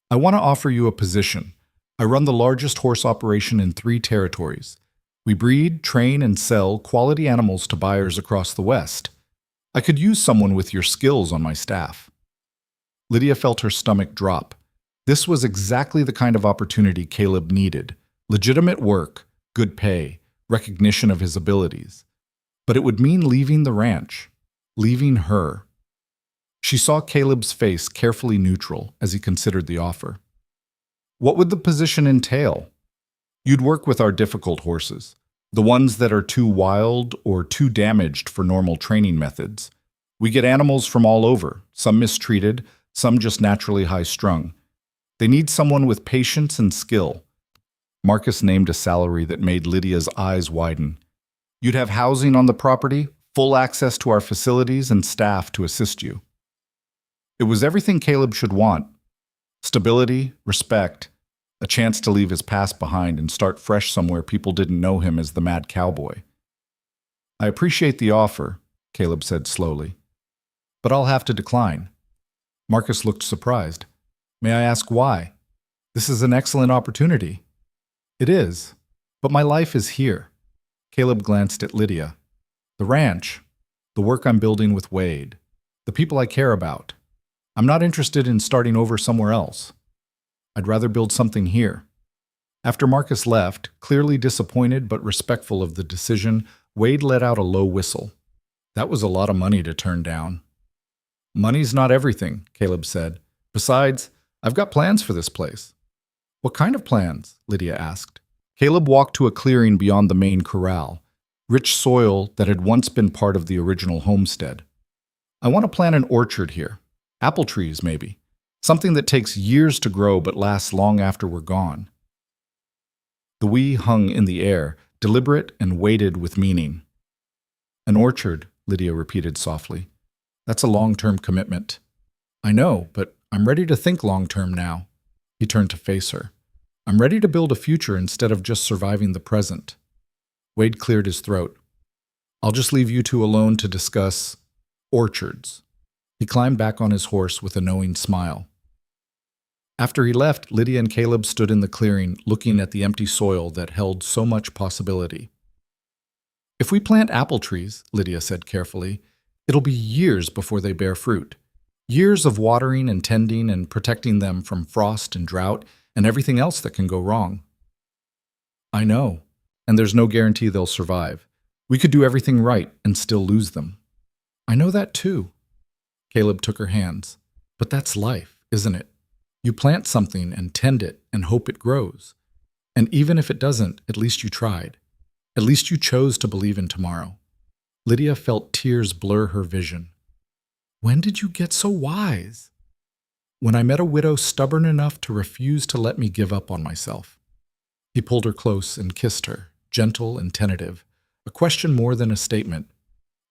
I want to offer you a position. I run the largest horse operation in 3 territories. We breed, train, and sell quality animals to buyers across the West. I could use someone with your skills on my staff. Lydia felt her stomach drop. This was exactly the kind of opportunity Caleb needed. Legitimate work, good pay, recognition of his abilities. But it would mean leaving the ranch, leaving her. She saw Caleb's face carefully neutral as he considered the offer. What would the position entail? You'd work with our difficult horses, the ones that are too wild or too damaged for normal training methods. We get animals from all over, some mistreated, some just naturally high-strung. They need someone with patience and skill. Marcus named a salary that made Lydia's eyes widen. You'd have housing on the property, full access to our facilities, and staff to assist you. It was everything Caleb should want. Stability, respect, a chance to leave his past behind and start fresh somewhere people didn't know him as the mad cowboy. I appreciate the offer, Caleb said slowly, but I'll have to decline. Marcus looked surprised. May I ask why? This is an excellent opportunity. It is, but my life is here. Caleb glanced at Lydia. The ranch, the work I'm building with Wade, the people I care about. I'm not interested in starting over somewhere else. I'd rather build something here. After Marcus left, clearly disappointed but respectful of the decision, Wade let out a low whistle. That was a lot of money to turn down. Money's not everything, Caleb said. Besides, I've got plans for this place. What kind of plans? Lydia asked. Caleb walked to a clearing beyond the main corral, rich soil that had once been part of the original homestead. I want to plant an orchard here. Apple trees, maybe. Something that takes years to grow but lasts long after we're gone. The "we" hung in the air, deliberate and weighted with meaning. An orchard, Lydia repeated softly. That's a long-term commitment. I know, but I'm ready to think long-term now. He turned to face her. I'm ready to build a future instead of just surviving the present. Wade cleared his throat. I'll just leave you two alone to discuss orchards." He climbed back on his horse with a knowing smile. After he left, Lydia and Caleb stood in the clearing, looking at the empty soil that held so much possibility. "If we plant apple trees," Lydia said carefully, "it'll be years before they bear fruit. Years of watering and tending and protecting them from frost and drought and everything else that can go wrong." "I know, and there's no guarantee they'll survive. We could do everything right and still lose them." "I know that too." Caleb took her hands. "But that's life, isn't it? You plant something and tend it and hope it grows. And even if it doesn't, at least you tried. At least you chose to believe in tomorrow." Lydia felt tears blur her vision. "When did you get so wise?" "When I met a widow stubborn enough to refuse to let me give up on myself." He pulled her close and kissed her, gentle and tentative, a question more than a statement.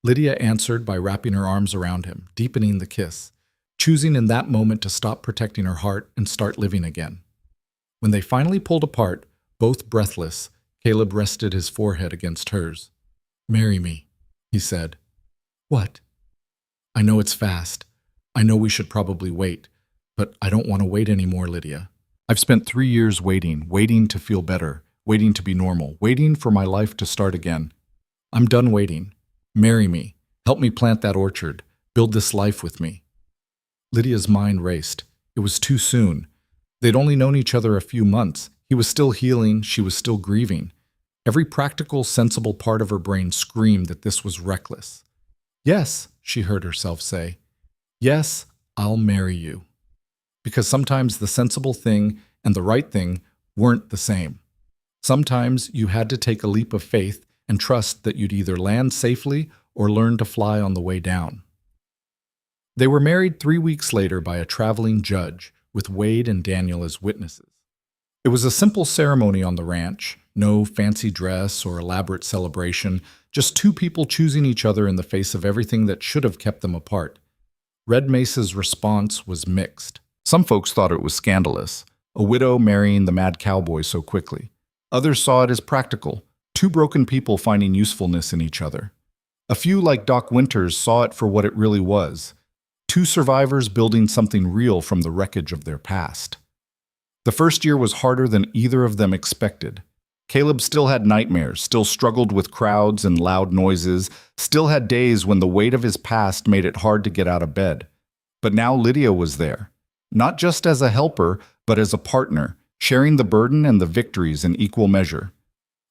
Lydia answered by wrapping her arms around him, deepening the kiss, choosing in that moment to stop protecting her heart and start living again. When they finally pulled apart, both breathless, Caleb rested his forehead against hers. "Marry me," he said. "What?" "I know it's fast. I know we should probably wait. But I don't want to wait anymore, Lydia. I've spent 3 years waiting to feel better, waiting to be normal, waiting for my life to start again. I'm done waiting. Marry me. Help me plant that orchard. Build this life with me." Lydia's mind raced. It was too soon. They'd only known each other a few months. He was still healing, she was still grieving. Every practical, sensible part of her brain screamed that this was reckless. "Yes," she heard herself say. "Yes, I'll marry you." Because sometimes the sensible thing and the right thing weren't the same. Sometimes you had to take a leap of faith and trust that you'd either land safely or learn to fly on the way down. They were married 3 weeks later by a traveling judge, with Wade and Daniel as witnesses. It was a simple ceremony on the ranch, no fancy dress or elaborate celebration, just two people choosing each other in the face of everything that should have kept them apart. Red Mesa's response was mixed. Some folks thought it was scandalous, a widow marrying the mad cowboy so quickly. Others saw it as practical, two broken people finding usefulness in each other. A few, like Doc Winters, saw it for what it really was, two survivors building something real from the wreckage of their past. The first year was harder than either of them expected. Caleb still had nightmares, still struggled with crowds and loud noises, still had days when the weight of his past made it hard to get out of bed. But now Lydia was there, not just as a helper, but as a partner, sharing the burden and the victories in equal measure.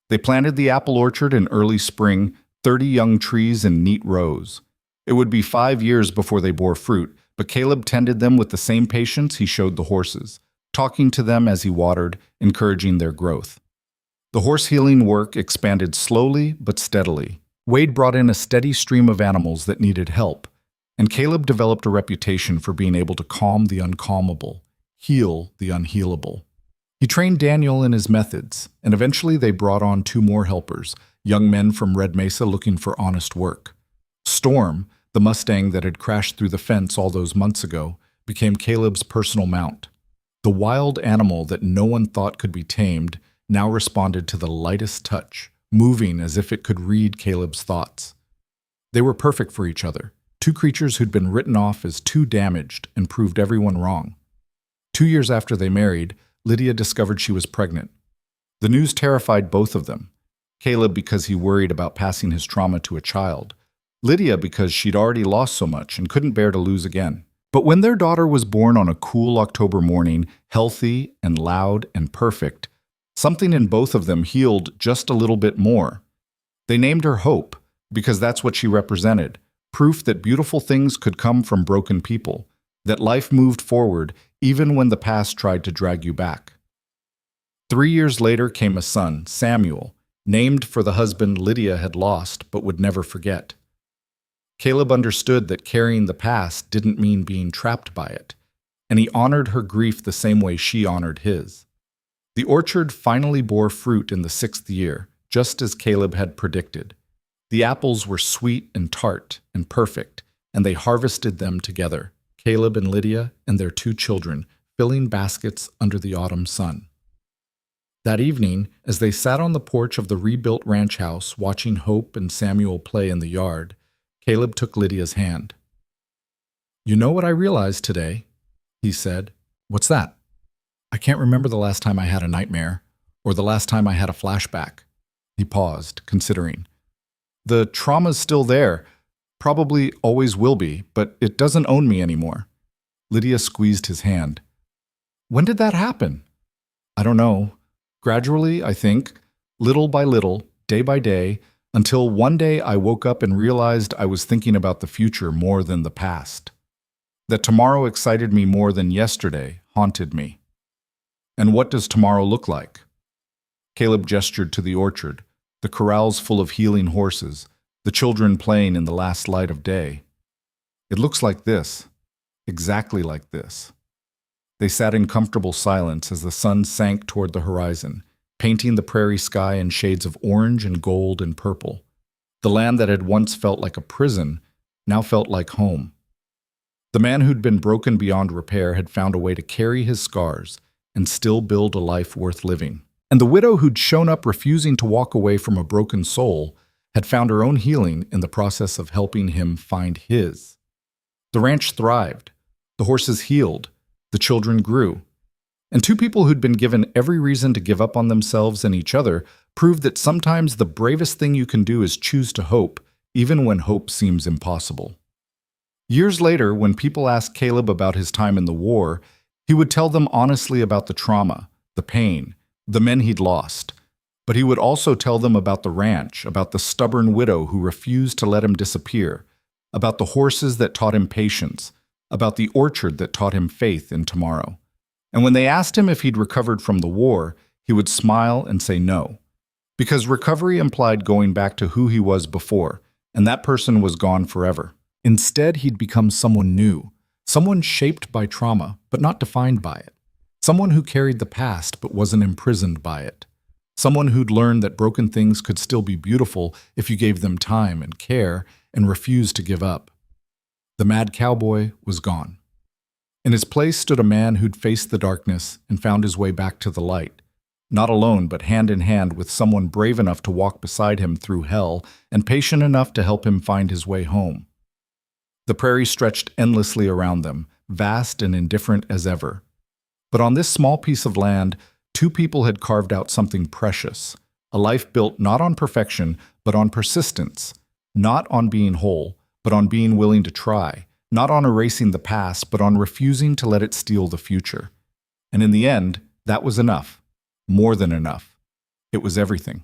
They planted the apple orchard in early spring, 30 young trees in neat rows. It would be 5 years before they bore fruit, but Caleb tended them with the same patience he showed the horses, talking to them as he watered, encouraging their growth. The horse healing work expanded slowly but steadily. Wade brought in a steady stream of animals that needed help, and Caleb developed a reputation for being able to calm the uncalmable, heal the unhealable. He trained Daniel in his methods, and eventually they brought on 2 more helpers, young men from Red Mesa looking for honest work. Storm, the Mustang that had crashed through the fence all those months ago, became Caleb's personal mount. The wild animal that no one thought could be tamed now responded to the lightest touch, moving as if it could read Caleb's thoughts. They were perfect for each other, 2 creatures who'd been written off as too damaged and proved everyone wrong. 2 years after they married, Lydia discovered she was pregnant. The news terrified both of them. Caleb because he worried about passing his trauma to a child. Lydia because she'd already lost so much and couldn't bear to lose again. But when their daughter was born on a cool October morning, healthy and loud and perfect, something in both of them healed just a little bit more. They named her Hope because that's what she represented, proof that beautiful things could come from broken people, that life moved forward even when the past tried to drag you back. 3 years later came a son, Samuel, named for the husband Lydia had lost but would never forget. Caleb understood that carrying the past didn't mean being trapped by it, and he honored her grief the same way she honored his. The orchard finally bore fruit in the 6th year, just as Caleb had predicted. The apples were sweet and tart and perfect, and they harvested them together, Caleb and Lydia and their 2 children, filling baskets under the autumn sun. That evening, as they sat on the porch of the rebuilt ranch house watching Hope and Samuel play in the yard, Caleb took Lydia's hand. "You know what I realized today?" he said. "What's that?" "I can't remember the last time I had a nightmare, or the last time I had a flashback." He paused, considering. "The trauma's still there, probably always will be, but it doesn't own me anymore." Lydia squeezed his hand. "When did that happen?" "I don't know. Gradually, I think, little by little, day by day, until one day I woke up and realized I was thinking about the future more than the past. That tomorrow excited me more than yesterday haunted me." "And what does tomorrow look like?" Caleb gestured to the orchard, the corrals full of healing horses, the children playing in the last light of day. "It looks like this, exactly like this." They sat in comfortable silence as the sun sank toward the horizon, painting the prairie sky in shades of orange and gold and purple. The land that had once felt like a prison now felt like home. The man who'd been broken beyond repair had found a way to carry his scars and still build a life worth living. And the widow who'd shown up refusing to walk away from a broken soul had found her own healing in the process of helping him find his. The ranch thrived, the horses healed, the children grew, and two people who'd been given every reason to give up on themselves and each other proved that sometimes the bravest thing you can do is choose to hope, even when hope seems impossible. Years later, when people asked Caleb about his time in the war, he would tell them honestly about the trauma, the pain, the men he'd lost. But he would also tell them about the ranch, about the stubborn widow who refused to let him disappear, about the horses that taught him patience, about the orchard that taught him faith in tomorrow. And when they asked him if he'd recovered from the war, he would smile and say no. Because recovery implied going back to who he was before, and that person was gone forever. Instead, he'd become someone new, someone shaped by trauma, but not defined by it. Someone who carried the past, but wasn't imprisoned by it. Someone who'd learned that broken things could still be beautiful if you gave them time and care and refused to give up. The mad cowboy was gone. In his place stood a man who'd faced the darkness and found his way back to the light, not alone but hand in hand with someone brave enough to walk beside him through hell and patient enough to help him find his way home. The prairie stretched endlessly around them, vast and indifferent as ever. But on this small piece of land, two people had carved out something precious, a life built not on perfection, but on persistence, not on being whole, but on being willing to try, not on erasing the past, but on refusing to let it steal the future. And in the end, that was enough, more than enough. It was everything.